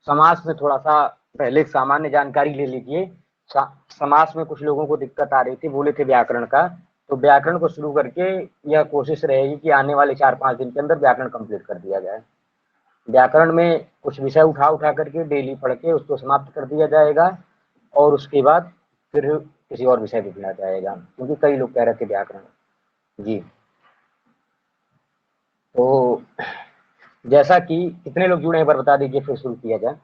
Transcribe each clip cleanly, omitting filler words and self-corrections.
समास में थोड़ा सा पहले सामान्य जानकारी ले लीजिए। समास में कुछ लोगों को दिक्कत आ रही थी, बोले थे व्याकरण का, तो व्याकरण को शुरू करके यह कोशिश रहेगी कि आने वाले 4-5 दिन के अंदर व्याकरण कंप्लीट कर दिया जाए। व्याकरण में कुछ विषय उठा करके डेली पढ़ के उसको समाप्त कर दिया जाएगा और उसके बाद फिर किसी और विषय पे दिया जाएगा, क्योंकि कई लोग कह रहे थे व्याकरण। जी, तो जैसा कि कितने लोग जुड़े हैं एक बार बता दीजिए, फिर शुरू किया जाए।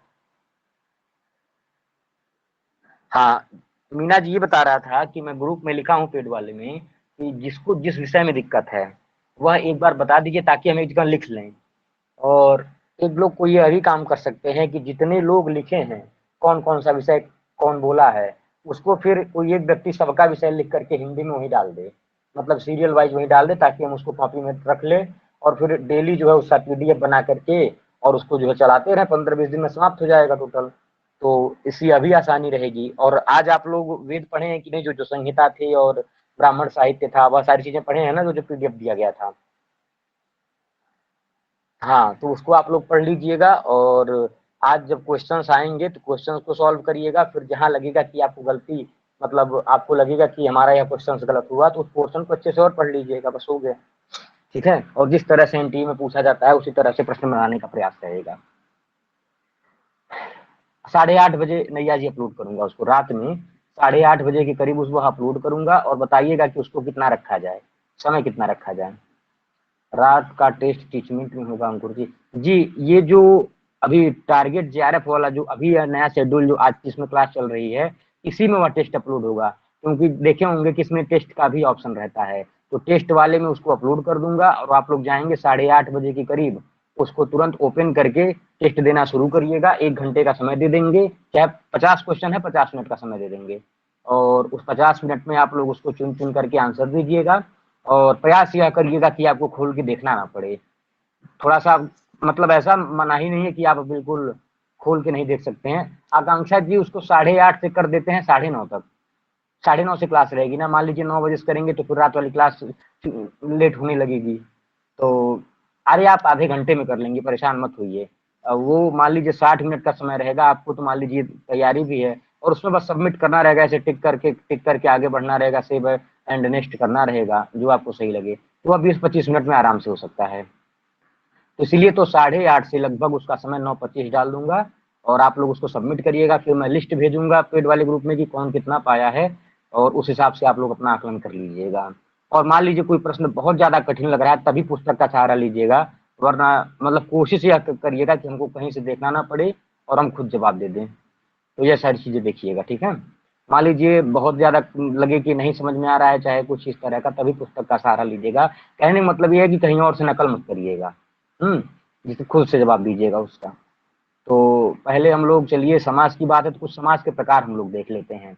हाँ, मीना जी ये बता रहा था कि मैं ग्रुप में लिखा हूँ पेड वाले में कि जिसको जिस विषय में दिक्कत है वह एक बार बता दीजिए ताकि हम एक जगह लिख लें। और एक लोग को ये भी काम कर सकते हैं कि जितने लोग लिखे हैं कौन कौन सा विषय कौन बोला है, उसको फिर कोई एक व्यक्ति सबका विषय लिख करके हिंदी में वही डाल दे, मतलब सीरियल वाइज वही डाल दे, ताकि हम उसको कॉपी में रख ले और फिर डेली जो है उसका पीडीएफ बना करके और उसको जो है चलाते रहे। 15-20 दिन में समाप्त हो जाएगा टोटल। तो इससे अभी आसानी रहेगी। और आज आप लोग वेद पढ़े हैं कि नहीं? जो जो संहिता थी और ब्राह्मण साहित्य था, वह सारी चीजें पढ़े हैं ना, जो पीडीएफ दिया गया था। हाँ, तो उसको आप लोग पढ़ लीजिएगा और आज जब क्वेश्चंस आएंगे तो क्वेश्चंस को सॉल्व करिएगा। फिर जहां लगेगा कि आपको गलती, मतलब आपको लगेगा कि हमारा यह क्वेश्चंस गलत हुआ, तो उस पोर्शन को अच्छे से और पढ़ लीजिएगा, बस हो गया। ठीक है, और जिस तरह से एनटीए में पूछा जाता है उसी तरह से प्रश्न बनाने का प्रयास रहेगा। 8:30 बजे नैया जी अपलोड करूंगा उसको, रात में 8:30 बजे के करीब उसको अपलोड करूंगा। और बताइएगा कि उसको कितना रखा जाए, समय कितना रखा जाए। रात का टेस्ट 30 मिनट में होगा अंकुर जी। जी, ये जो अभी टारगेट जेआरएफ वाला जो अभी नया शेड्यूल जो आज जिसमें क्लास चल रही है, इसी में वह टेस्ट अपलोड होगा, क्योंकि देखे होंगे कि इसमें टेस्ट का भी ऑप्शन रहता है। तो टेस्ट वाले में उसको अपलोड कर दूंगा और आप लोग जाएंगे 8:30 बजे के करीब, उसको तुरंत ओपन करके टेस्ट देना शुरू करिएगा। 1 घंटे का समय दे देंगे, चाहे 50 क्वेश्चन है 50 मिनट का समय दे देंगे और उस 50 मिनट में आप लोग उसको चुन चुन करके आंसर दीजिएगा। और प्रयास यह करिएगा कि आपको खोल के देखना ना पड़े। थोड़ा सा मतलब ऐसा मनाही नहीं है कि आप बिल्कुल खोल के नहीं देख सकते हैं। आकांक्षा जी उसको 8:30 से कर देते हैं 9:30 तक। 9:30 से क्लास रहेगी ना, मान लीजिए 9 बजे से करेंगे तो फिर रात वाली क्लास लेट होने लगेगी। तो अरे आप आधे घंटे में कर लेंगे, परेशान मत होइए। वो मान लीजिए 60 मिनट का समय रहेगा आपको, तो मान लीजिए तैयारी भी है और उसमें बस सबमिट करना रहेगा, ऐसे टिक करके आगे बढ़ना रहेगा, सेव एंड नेक्स्ट करना रहेगा, जो आपको सही लगे। तो वह 20-25 मिनट में आराम से हो सकता है। तो इसीलिए तो 8:30 से लगभग उसका समय 9:25 डाल दूंगा और आप लोग उसको सबमिट करिएगा। फिर मैं लिस्ट भेजूंगा पेड वाले ग्रुप में कि कौन कितना पाया है और उस हिसाब से आप लोग अपना आकलन कर लीजिएगा। और मान लीजिए कोई प्रश्न बहुत ज्यादा कठिन लग रहा है, तभी पुस्तक का सहारा लीजिएगा, वरना मतलब कोशिश यह करिएगा कि हमको कहीं से देखना ना पड़े और हम खुद जवाब दे दें। तो ये सारी चीजें देखिएगा, ठीक है। मान लीजिए बहुत ज्यादा लगे कि नहीं समझ में आ रहा है, चाहे कुछ इस तरह का, तभी पुस्तक का सहारा लीजिएगा। कहने का मतलब ये है कि कहीं और से नकल मत करिएगा, जिसे खुद से जवाब दीजिएगा उसका। तो पहले हम लोग चलिए, समास की बात है तो कुछ समास के प्रकार हम लोग देख लेते हैं।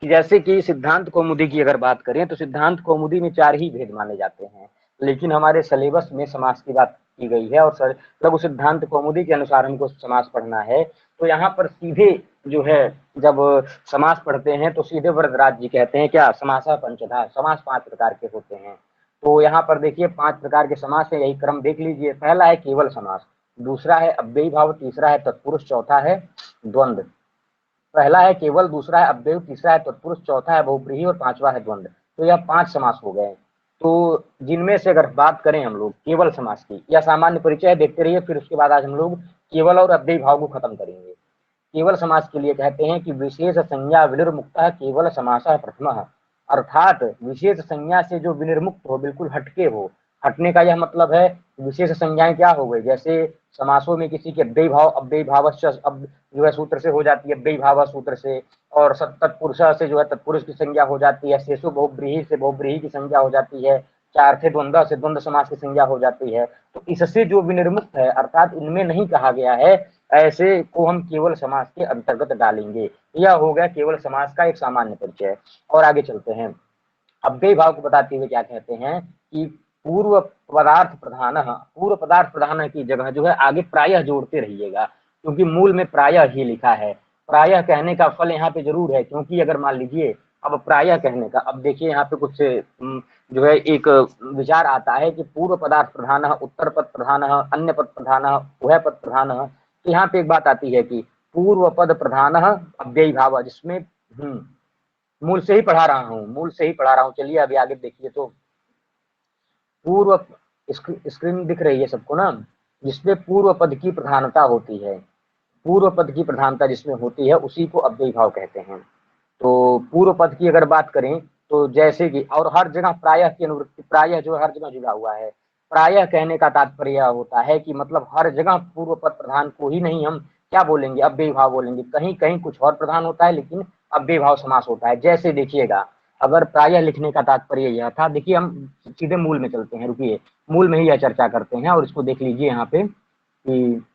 कि जैसे कि सिद्धांत कौमुदी की अगर बात करें तो सिद्धांत कौमुदी में 4 ही भेद माने जाते हैं, लेकिन हमारे सिलेबस में समास की बात की गई है और लघु सिद्धांत कौमुदी के अनुसार हमको समास पढ़ना है। तो यहाँ पर सीधे जो है, जब समास पढ़ते हैं तो सीधे वरदराज जी कहते हैं क्या, समासा पंचधा, समास 5 प्रकार के होते हैं। तो यहाँ पर देखिए 5 प्रकार के समास है, यही क्रम देख लीजिए। पहला है केवल समास, दूसरा है अव्ययी भाव, तीसरा है तत्पुरुष, चौथा है द्वंद्व। पहला है केवल, दूसरा है अव्यय, तीसरा है तत्पुरुष, चौथा है बहुब्रीहि और पांचवा है द्वंद्व। तो यह 5 समास हो गए। तो जिनमें से अगर बात करें हम लोग केवल समास की, या सामान्य परिचय देखते रहिए, फिर उसके बाद आज हम लोग केवल और अव्ययी भाव को खत्म करेंगे। केवल समास के लिए कहते हैं कि विशेष संज्ञा विनिर्मुक्त केवल समासः प्रथमः, अर्थात विशेष संज्ञा से जो विनिर्मुक्त हो, बिल्कुल हटके हो। हटने का यह मतलब है विशेष संज्ञाएं क्या हो गई, जैसे समासों में किसी के अव्ययी भावस्य अब जो है सूत्र से हो जाती है, अव्ययी भाव सूत्र से, और तत्पुरुष से जो है तत्पुरुष की संज्ञा हो जाती है, शेषु बहुब्रीहि से बहुब्रीहि की संज्ञा हो जाती है, चार्थे द्वंद्व से द्वंद्व समास की संज्ञा हो जाती है। तो इससे जो विनिर्मुक्त है, अर्थात इनमें नहीं कहा गया है, ऐसे को हम केवल समास के अंतर्गत डालेंगे। यह हो गया केवल समास का एक सामान्य परिचय। और आगे चलते हैं, अव्ययी भाव को बताते हुए क्या कहते हैं कि पूर्व पदार्थ प्रधान, पूर्व पदार्थ प्रधान की जगह जो है आगे प्रायः जोड़ते रहिएगा, क्योंकि मूल में प्रायः ही लिखा है। प्रायः कहने का फल यहाँ पे जरूर है, क्योंकि अगर मान लीजिए अब प्रायः कहने का, अब देखिए यहाँ पे कुछ जो है एक विचार आता है कि पूर्व पदार्थ प्रधान, उत्तर पद प्रधान, अन्य पद प्रधान, उभय पद प्रधान, तो यहाँ पे एक बात आती है कि पूर्व पद प्रधान अव्ययी भाव, जिसमें मूल से ही पढ़ा रहा हूँ, मूल से ही पढ़ा रहा हूँ। चलिए अभी आगे देखिए, तो पूर्व स्क्रीन दिख रही है सबको ना, जिसमें पूर्व पद की प्रधानता होती है, पूर्व पद की प्रधानता जिसमें होती है उसी को अव्ययी भाव कहते हैं। तो पूर्व पद की अगर बात करें तो जैसे कि, और हर जगह प्रायः की अनुवृत्ति, प्रायः जो हर जगह जुड़ा हुआ है। प्रायः कहने का तात्पर्य होता है कि मतलब हर जगह पूर्व पद प्रधान को ही नहीं हम क्या बोलेंगे, अव्ययी भाव बोलेंगे। कहीं कहीं कुछ और प्रधान होता है लेकिन अव्ययी भाव समास होता है। जैसे देखिएगा, अगर प्रायः लिखने का तात्पर्य यह था, देखिए हम सीधे मूल में चलते हैं, रुकिए मूल में ही यह चर्चा करते हैं और इसको देख लीजिए यहाँ पे कि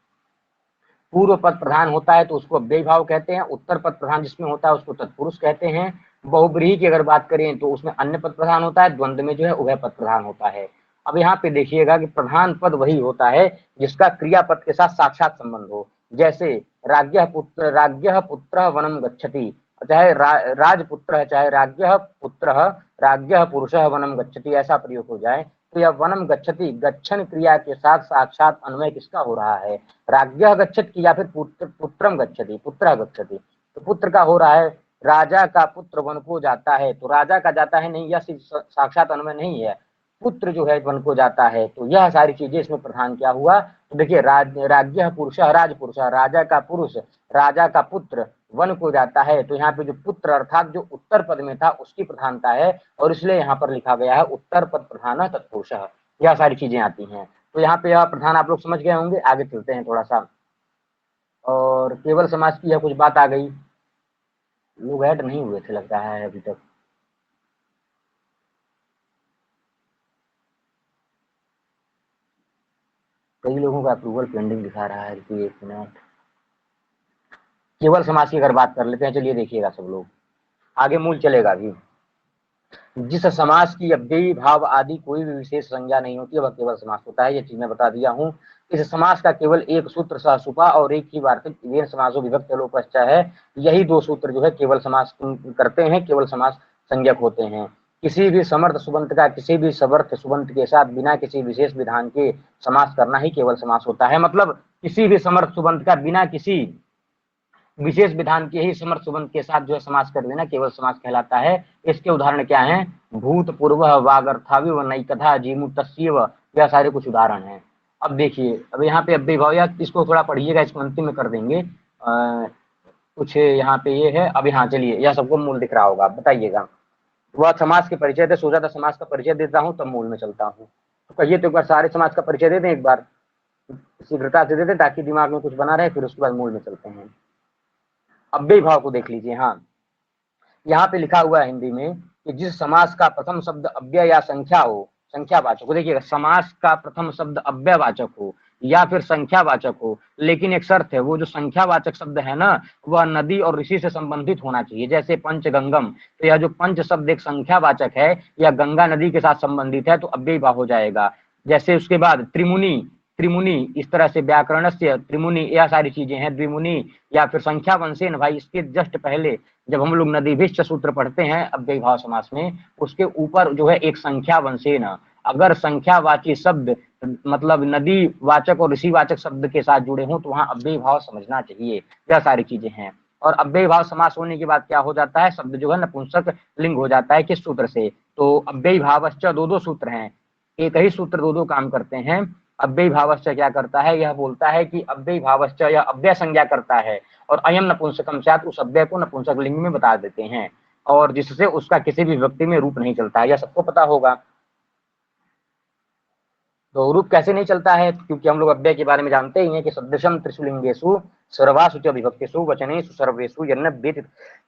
पूर्व पद प्रधान होता है तो उसको अव्ययी भाव कहते हैं, उत्तर पद प्रधान जिसमें होता है उसको तत्पुरुष कहते हैं। बहुब्रीहि की अगर बात करें तो उसमें अन्य पद प्रधान होता है, द्वंद्व में जो है उभय पद प्रधान होता है। अब यहाँ पे देखिएगा कि प्रधान पद वही होता है जिसका क्रियापद के साथ साक्षात संबंध हो। जैसे राज्ञः पुत्र वनम गच्छति, चाहे राजपुत्र है, चाहे राज्ञः पुत्र, राज्ञः पुरुषः वनम गच्छति, ऐसा प्रयोग हो जाए तो यह वनम गच्छति गच्छन क्रिया के साथ साक्षात अन्वय किसका हो रहा है, राज्ञः गच्छति की या फिर पुत्रम गच्छति, पुत्र गच्छति। तो पुत्र का हो रहा है, राजा का पुत्र वन को जाता है, तो राजा का जाता है नहीं, यह साक्षात अन्वय नहीं है, पुत्र जो है वन को जाता है। तो यह सारी चीजें इसमें प्रधान क्या हुआ, तो देखिए राज्ञः पुरुषः, राजपुरुषः, राजा का पुरुष, राजा का पुत्र वन को जाता है। तो यहाँ पे जो पुत्र अर्थात जो उत्तर पद में था उसकी प्रधानता है और इसलिए यहाँ पर लिखा गया है उत्तर पद प्रधान तत्पुरुषः। यह सारी चीजें आती हैं। तो यहाँ पे यह प्रधान आप लोग समझ गए होंगे। आगे चलते हैं थोड़ा सा, और केवल समाज की यह कुछ बात आ गई। लोग ऐड नहीं हुए थे लगता है अभी तक। कई लोगों का अप्रूवल पेंडिंग दिखा रहा है। रुकिए एक मिनट, केवल समाज की अगर बात कर लेते हैं। चलिए देखिएगा सब लोग, आगे मूल चलेगा अभी। जिस समास की अव्ययी भाव आदि कोई भी विशेष संज्ञा नहीं होती वह केवल समास होता है। ये चीज मैं बता दिया हूँ। इस समास का केवल एक सूत्र सहसुपा और एक ही वार्तिक वीर समासो विभक्त लोपश्च है। यही दो सूत्र जो है केवल समास करते हैं, केवल समास संज्ञक होते हैं। किसी भी समर्थ सुबंत का किसी भी समर्थ सुबंत के साथ बिना किसी विशेष विधान के समास करना ही केवल समास होता है। मतलब किसी भी समर्थ सुबंत का बिना किसी विशेष विधान के ही समर्थ सुबंध के साथ जो है समास कर लेना केवल समास कहलाता है। इसके उदाहरण क्या हैं, भूतपूर्व, वागर्थाविव, नैकथा, जीमूतस्यैव, यह सारे कुछ उदाहरण हैं। अब देखिए, अब यहाँ पे अव्ययी भाव, इसको थोड़ा पढ़िएगा, इसको अंतिम में कर देंगे। कुछ यहाँ पे ये है। अब यहाँ चलिए, यह सबको मूल दिख रहा होगा, बताइएगा। वह समास के परिचय थे, सोचा था समास का परिचय देता हूँ तब मूल में चलता हूँ। तो कहिए तो एक बार सारे समाज का परिचय दे दें, एक बार शीघ्रता से दे दें ताकि दिमाग में कुछ बना रहे, फिर उसके बाद मूल में चलते हैं। अव्ययी भाव को देख लीजिए। हाँ, यहाँ पे लिखा हुआ है हिंदी में कि जिस समास का प्रथम शब्द अव्यय या संख्या हो, संख्यावाचक हो। देखिएगा, समास का प्रथम शब्द अव्ययवाचक हो या फिर संख्यावाचक हो, लेकिन एक शर्त है, वो जो संख्यावाचक शब्द है ना, वह नदी और ऋषि से संबंधित होना चाहिए। जैसे पंचगंगम, तो यह जो पंच शब्द एक संख्यावाचक है या गंगा नदी के साथ संबंधित है तो अव्ययी भाव हो जाएगा। जैसे उसके बाद त्रिमुनि, त्रिमुनि, इस तरह से व्याकरण से त्रिमुनि, यह सारी चीजें हैं। द्विमुनि या फिर संख्या वंशेन, भाई इसके जस्ट पहले जब हम लोग नदीभिश्च सूत्र पढ़ते हैं अव्ययी भाव समास में, उसके ऊपर जो है एक संख्या वंशेन, अगर संख्यावाची शब्द मतलब नदी वाचक और ऋषि वाचक शब्द के साथ जुड़े हों तो वहां अव्ययी भाव समझना चाहिए। यह सारी चीजें हैं। और अव्ययी भाव समास होने के बाद क्या हो जाता है, शब्द जो है नपुंसक लिंग हो जाता है। किस सूत्र से, तो अव्ययी भावश्च, दो सूत्र हैं, एक ही सूत्र दो काम करते हैं। अव्ययी भावश्च क्या करता है, यह बोलता है कि अव्ययी भावश्च, यह अव्यय संज्ञा करता है और अयम नपुंसकम स्यात्, उस अव्यय को नपुंसक लिंग में बता देते हैं और जिससे उसका किसी भी व्यक्ति में रूप नहीं चलता है। यह सबको पता होगा। तो रूप कैसे नहीं चलता है, क्योंकि हम लोग अव्यय के बारे में जानते ही हैं कि सदृशम त्रिशुलिंगेषु सर्वासु च विभक्तिषु वचनेषु सर्वेषु यन्नभ्येति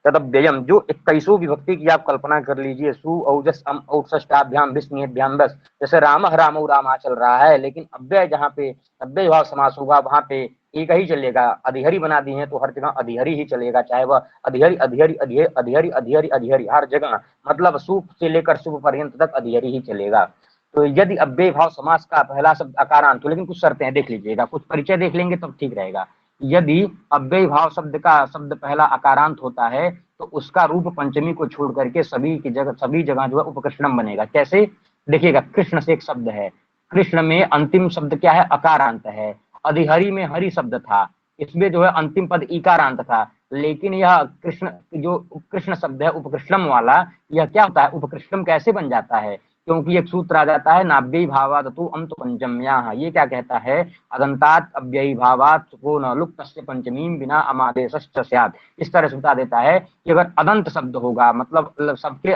तदव्ययम। जो 21 विभक्ति की आप कल्पना कर लीजिए, सु औजस अम औषष्टाभ्याम विस्मयभ्याम बस। जैसे राम रामौ रामा चल रहा है, लेकिन अव्यय जहाँ पे अव्यय भाव समास होगा वहां पे एक ही चलेगा। अधिहरी बना दी है तो हर जगह अधिहरी ही चलेगा, चाहे वह अधिहरी अधिहरी अधिहरी अधिहरी अधिहरी अधिहरी, हर जगह मतलब शुभ से लेकर शुभ पर्यंत तक अधिहरी ही चलेगा। तो यदि अव्ययी भाव समास का पहला शब्द अकारांत हो, लेकिन कुछ शर्तें हैं, देख लीजिएगा, कुछ परिचय देख लेंगे तब ठीक रहेगा। यदि अव्ययी भाव शब्द का शब्द पहला अकारांत होता है तो उसका रूप पंचमी को छोड़ करके सभी जगह जो है उपकृष्णम बनेगा। कैसे, देखिएगा, कृष्ण से एक शब्द है, कृष्ण में अंतिम शब्द क्या है, अकारांत है। अधिहरि में हरि शब्द था, इसमें जो है अंतिम पद ईकारांत था, लेकिन यह कृष्ण जो कृष्ण शब्द है उपकृष्णम वाला, यह क्या होता है, उपकृष्णम कैसे बन जाता है, क्योंकि एक सूत्र आ जाता है नाभ्यई भावात तु अंत पंचम्याः, ये क्या कहता है, अदंतात अव्ययी भावात को न लुप्तस्य पंचमीं बिना अमादेशश्च स्यात्। इस तरह से बता देता है कि अगर अदंत शब्द होगा, मतलब सबके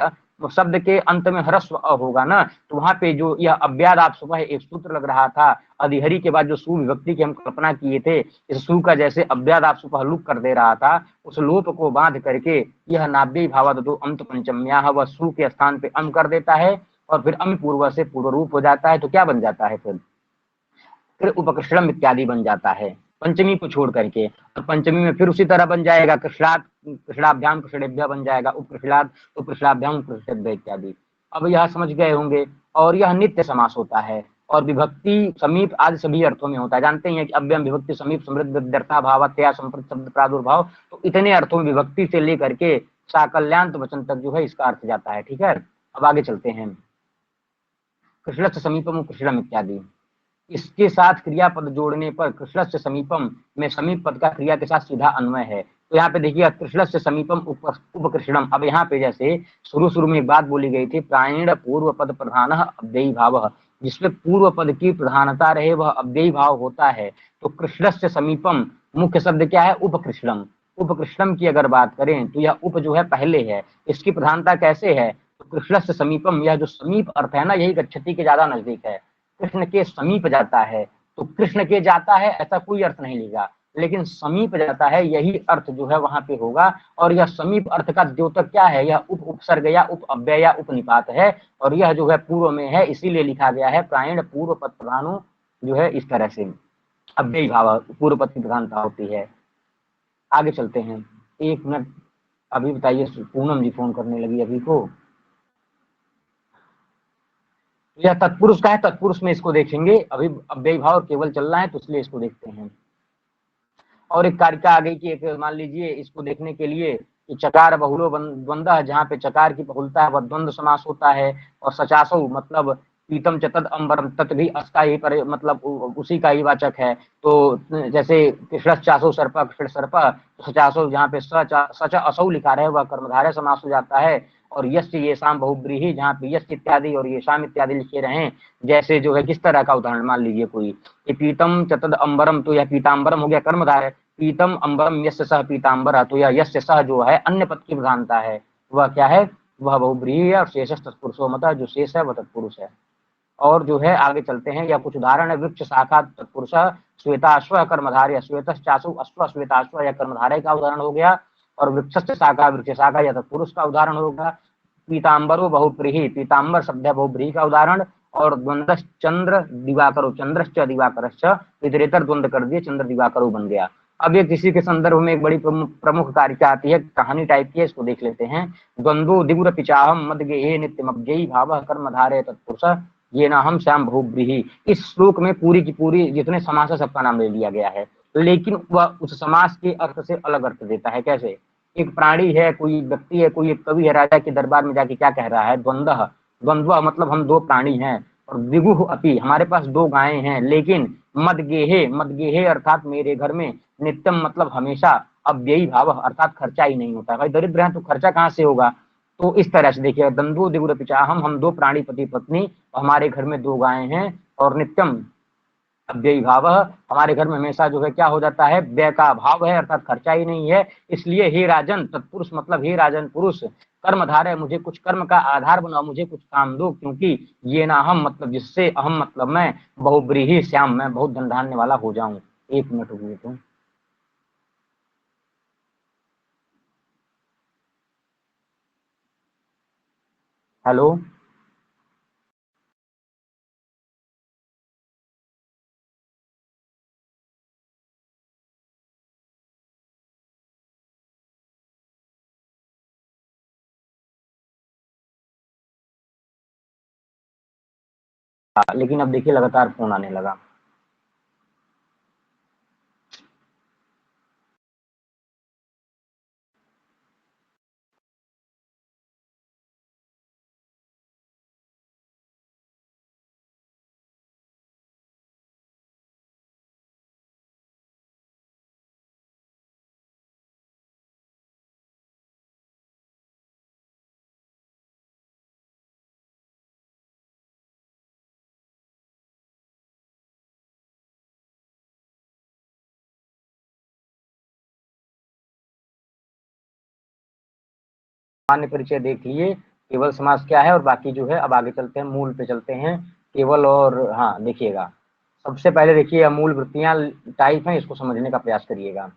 शब्द के अंत में ह्रस्व अ होगा ना, तो वहां पे जो यह अव्याद आप सुबह एक सूत्र लग रहा था, अधिहरी के बाद जो सु विभक्ति की हम कल्पना किए थे, इस सु का जैसे अव्याद आप सुबह लुक कर दे रहा था, उस लोप को बांध करके यह नाभ्यई भावात तु अंत पंचम्याः वह सु के स्थान पे अम कर देता है, और फिर अम पूर्व से पूर्व रूप हो जाता है, तो क्या बन जाता है, फिर उपकृष्णम इत्यादि बन जाता है पंचमी को छोड़ करके। और पंचमी में फिर उसी तरह बन जाएगा कृष्णात कृष्णाभ्याम कृष्णेभ्य बन जाएगा, उपकृष्णात उपकृष्णाभ्याम उपकृष्णेभ्य इत्यादि। अब यह समझ गए होंगे। और यह नित्य समास होता है, और विभक्ति समीप आदि सभी अर्थों में होता है। जानते हैं कि अव्ययम विभक्ति समीप समृद्ध व्यर्थता भावत्या संप्रत शब्द प्रादुर्भाव, तो इतने अर्थों में विभक्ति से लेकर के साकल्यान्त वचन तक जो है इसका अर्थ जाता है। ठीक है, अब आगे चलते हैं। कृष्णस्य समीपम कृष्णम इत्यादि, इसके साथ क्रियापद जोड़ने पर कृष्णस्य समीपम में समीप पद का क्रिया के साथ सीधा अन्वय है। तो यहाँ पे देखिए कृष्णस्य समीपम उपकृष्णम। अब यहाँ पे जैसे शुरू शुरू में एक बात बोली गई थी, प्रायण पूर्व पद प्रधान अव्ययी भाव, जिसमें पूर्व पद की प्रधानता रहे वह अव्ययी भाव होता है। तो कृष्णस्य समीपम मुख्य शब्द क्या है, उपकृष्णम। उपकृष्णम की अगर बात करें तो यह उप जो है पहले है, इसकी प्रधानता कैसे है, तो कृष्णस्य समीपम, यह जो समीप अर्थ है ना, यही गच्छति के ज्यादा नजदीक है, कृष्ण के समीप जाता है। तो कृष्ण के जाता है ऐसा कोई अर्थ नहीं लेगा, लेकिन समीप जाता है यही अर्थ जो है वहां पे होगा। और यह समीप अर्थ का द्योतक क्या है, यह उप उपसर्ग या उप अव्यय या उपनिपात है, और यह जो है पूर्व में है, इसीलिए लिखा गया है प्रायण पूर्व पद प्रधानो, जो है इस तरह से अव्ययी भाव पूर्व पद की प्रधानता होती है। आगे चलते हैं, एक मिनट अभी बताइए, पूनम जी फोन करने लगी अभी को। यह तत्पुरुष का है, तत्पुरुष में इसको देखेंगे, अभी अव्ययी भाव केवल चल रहा है तो इसलिए इसको देखते हैं। और एक कारिका आ गई कि एक मान लीजिए इसको देखने के लिए कि चकार बहुलो द्वंद्व, जहाँ पे चकार की बहुलता है वह द्वंद्व समास होता है। और सचासो मतलब पीतम चतद अंबरम, तत् भी अस्का ही पर मतलब उसी का ही वाचक है। तो जैसे कृष्ण चासो सर्प कृष्ण सर्प, तो सचासो जहाँ पे सच असौ लिखा रहे वह कर्मधारय समास हो जाता है। और यश ये शाम बहुब्रीही, जहाँ पे यश इत्यादि और ये शाम इत्यादि लिखे रहे, जैसे जो है किस तरह का उदाहरण मान लीजिए कोई कि पीतम चतद अंबरम, तो यह पीताम्बरम हो गया कर्मधारय, पीतम अंबरम यस्य सह पीताम्बर, तो यह यस्य सह जो है अन्य पद की प्रधानता है, वह क्या है, वह बहुब्रीहि है। और शेष तत्पुरुषो मत, जो शेष है वह तत्पुरुष है। और जो है आगे चलते हैं, या कुछ उदाहरण है, वृक्ष शाखा तत्पुरुष श्वेताश्व कर्मधारय, श्वेत चासु अश्व श्वेताश्व या कर्मधारय का उदाहरण हो गया। और वृक्ष शाखा वृक्ष शाखा या तत्पुरुष का उदाहरण होगा। पीताम्बरो बहुब्रीहि, पीताम्बर शब्द है बहुब्रीहि का उदाहरण। और द्वंद्व चंद्र दिवाकरो, चंद्रश्च दिवाकरश्च, इतरेतर द्वंद्व कर दिए, चंद्र दिवाकरो बन गया। अब ये किसी के संदर्भ में एक बड़ी प्रमुख कारिका आती है, कहानी टाइप की है, इसको देख लेते हैं। द्वंद्वो दिगुर पिचाहम मदगे नित्यमज्ञई भाव कर्मधारय तत्पुरुष ये ना हम श्याम बहुब्रीहि। इस श्लोक में पूरी की पूरी जितने समास है सबका नाम ले लिया गया है, लेकिन वह उस समास के अर्थ से अलग अर्थ देता है। कैसे, एक प्राणी है, कोई व्यक्ति है, कोई एक कवि है, राजा के दरबार में जाके क्या कह रहा है, द्वंद्व, द्वंद्व मतलब हम दो प्राणी हैं। और दिगुह अपि, हमारे पास दो गायें हैं, लेकिन मदगेहे, मदगेहे अर्थात मेरे घर में, नित्यम मतलब हमेशा, अव्ययी भाव अर्थात खर्चा ही नहीं होता। भाई दरिद्र है तो खर्चा कहाँ से होगा। तो इस तरह से देखिए, दंदो दिगुर पिचा, हम दो प्राणी पति पत्नी, हमारे घर में दो गायें हैं। और नित्यम अव्ययी भाव, हमारे घर में हमेशा जो है क्या हो जाता है, व्यय का अभाव है अर्थात खर्चा ही नहीं है। इसलिए हे राजन, तत्पुरुष मतलब हे राजन पुरुष, कर्मधार है, मुझे कुछ कर्म का आधार बनाओ, मुझे कुछ काम दो, क्योंकि ये ना हम मतलब जिससे अहम मतलब मैं, बहुब्रीहि श्याम, मैं बहुत धन धान्य वाला हो जाऊं। एक मिनट रुकिए तो। हेलो। लेकिन अब देखिए लगातार फोन आने लगा। सामान्य परिचय देख लिए, केवल समास क्या है और बाकी जो है अब आगे चलते हैं, मूल पे चलते हैं। केवल और हाँ देखिएगा, सबसे पहले देखिए मूल वृत्तियां टाइप हैं, इसको समझने का प्रयास करिएगा।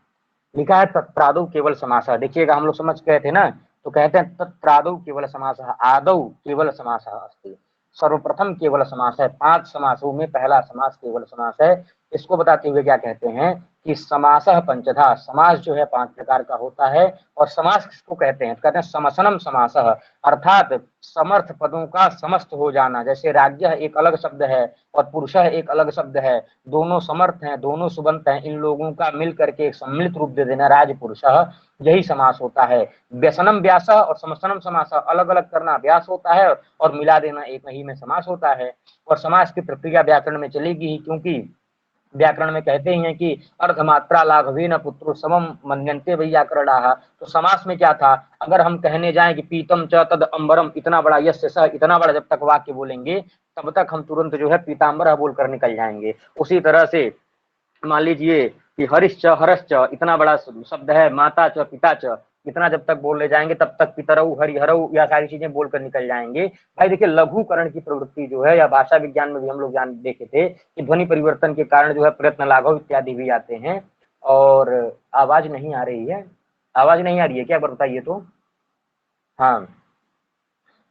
लिखा है तत्रादौ केवल समासः, देखिएगा हम लोग समझ गए थे ना, तो कहते हैं तत्रादौ केवल समासः, आदौ केवल समासः अस्ति, सर्वप्रथम केवल समास है, 5 समासों में पहला समास केवल समास है। इसको बताते हुए क्या कहते हैं कि समासः पंचधा, समास जो है 5 प्रकार का होता है। और समास किसको कहते हैं, कहते हैं समसनम समासः, अर्थात समर्थ पदों का समस्त हो जाना। जैसे राज्य एक अलग शब्द है और पुरुषः एक अलग शब्द है, दोनों समर्थ हैं, दोनों सुबंत हैं, इन लोगों का मिल करके एक सम्मिलित रूप दे देना राजपुरुषः, यही समास होता है। व्यसनम व्यासः और समसनम समासः, अलग अलग करना व्यास होता है और मिला देना एक ही में समास होता है। और समास की प्रक्रिया व्याकरण में चलेगी ही, क्योंकि व्याकरण में कहते ही हैं कि अर्धमात्रा लाघवेन पुत्रो समम मन्यन्ते वैयाकरणाः। तो समास में क्या था, अगर हम कहने जाएं कि पीतम च तद अंबरम, इतना बड़ा यस्य स, इतना बड़ा जब तक वाक्य बोलेंगे तब तक हम तुरंत जो है पीताम्बर बोलकर निकल जाएंगे। उसी तरह से मान लीजिए कि हरिश्च हरश्च, इतना बड़ा शब्द है, माता च पिता च, इतना जब तक बोलने जाएंगे तब तक पितरऊ हरिहरऊ यह सारी चीजें बोलकर निकल जाएंगे। भाई देखिए लघुकरण की प्रवृत्ति जो है, या भाषा विज्ञान में भी हम लोग जान देखे थे कि ध्वनि परिवर्तन के कारण जो है प्रयत्न लाघव इत्यादि भी आते हैं। और आवाज नहीं आ रही है, आवाज नहीं आ रही है क्या, बताइए तो। हाँ,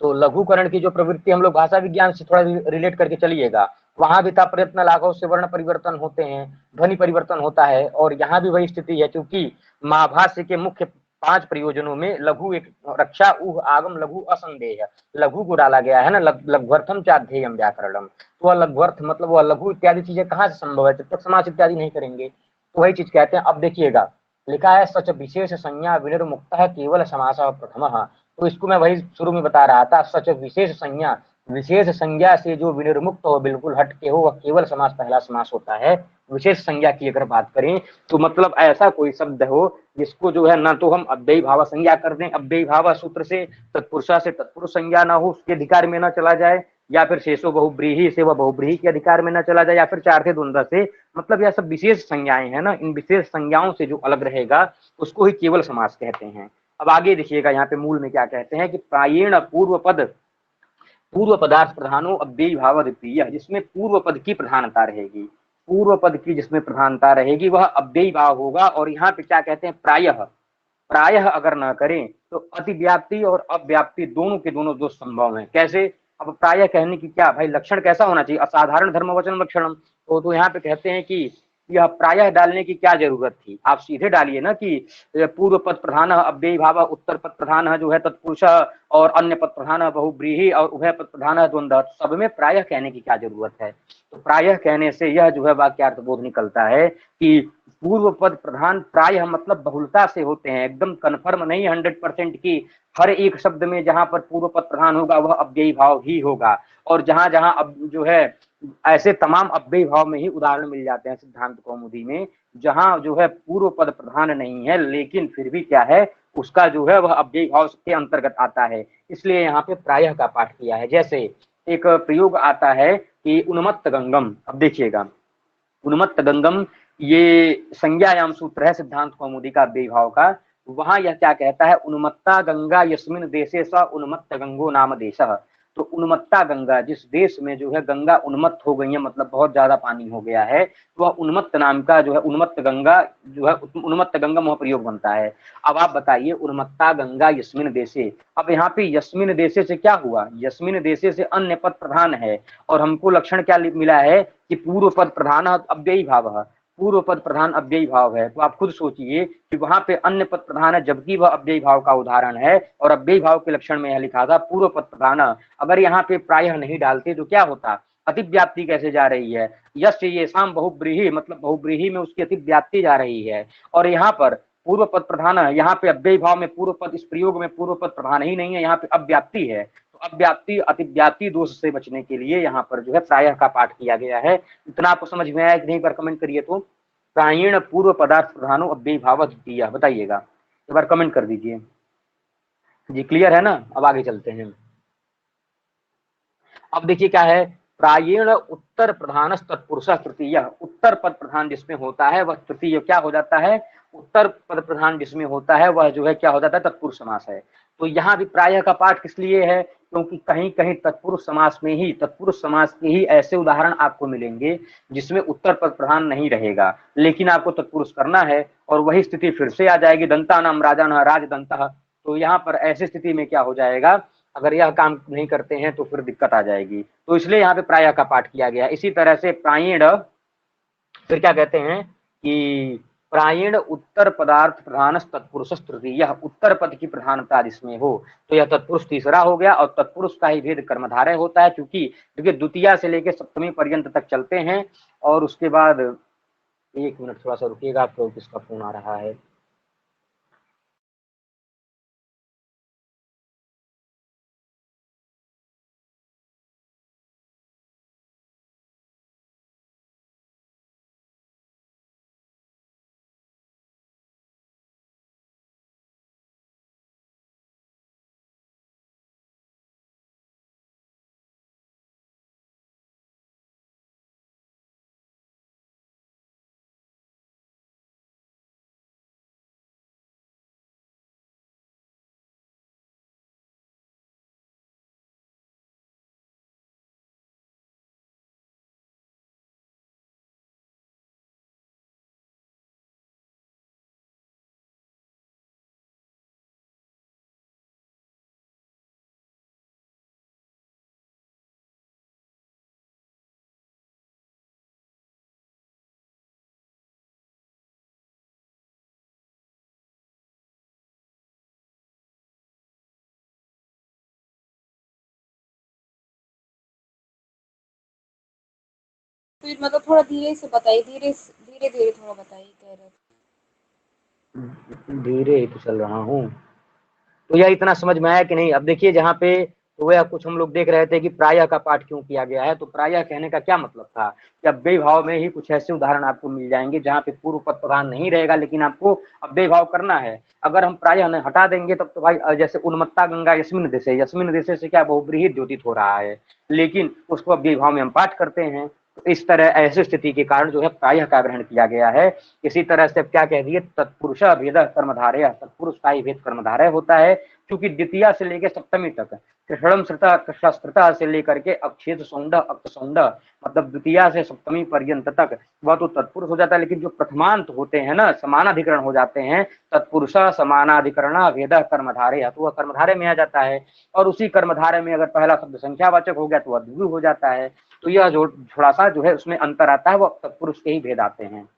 तो लघुकरण की जो प्रवृत्ति हम लोग भाषा विज्ञान से थोड़ा रिलेट करके चलिएगा, वहां भी था प्रयत्न लाघव से वर्ण परिवर्तन होते हैं, ध्वनि परिवर्तन होता है। और यहाँ भी वही स्थिति है, क्योंकि महाभाष्य के मुख्य 5 प्रयोजनों में लघु एक रक्षा उह आगम लघु असंदेह, लघु को डाला गया है ना, लघुअर्थम चाध्येयम व्याकरणम। तो वह लघुअर्थ मतलब वह लघु इत्यादि चीजें कहाँ से संभव है, जब तक समास इत्यादि नहीं करेंगे। तो वही चीज कहते हैं। अब देखिएगा लिखा है सच विशेष संज्ञा विनिर्मुक्त केवल समास प्रथम। तो इसको मैं वही शुरू में बता रहा था, सच विशेष संज्ञा, विशेष संज्ञा से जो विनिर्मुक्त हो, बिल्कुल हट के हो, वह केवल समास पहला समास होता है। विशेष संज्ञा की अगर बात करें तो मतलब ऐसा कोई शब्द हो जिसको जो है ना तो हम अव्ययी भाव संज्ञा कर दें, अव्ययी भाव सूत्र से तत्पुरुषा से तत्पुरुष संज्ञा ना हो, उसके अधिकार में ना चला जाए, या फिर शेषो बहुब्रीही से वह बहुब्रीही के अधिकार में ना चला जाए, या फिर चार थे द्वंद्व से, मतलब यह सब विशेष संज्ञाएं हैं ना, इन विशेष संज्ञाओं से जो अलग रहेगा उसको ही केवल समास कहते हैं। अब आगे देखिएगा यहाँ पे मूल में क्या कहते हैं कि प्रायेण पूर्व पद पूर्व पदार्थ प्रधानो अव्ययी भाव द्वितीय, जिसमें पूर्व पद की प्रधानता रहेगी, पूर्व पद की जिसमें प्रधानता रहेगी वह अव्ययी भाव होगा। और यहाँ पे क्या कहते हैं, प्रायः, प्रायः अगर न करें तो अतिव्याप्ति और अव्याप्ति दोनों के दोनों दोष संभव हैं। कैसे, अब प्रायः कहने की क्या भाई लक्षण कैसा होना चाहिए, असाधारण धर्मवचन लक्षणम। तो यहाँ पे कहते हैं कि यह प्रायः डालने की क्या जरूरत थी, आप सीधे डालिए ना कि पूर्व पद प्रधान अव्ययी भाव, उत्तर पद प्रधान जो है तत्पुरुष, और अन्य पद प्रधान बहुब्रीही, और उभय पद प्रधान द्वंद्व, सब में प्रायः कहने की क्या जरूरत है। तो प्रायः कहने से यह जो है वाक्यार्थ बोध निकलता है कि पूर्व पद प्रधान प्रायः मतलब बहुलता से होते हैं, एकदम कन्फर्म नहीं 100% की हर एक शब्द में जहां पर पूर्व पद प्रधान होगा वह अव्ययी भाव ही होगा। और जहां जहां अब जो है ऐसे तमाम अव्ययी भाव में ही उदाहरण मिल जाते हैं सिद्धांत कौमुदी में, जहां जो है पूर्व पद प्रधान नहीं है लेकिन फिर भी क्या है उसका जो है वह अव्ययी भाव के अंतर्गत आता है, इसलिए यहाँ पे प्रायः का पाठ किया है। जैसे एक प्रयोग आता है कि उन्मत्त गंगम, अब देखिएगा उन्मत्त गंगम ये संज्ञायाम सूत्र है सिद्धांत कौमुदी का अव्ययी भाव का, वहां यह क्या कहता है, उन्मत्ता गंगा यस्मिन देशे स उन्मत्त गंगो नाम देशः। तो उन्मत्ता गंगा, जिस देश में जो है गंगा उन्मत्त हो गई है, मतलब बहुत ज्यादा पानी हो गया है, तो वह उन्मत्त नाम का जो है उन्मत्त गंगा जो है उन्मत्त गंगम वह प्रयोग बनता है। अब आप बताइए उन्मत्ता गंगा यस्मिन देशे, अब यहाँ पे यस्मिन देशे से क्या हुआ, यस्मिन देशे से अन्य पद प्रधान है, और हमको लक्षण क्या मिला है कि पूर्व पद प्रधान अव्ययी भाव है, पूर्व पद प्रधान अव्ययी भाव है। तो आप खुद सोचिए कि वहां पे अन्य पद प्रधान है जबकि वह अव्ययी भाव का उदाहरण है, और अव्ययी भाव के लक्षण में यह लिखा था पूर्व पद प्रधान। अगर यहाँ पे प्रायः नहीं डालते तो क्या होता, अतिव्याप्ति कैसे जा रही है, यश ये शाम बहुब्रीही मतलब बहुब्रीही में उसकी अतिव्याप्ति जा रही है। और यहाँ पर पूर्व पद प्रधान है, यहाँ पे अव्ययी भाव में पूर्व पद, इस प्रयोग में पूर्व पद प्रधान ही नहीं है, यहाँ पे अव्याप्ति है। तो अव्याप्ति अतिव्याप्ति दोष से बचने के लिए यहाँ पर जो है प्रायः का पाठ किया गया है। इतना आपको समझ में आया कि नहीं, पर कमेंट करिए तो। प्रायेण पूर्व पदार्थ प्रधानो अव्ययी भाव द्वितीय, बताइएगा एक बार कमेंट कर दीजिए जी, क्लियर है ना। अब आगे चलते हैं। अब देखिए क्या है, प्रायेण उत्तर प्रधान तत्पुरुष तृतीय, उत्तर पद प्रधान जिसमें होता है वह तृतीय क्या हो जाता है, उत्तर पद प्रधान जिसमें होता है वह जो है क्या हो जाता है, तत्पुरुष समास है। तो यहाँ भी प्रायः का पाठ किस लिए है, क्योंकि कहीं कहीं तत्पुरुष समास में ही, तत्पुरुष समास के ही ऐसे उदाहरण आपको मिलेंगे जिसमें उत्तर पद प्रधान नहीं रहेगा, लेकिन आपको तत्पुरुष करना है और वही स्थिति फिर से आ जाएगी, दंता नाम राजान राजदंता। तो यहाँ पर ऐसी स्थिति में क्या हो जाएगा, अगर यह काम नहीं करते हैं तो फिर दिक्कत आ जाएगी। तो इसलिए यहाँ पे प्रायः का पाठ किया गया। इसी तरह से प्रायेण फिर क्या कहते हैं कि प्रायेण उत्तर पदार्थ प्रधान तत्पुरुष तृतीय, उत्तर पद की प्रधानता जिसमें हो तो यह तत्पुरुष तीसरा हो गया, और तत्पुरुष का ही भेद कर्मधारय होता है, क्योंकि देखिए द्वितीया से लेकर सप्तमी पर्यंत तक चलते हैं। और उसके बाद, एक मिनट थोड़ा सा रुकिएगा, आपको किसका फोन आ रहा है। फिर मतलब थोड़ा धीरे से बताइए, धीरे धीरे धीरे थोड़ा बताइए, कह रहे धीरे ही तो चल रहा हूँ। तो यह इतना समझ में आया कि नहीं। अब देखिए जहाँ पे तो वह कुछ हम लोग देख रहे थे कि प्रायः का पाठ क्यों किया गया है। तो प्रायः कहने का क्या मतलब था कि अव्यय भाव में ही कुछ ऐसे उदाहरण आपको मिल जाएंगे जहाँ पे पूर्व पद प्रधान नहीं रहेगा, लेकिन आपको अव्यय भाव करना है। अगर हम प्रायः ने हटा देंगे तब तो भाई जैसे उन्मत्ता गंगा यस्मिन देशे, यस्मिन देशे से क्या बहुब्रीहि द्योतित हो रहा है, लेकिन उसको अव्यय भाव में हम पाठ करते हैं। तो इस तरह ऐसी स्थिति के कारण जो है प्रायः का ग्रहण किया गया है। इसी तरह से क्या कह दिए, तत्पुरुष भेद कर्मधारय, तत्पुरुष का ही भेद कर्मधारय होता है, क्योंकि द्वितीया से लेकर सप्तमी तक कृष्णम श्रुता कृष्णस्त्रता से लेकर के अक्षेत सौंड अक्त सौंड, मतलब द्वितीया से सप्तमी पर्यंत तक वह तो तत्पुरुष हो जाता है, लेकिन जो प्रथमांत होते हैं ना, समानाधिकरण हो जाते हैं, तत्पुरुष समानाधिकरण भेद कर्मधारय, तो वह कर्मधारय में आ जाता है। और उसी कर्मधारय में अगर पहला शब्द संख्यावाचक हो गया तो वह द्विगु हो जाता है। तो यह जो थोड़ा सा जो है उसमें अंतर आता है, वह तत्पुरुष के ही भेद आते हैं।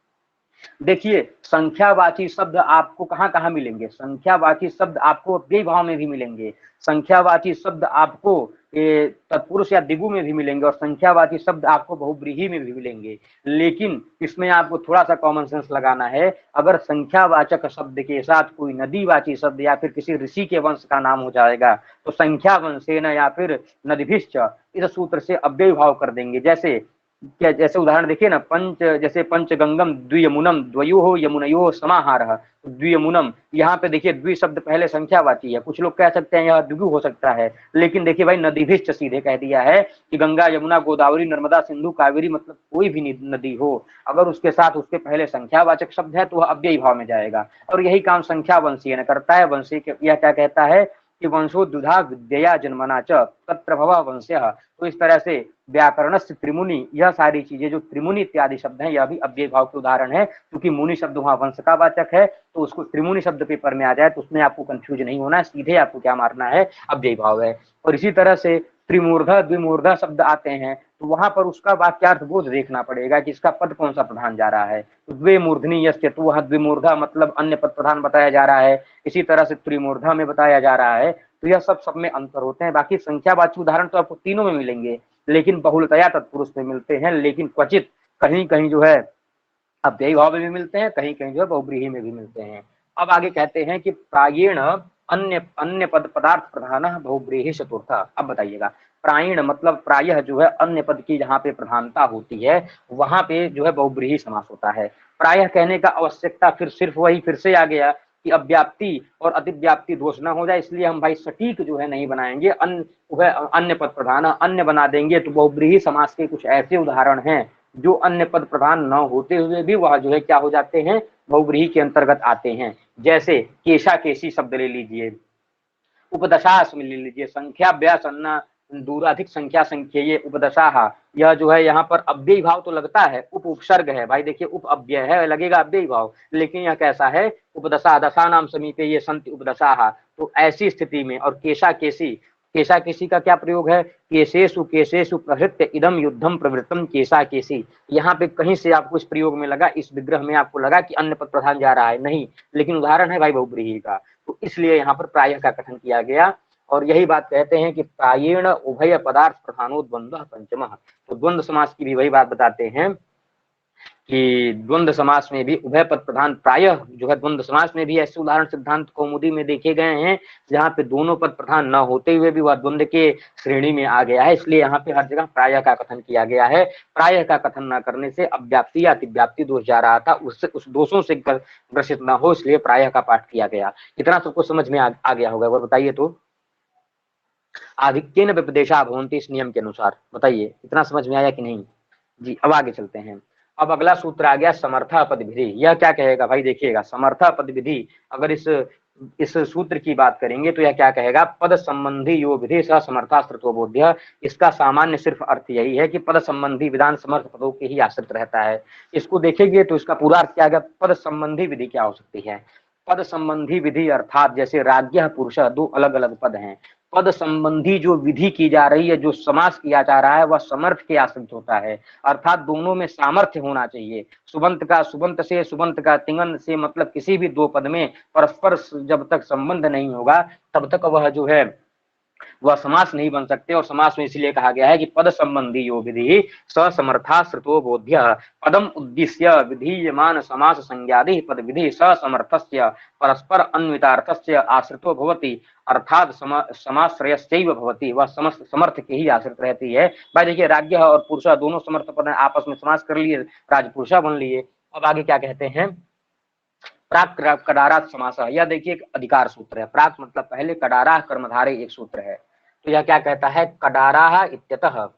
देखिए संख्यावाची शब्द आपको कहाँ कहाँ मिलेंगे, संख्यावाची शब्द आपको अव्यय भाव में भी मिलेंगे, संख्यावाची शब्द आपको तत्पुरुष या दिगु में भी मिलेंगे, और संख्यावाची शब्द आपको बहुब्रीहि में भी मिलेंगे। लेकिन इसमें आपको थोड़ा सा कॉमन सेंस लगाना है। अगर संख्यावाचक शब्द के साथ कोई नदीवाची शब्द या फिर किसी ऋषि के वंश का नाम हो जाएगा तो संख्या वंशेन या फिर नदीभिश्च इस सूत्र से अव्यय भाव कर देंगे। जैसे क्या, जैसे उदाहरण देखिए ना, पंच जैसे पंचगंगम द्वियमुनम द्वयो यमुनयो समाहारः, द्वियमुनम, यहाँ पे देखिए द्वि शब्द पहले संख्यावाची है, कुछ लोग कह सकते हैं यह द्विगु हो सकता है, लेकिन देखिए भाई नदीभिश्च सीधे कह दिया है कि गंगा यमुना गोदावरी नर्मदा सिंधु कावेरी, मतलब कोई भी नदी हो अगर उसके साथ उसके पहले संख्यावाचक शब्द है तो वह अव्ययी भाव में जाएगा। और यही काम संख्या वंशीय ने करता है। वंशी यह क्या कहता है कि वंशो द्विधा विद्या जन्मना च तत्प्रभव वंश्यः। तो इस तरह से व्याकरण से त्रिमुनि, यह सारी चीजें जो त्रिमुनि इत्यादि शब्द हैं यह भी अव्यय भाव के उदाहरण है, क्योंकि मुनि शब्द वहां वंश का वाचक है, तो उसको त्रिमुनि शब्द पेपर में आ जाए तो उसमें आपको कंफ्यूज नहीं होना है, सीधे आपको क्या मारना है, अव्यय भाव है। और इसी तरह से त्रिमूर्धा द्विमूर्धा शब्द आते हैं तो वहां पर उसका वाक्यार्थ बोध देखना पड़ेगा कि इसका पद कौन सा प्रधान जा रहा है। तो द्वे मूर्धनी यस्य, तो वहां द्विमूर्धा मतलब अन्य पद प्रधान बताया जा रहा है, इसी तरह से त्रिमूर्धा में बताया जा रहा है। तो यह सब में अंतर होते हैं। बाकी संख्यावाची उदाहरण तो आपको तीनों में मिलेंगे, लेकिन बहुलतया तत्पुरुष में मिलते हैं, लेकिन क्वचित कहीं कहीं जो है अव्ययी भाव में भी मिलते हैं, कहीं कहीं जो है बहुब्रीहि में भी मिलते हैं। अब आगे कहते हैं कि प्रायेण अन्य अन्य पद पदार्थ प्रधान बहुब्रीहि चतुर्थ। अब बताइएगा, प्रायण मतलब प्रायः जो है अन्य पद की जहाँ पे प्रधानता होती है वहां पे जो है बहुब्रीहि समास होता है। प्रायः कहने का आवश्यकता फिर सिर्फ वही फिर से आ गया कि अव्याप्ति और अतिव्याप्ति दोष ना हो जाए, इसलिए हम भाई सटीक जो है नहीं बनाएंगे, अन्य पद प्रधान अन्य बना देंगे। तो बहुब्रीही समास के कुछ ऐसे उदाहरण हैं जो अन्य पद प्रधान न होते हुए भी वह जो है क्या हो जाते हैं, बहुब्रीही के अंतर्गत आते हैं। जैसे केशा केशी शब्द ले लीजिए, उपदशा में ले लीजिए, संख्या व्यास अन्ना दूराधिक संख्या संख्येय उपदशा, यह जो है यहाँ पर अव्ययी भाव तो लगता है, उप उपसर्ग है भाई, देखिए उप अव्यय है, लगेगा अव्ययी भाव, लेकिन यह कैसा है, उपदशा, दशा नाम समीपे ये संत उपदशा। तो ऐसी स्थिति में, और केशा केशी, केशा केशी का क्या प्रयोग है, केशेषु प्रहृत्य इदम युद्धम प्रवृत्तम केशा केशी। यहाँ पे कहीं से आपको इस प्रयोग में लगा, इस विग्रह में आपको लगा कि अन्य पद प्रधान जा रहा है, नहीं, लेकिन उदाहरण है भाई बहुब्रीही का, तो इसलिए यहाँ पर प्रायः का कथन किया गया। और यही बात कहते हैं कि प्रायेण उभय पदार्थ प्रधानो द्वंद्व पंचमः। तो द्वंद्व समास की भी वही बात बताते हैं कि द्वंद्व समास में भी उभय पद प्रधान, प्रायः जो है द्वंद्व समास में भी ऐसे उदाहरण सिद्धांत कौमुदी में देखे गए हैं जहाँ पे दोनों पद प्रधान न होते हुए भी वह द्वंद्व के श्रेणी में आ गया है, इसलिए यहाँ पे हर जगह प्रायः का कथन किया गया है। प्रायः का कथन न करने से अव्याप्ति या अतिव्याप्ति दोष जा रहा था, उससे उस दोषों से ग्रसित न हो, इसलिए प्रायः का पाठ किया गया। इतना सबको समझ में आ गया होगा, और बताइए तो आधिक्येन विपदेशा भवन्ति, इस नियम के अनुसार बताइए इतना समझ में आया कि नहीं जी। अब आगे चलते हैं। अब अगला सूत्र आ गया समर्था पद विधि। यह क्या कहेगा भाई, देखिएगा समर्था पद विधि, अगर इस सूत्र की बात करेंगे तो यह क्या कहेगा, पद संबंधी यो विधि स समर्था श्रुतोबोध्य। इसका सामान्य सिर्फ अर्थ यही है कि पद संबंधी विधान समर्थ पदों के ही आश्रित रहता है। इसको देखेंगे तो इसका पूरा अर्थ क्या है, पद संबंधी विधि क्या हो सकती है, पद संबंधी विधि अर्थात जैसे राज्ञ पुरुष दो अलग अलग पद हैं, पद संबंधी जो विधि की जा रही है, जो समास किया जा रहा है, वह समर्थ के आश्रित होता है, अर्थात दोनों में सामर्थ्य होना चाहिए। सुबंत का सुबंत से, सुबंत का तिंगन से, मतलब किसी भी दो पद में परस्पर जब तक संबंध नहीं होगा तब तक वह जो है वह समास नहीं बन सकते। और समास में इसलिए कहा गया है कि पद संबंधी यो विधि समर्था श्रुतो बोध्य, पदम उद्दिश्य विधीयमान समास संज्ञादि पद विधि समर्थस्य परस्पर अन्वितार्थस्य आश्रितो भवति, अर्थात समाश्रयस्यैव भवति, वह समस्त समर्थ के ही आश्रित रहती है। भाई देखिए राज्ञ और पुरुषा दोनों समर्थ पद आपस में समास कर लिए, राजपुरुषा बन लिए। अब आगे क्या कहते हैं, प्राक कडारात समास, यह देखिए एक अधिकार सूत्र है। प्राक मतलब पहले, कडारा कर्मधारे एक सूत्र है। तो यह क्या कहता है, कडारा इत्यतः,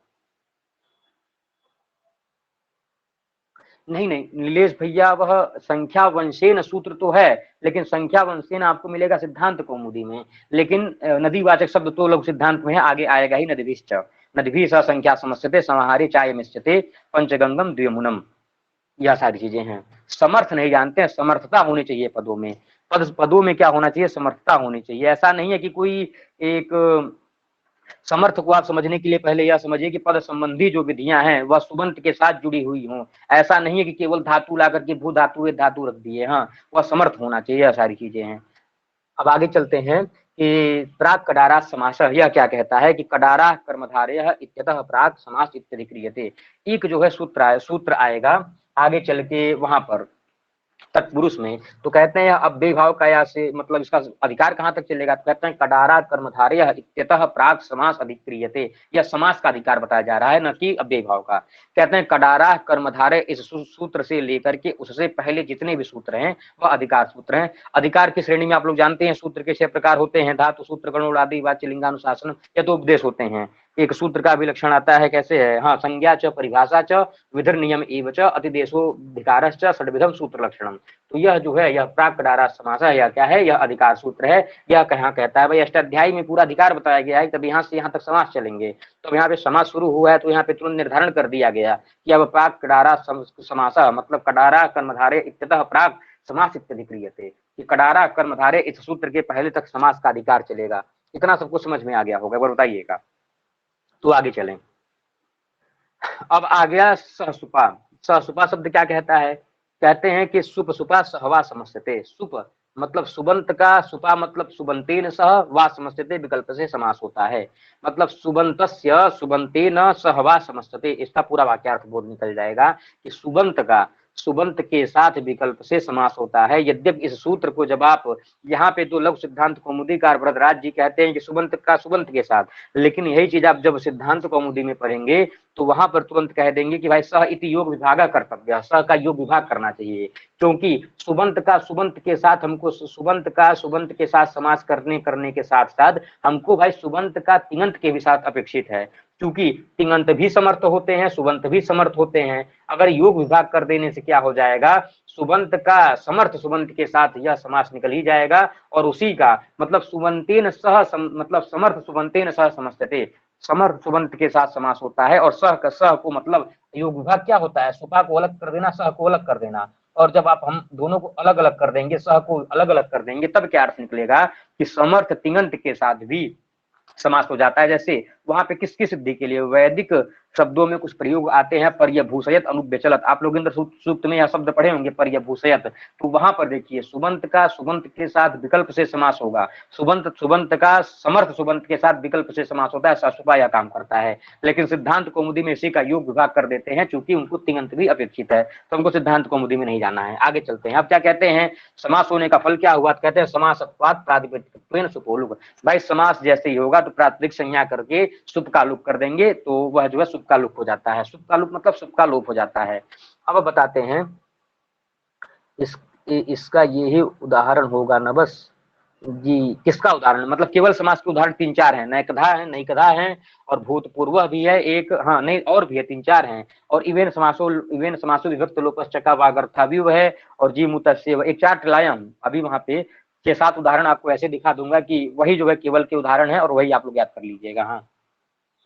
नहीं नीलेश भैया, वह संख्या वंशेन सूत्र तो है, लेकिन संख्या वंशेन आपको मिलेगा सिद्धांत कौमुदी में, लेकिन नदीवाचक शब्द तो लघु सिद्धांत में है, आगे आएगा ही नदीभिश्च, नदीभि स संख्या समस्यते समाहारे चाय मिश्यते पंचगंगम द्वियमुनम, यह सारी चीजें हैं। समर्थ नहीं जानते हैं, समर्थता होनी चाहिए पदों में, पदों में क्या होना चाहिए, समर्थता होनी चाहिए। ऐसा नहीं है कि कोई एक समर्थ को आप समझने के लिए पहले यह समझिए कि पद संबंधी जो विधियां हैं वह सुबंत के साथ जुड़ी हुई हों। ऐसा नहीं है कि केवल धातु ला करके भू धातु धातु रख दिए, हाँ, वह समर्थ होना चाहिए, यह सारी चीजें हैं। अब आगे चलते हैं कि प्राक कडारा समास, यह क्या कहता है कि कडारा कर्मधारय इत्यतः प्राक समास इत्यादि क्रियते। एक जो है सूत्र आएगा आगे चल के वहां पर तत्पुरुष में, तो कहते हैं अव्यय भाव का या से मतलब इसका अधिकार कहां तक चलेगा, तो कहते हैं कडारा कर्मधारय इत्यतः प्राक समास अधिक्रियते, यह समास का अधिकार बताया जा रहा है, न कि अव्यय भाव का। कहते हैं कडारा कर्मधारय इस सूत्र से लेकर के उससे पहले जितने भी सूत्र हैं वह अधिकार सूत्र हैं। अधिकार की श्रेणी में आप लोग जानते हैं सूत्र के 6 प्रकार होते हैं, धातु सूत्र, गणोड़ आदि, वाच्य, लिंगानुशासन, या तो उपदेश होते हैं। एक सूत्र का विलक्षण आता है, कैसे है, हाँ, संज्ञा च परिभाषा च विधिर नियम एव च अतिदेशोधिकारश्च षड्विधम सूत्र लक्षणम। तो यह जो है, यह प्राक कडारा समास है, यह क्या है, यह अधिकार सूत्र है। यह कहाँ कहता है भाई, अष्टाध्यायी में पूरा अधिकार बताया गया है, तब यहाँ से यहाँ तक समास चलेंगे। तो यहाँ पे समास शुरू हुआ है तो यहाँ पे तुरंत निर्धारण कर दिया गया कि अब प्राक कडारा समास मतलब कडारा कर्मधारय इत्यतः प्राक समास इत्यादि क्रियते, कि कडारा कर्मधारय इस सूत्र के पहले तक समास का अधिकार चलेगा। इतना सबको समझ में आ गया होगा, बताइएगा। तो आगे चलें। अब आ गया सहसुपा। सहसुपा शब्द क्या कहता है, कहते हैं कि सुप सुपा सहवा समस्यते, सुप मतलब सुबंत का, सुपा मतलब सुबंतेन सह, वा समस्यते विकल्प से समास होता है, मतलब सुबंतस्य सुबंतेन सह वा समस्यते, इसका पूरा वाक्यार्थ बोध निकल जाएगा कि सुबंत का सुबंत के साथ विकल्प से समास होता है। यद्यपि इस सूत्र को जब आप यहाँ पे तो लघु सिद्धांत कौमुदीकार वरदराज जी कहते हैं कि सुबंत का सुबंत के साथ, लेकिन यही चीज आप जब सिद्धांत कौमुदी में पढ़ेंगे तो वहां पर तुरंत कह देंगे कि भाई सह इति योग विभागा कर्तव्य, सह का योग विभाग करना चाहिए, क्योंकि सुबंत का सुबंत के साथ हमको सुबंत का सुबंत के साथ समास करने के साथ साथ हमको भाई सुबंत का तिङंत के भी साथ अपेक्षित है, क्योंकि तिङंत भी समर्थ होते हैं, सुबंत भी समर्थ होते हैं। अगर योग विभाग कर देने से क्या हो जाएगा, सुबंत का समर्थ सुबंत के साथ यह समास निकल ही जाएगा, और उसी का मतलब सुबंतेन सह मतलब समर्थ सुबंतेन सह समस्तते, समर्थ सुबंत के साथ समास होता है। और सह का सह को मतलब योग विभाग क्या होता है, सुपा को अलग कर देना, सह को अलग कर देना, और जब आप हम दोनों को अलग अलग कर देंगे, सह को अलग अलग कर देंगे, तब क्या अर्थ निकलेगा कि समर्थ तिङंत के साथ भी समास हो जाता है। जैसे वहां पे किसकी सिद्धि के लिए वैदिक शब्दों में कुछ प्रयोग आते हैं, पर्यभूषयत अनुव्यचलत, आप लोग इंद्र सूक्त में यह शब्द पढ़े होंगे पर्यभूषयत, तो वहां पर देखिए सुबंत का सुबंत के साथ विकल्प से समास होगा, सुबंत सुबंत का समर्थ सुबंत के साथ विकल्प से समास होता है, ससुपा यह काम करता है। लेकिन सिद्धांत कौमुदी में इसी का योग विभाग कर देते हैं, चूंकि उनको तिङंत भी अपेक्षित है, तो हमको सिद्धांत कौमुदी में नहीं जाना है। आगे चलते हैं। अब क्या कहते हैं, समास होने का फल क्या हुआ, कहते हैं समासत्वात् प्रातिपदिकत्वेन सुपोलुक, भाई समास जैसे ही होगा तो प्रातिपदिक संज्ञा करके सुप का लुक कर देंगे, तो वह जो है सुप का लुक हो जाता है, सुप का लुक मतलब सुप का लोप हो जाता है। अब बताते हैं इसका यही उदाहरण होगा ना बस जी, किसका उदाहरण, मतलब केवल समास के उदाहरण 3-4 हैं, नैकधा है, नैकधा है, और भूतपूर्व भी है एक, हाँ नहीं और भी है 3-4 हैं, और इवेन समासो विभक्त लोपश्चका वागर्थाव्यू है, और जी मुतस्य एक 4 टिलायम, अभी वहां पे 6-7 उदाहरण आपको ऐसे दिखा दूंगा कि वही जो है केवल के उदाहरण है, और वही आप लोग याद कर लीजिएगा। हाँ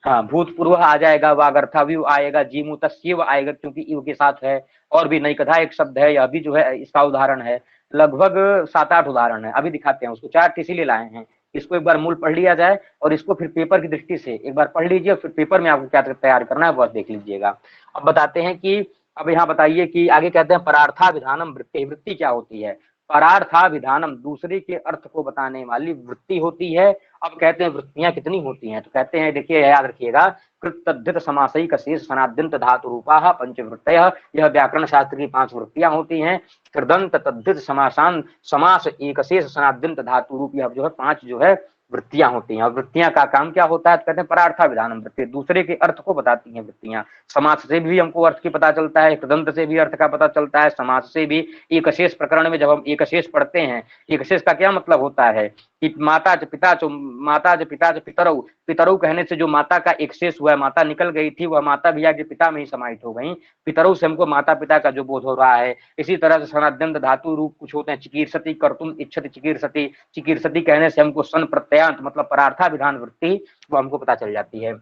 हाँ, भूतपूर्व आ जाएगा, वागर्थाव्यू आएगा, जी मुतस्यव आएगा क्योंकि इव के साथ है, और भी नैकधा एक शब्द है, यह भी जो है इसका उदाहरण है। लगभग 7-8 उदाहरण है, अभी दिखाते हैं उसको, 4 इसीलिए लाए हैं। इसको एक बार मूल पढ़ लिया जाए, और इसको फिर पेपर की दृष्टि से एक बार पढ़ लीजिए, फिर पेपर में आपको क्या तैयार करना है बस देख लीजिएगा। अब बताते हैं कि अब यहाँ बताइए कि आगे कहते हैं परार्था विधानम वृत्ति, वृत्ति क्या होती है, परार्था विधानम दूसरे के अर्थ को बताने वाली वृत्ति होती है। अब कहते हैं वृत्तियां कितनी होती हैं, तो कहते हैं देखिए याद रखिएगा, कृत समासयिक शेष सनाद्यंत धातु रूपा पंचवृत्तयः, यह व्याकरण शास्त्र की 5 वृत्तियां होती हैं। कृदंत तद्धित समासान समास एक शेष सनाद्यंत धातु रूप, यह जो है 5 जो है वृत्तियां होती हैं। और वृत्तियां का काम क्या होता है, तो कहते हैं परार्था विधानम वृत्ति, दूसरे के अर्थ को बताती हैं वृत्तियां। समास से भी हमको अर्थ की पता चलता है, कृदंत से भी अर्थ का पता चलता है, समास से भी। एक शेष प्रकरण में जब हम एक शेष पढ़ते हैं, एक शेष का क्या मतलब होता है कि माता च पिता च पितरऊ, पितरऊ कहने से जो माता का एक शेष हुआ है, माता निकल गई थी, वह माता भी आगे पिता में ही समाहित हो गई, पितरऊ से हमको माता पिता का जो बोध हो रहा है। इसी तरह से सनाद्यंत धातु रूप कुछ होते हैं, चिकीर्षति कर्तुम इच्छति चिकीर्षति, चिकीर्षति कहने से हमको सन प्रत्ययांत मतलब परार्था विधान वृत्ति वो हमको पता चल जाती है।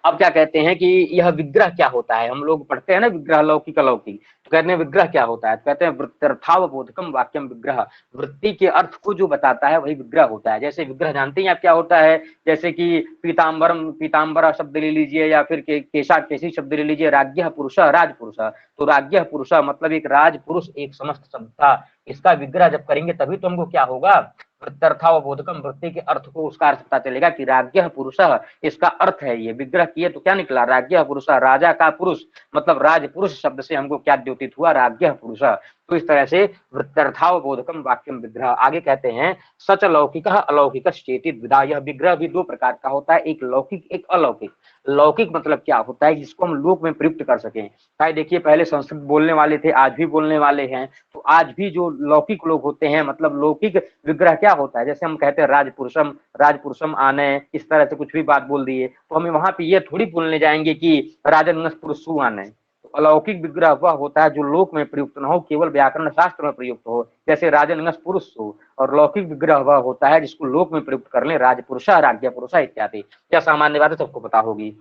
अब क्या कहते हैं कि यह विग्रह क्या होता है, हम लोग पढ़ते हैं ना विग्रह लौकिक अलौकिक, तो कहते हैं विग्रह क्या होता है, तो कहते हैं वृत्त्यर्थावबोधकम वाक्यम विग्रह, वृत्ति के अर्थ को जो बताता है वही विग्रह होता है। जैसे विग्रह जानते हैं आप क्या होता है, जैसे कि पीताम्बरम पीताम्बर शब्द ले लीजिए, या फिर केशा केशी शब्द ले लीजिए, राज्ञः पुरुषः राजपुरुषः, तो राज्ञः पुरुषः मतलब एक राजपुरुष एक समस्त शब्द था, इसका विग्रह जब करेंगे तभी तो हमको क्या होगा, वृत्त्यर्थावबोधकम वृत्ति के अर्थ को उसका अर्थ पता चलेगा कि राज्ञः पुरुषः इसका अर्थ है, ये विग्रह किए तो क्या निकला, राज्ञः पुरुषः, राजा का पुरुष मतलब राजपुरुष शब्द से हमको क्या द्योतित हुआ, राज्ञः पुरुषः। तो इस तरह से वृत्त्यर्थावबोधकम वाक्यम विग्रह। आगे कहते हैं सच लौकिकः अलौकिकश्चेति द्विधा, यह विग्रह भी 2 प्रकार का होता है, एक लौकिक एक अलौकिक। लौकिक मतलब क्या होता है, जिसको हम लोक में प्रयुक्त कर सकें। भाई देखिए पहले संस्कृत बोलने वाले थे, आज भी बोलने वाले हैं, तो आज भी जो लौकिक लोग होते हैं मतलब लौकिक विग्रह क्या होता है, जैसे हम कहते हैं राजपुरुषम, राजपुरुषम आने, इस तरह से कुछ भी बात बोल दिए तो हमें वहां पे ये थोड़ी बोलने जाएंगे कि राजन्नस पुरुषु आने। तो अलौकिक विग्रह वह होता है जो लोक में प्रयुक्त न हो, केवल व्याकरण शास्त्र में प्रयुक्त हो, जैसे राजन्नस पुरुष हो। और लौकिक विग्रह वह होता है जिसको लोक में प्रयुक्त कर ले, राजपुरुषा राज्ञपुरुषा इत्यादि। यह सामान्य बात है, सबको पता होगी।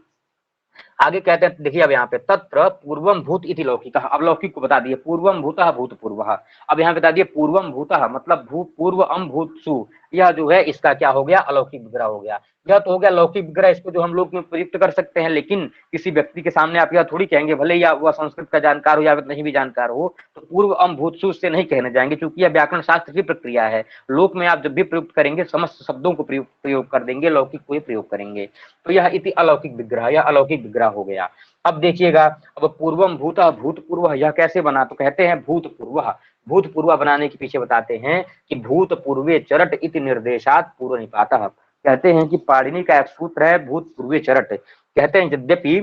आगे कहते हैं देखिए अब यहाँ पे तत्र पूर्वम भूत इति लौकिक, अब लौकिक को बता दिए, पूर्वम भूतः भूतपूर्वः। अब यहाँ बता दिए पूर्वम भूतः मतलब पूर्व अम भूतसु, यह जो है इसका क्या हो गया, अलौकिक विग्रह हो गया। यह तो हो गया लौकिक विग्रह, इसको जो हम लोग में प्रयुक्त कर सकते हैं, लेकिन किसी व्यक्ति के सामने आप यह थोड़ी कहेंगे, भले या वह संस्कृत का जानकार हो या नहीं भी जानकार हो, तो पूर्व अम भूत सु से नहीं कहने जाएंगे, क्योंकि यह व्याकरण शास्त्र की प्रक्रिया है। लोक में आप जब भी प्रयुक्त करेंगे समस्त शब्दों को प्रयोग कर देंगे, लौकिक को ही प्रयोग करेंगे। तो यह इति अलौकिक विग्रह, यह अलौकिक विग्रह हो गया। अब देखिएगा, अब पूर्वम भूत भूतपूर्व यह कैसे बना, तो कहते हैं भूतपूर्व, भूतपूर्व बनाने के पीछे बताते हैं कि भूतपूर्वे चरट इति निर्देशात पूर्व निपातः। कहते हैं कि पाणिनि का एक सूत्र है भूतपूर्वे चरट। कहते हैं यद्यपि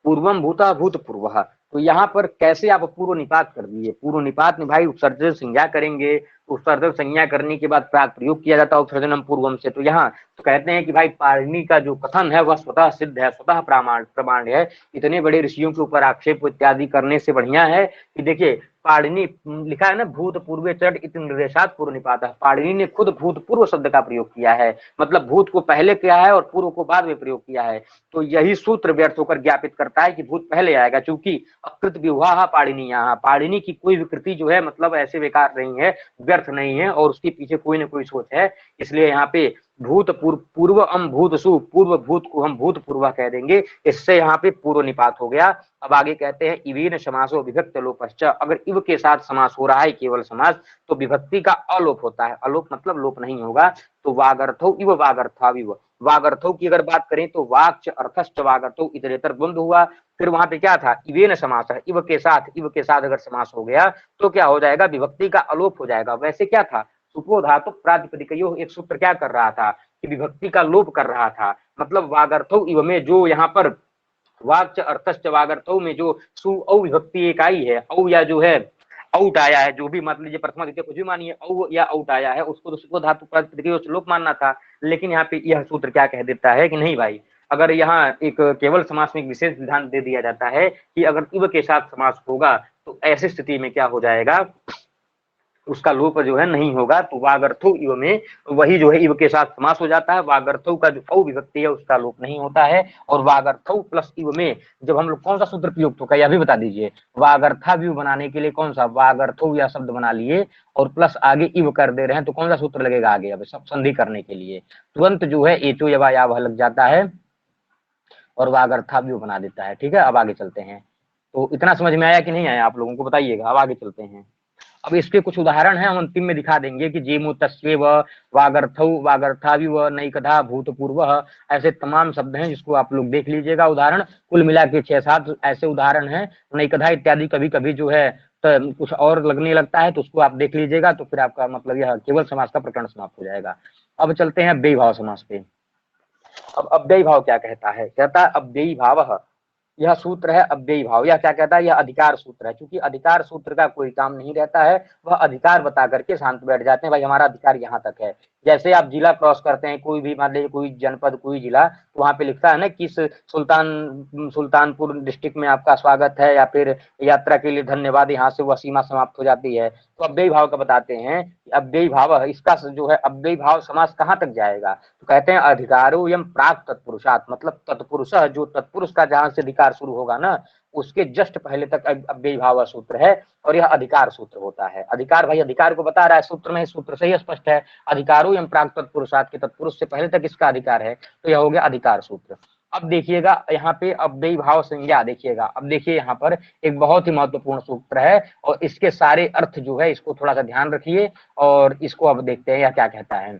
पूर्वम भूता भूतपूर्व, तो यहाँ पर कैसे आप पूर्व निपात कर दिए, पूर्व निपात में भाई उपसर्जन संज्ञा करेंगे, उपसर्जन संज्ञा करने के बाद प्राक प्रयोग किया जाता है उपसर्जनम पूर्वम से। तो यहाँ तो कहते हैं कि भाई पाणिनि का जो कथन है वह स्वतः सिद्ध है, स्वतः प्रमाण है। इतने बड़े ऋषियों के ऊपर आक्षेप इत्यादि करने से बढ़िया है कि देखिए पाणिनि लिखा है ना, भूतपूर्वे चरट इति निर्देशात पूर्व निपातः, पाणिनि ने खुद भूतपूर्व शब्द का प्रयोग किया है, मतलब भूत को पहले किया है और पूर्व को बाद में प्रयोग किया है। तो यही सूत्र व्यर्थ होकर ज्ञापित करता है कि भूत पहले आएगा, क्योंकि अकृत विवाह पाणिनि, यहाँ पाणिनि की कोई विकृति जो है मतलब ऐसे बेकार नहीं है, व्यर्थ नहीं है, और उसके पीछे कोई ना कोई सोच है। इसलिए यहाँ पे भूत पूर्व अम भूत सु, पूर्व भूत को हम भूतपूर्व कह देंगे, इससे यहाँ पे पूर्व निपात हो गया। अब आगे कहते हैं इवेन समासो विभक्त लोपश्च, अगर इव के साथ समास हो रहा है केवल समास, तो विभक्ति का अलोप होता है, अलोप मतलब लोप नहीं होगा। तो वागर्थो इव वागर्थाविव, वागर्थो की अगर बात करें तो वाक्च अर्थश्च वागर्थो इतरेतर द्वंद्व हुआ। फिर वहां पे क्या था, इवेन समास है, इव के साथ अगर समास हो गया तो क्या हो जाएगा, विभक्ति का अलोप हो जाएगा। वैसे क्या था, सुपो धातु प्रातिपदिकयो, एक सूत्र क्या कर रहा था कि विभक्ति का लोप कर रहा था, मतलब वागर्थो इव में जो यहाँ पर वाक्च अर्थश्च वागर्थो में जो सु औ विभक्ति एक आई है, औ या जो है आउट आया है, जो भी मान लीजिए प्रथमा द्वितीय कुछ भी मानिए, औ या आउट आया है, उसको तो सुपो धातु प्रातिपदिकयो से लोप मानना था। लेकिन यहाँ पे यह सूत्र क्या कह देता है कि नहीं भाई, अगर यहाँ एक केवल समास में एक विशेष विधान दे दिया जाता है कि अगर इव के साथ समास होगा तो ऐसी स्थिति में क्या हो जाएगा, उसका लोप जो है नहीं होगा। तो वागर्थो इव में वही जो है इव के साथ समास हो जाता है, वागर्थो का जो औ विभक्ति है उसका लोप नहीं होता है। और वागर्थो प्लस इव में जब हम लोग कौन सा सूत्र प्रयुक्त होगा यह भी बता दीजिए, वागर्थाव्यू बनाने के लिए कौन सा, वागर्थो या शब्द बना लिए और प्लस आगे इव कर दे रहे हैं, तो कौन सा सूत्र लगेगा आगे, अब सब संधि करने के लिए तुरंत जो है एचो यवा या वह लग जाता है और वागर्थाव्यू बना देता है। ठीक है, अब आगे चलते हैं। तो इतना समझ में आया कि नहीं आया आप लोगों को, बताइएगा। अब आगे चलते हैं। अब इसके कुछ उदाहरण हैं, हम अंतिम में दिखा देंगे कि जेमु तस्वेव वागर्थौ वागर्थाविव नैकधा भूतपूर्व, ऐसे तमाम शब्द हैं जिसको आप लोग देख लीजिएगा उदाहरण। कुल मिला के 6-7 ऐसे उदाहरण हैं। नैकधा इत्यादि कभी कभी जो है तो कुछ और लगने लगता है, तो उसको आप देख लीजिएगा, तो फिर आपका मतलब यह केवल समास का प्रकरण समाप्त हो जाएगा। अब चलते हैं अव्ययी भाव समास पे। अब अव्ययी भाव क्या कहता है, कहता है अव्ययी भाव, यह सूत्र है अव्ययी भाव। यह क्या कहता है, यह अधिकार सूत्र है। क्योंकि अधिकार सूत्र का कोई काम नहीं रहता है, वह अधिकार बता करके शांत बैठ जाते हैं, भाई हमारा अधिकार यहाँ तक है। जैसे आप जिला क्रॉस करते हैं, कोई भी मान लीजिए कोई जनपद कोई जिला, तो वहां पे लिखता है ना किस सुल्तानपुर डिस्ट्रिक्ट में आपका स्वागत है, या फिर यात्रा के लिए धन्यवाद, यहाँ से वह सीमा समाप्त हो जाती है। तो अव्ययी भाव का बताते हैं, अव्ययी भाव इसका जो है अव्ययी भाव समास कहाँ तक जाएगा, तो कहते हैं अधिकारो यम प्राक तत्पुरुषात, मतलब तत्पुरुष जो तत्पुरुष का जहां से अधिकार शुरू होगा ना उसके जस्ट पहले तक अव्ययी भाव सूत्र है, और यह अधिकार सूत्र होता है। अधिकार भाई अधिकार को बता रहा है सूत्र में, सूत्र से ही स्पष्ट है, अधिकारो यम प्राक तत्पुरुषात के तत्पुरुष से पहले तक इसका अधिकार है, तो यह हो गया अधिकार सूत्र। अब देखिएगा यहाँ पे अव्ययी भाव संज्ञा, देखिएगा अब देखिए यहाँ पर एक बहुत ही महत्वपूर्ण सूत्र है, और इसके सारे अर्थ जो है इसको थोड़ा सा ध्यान रखिए, और इसको अब देखते हैं यह क्या कहता है।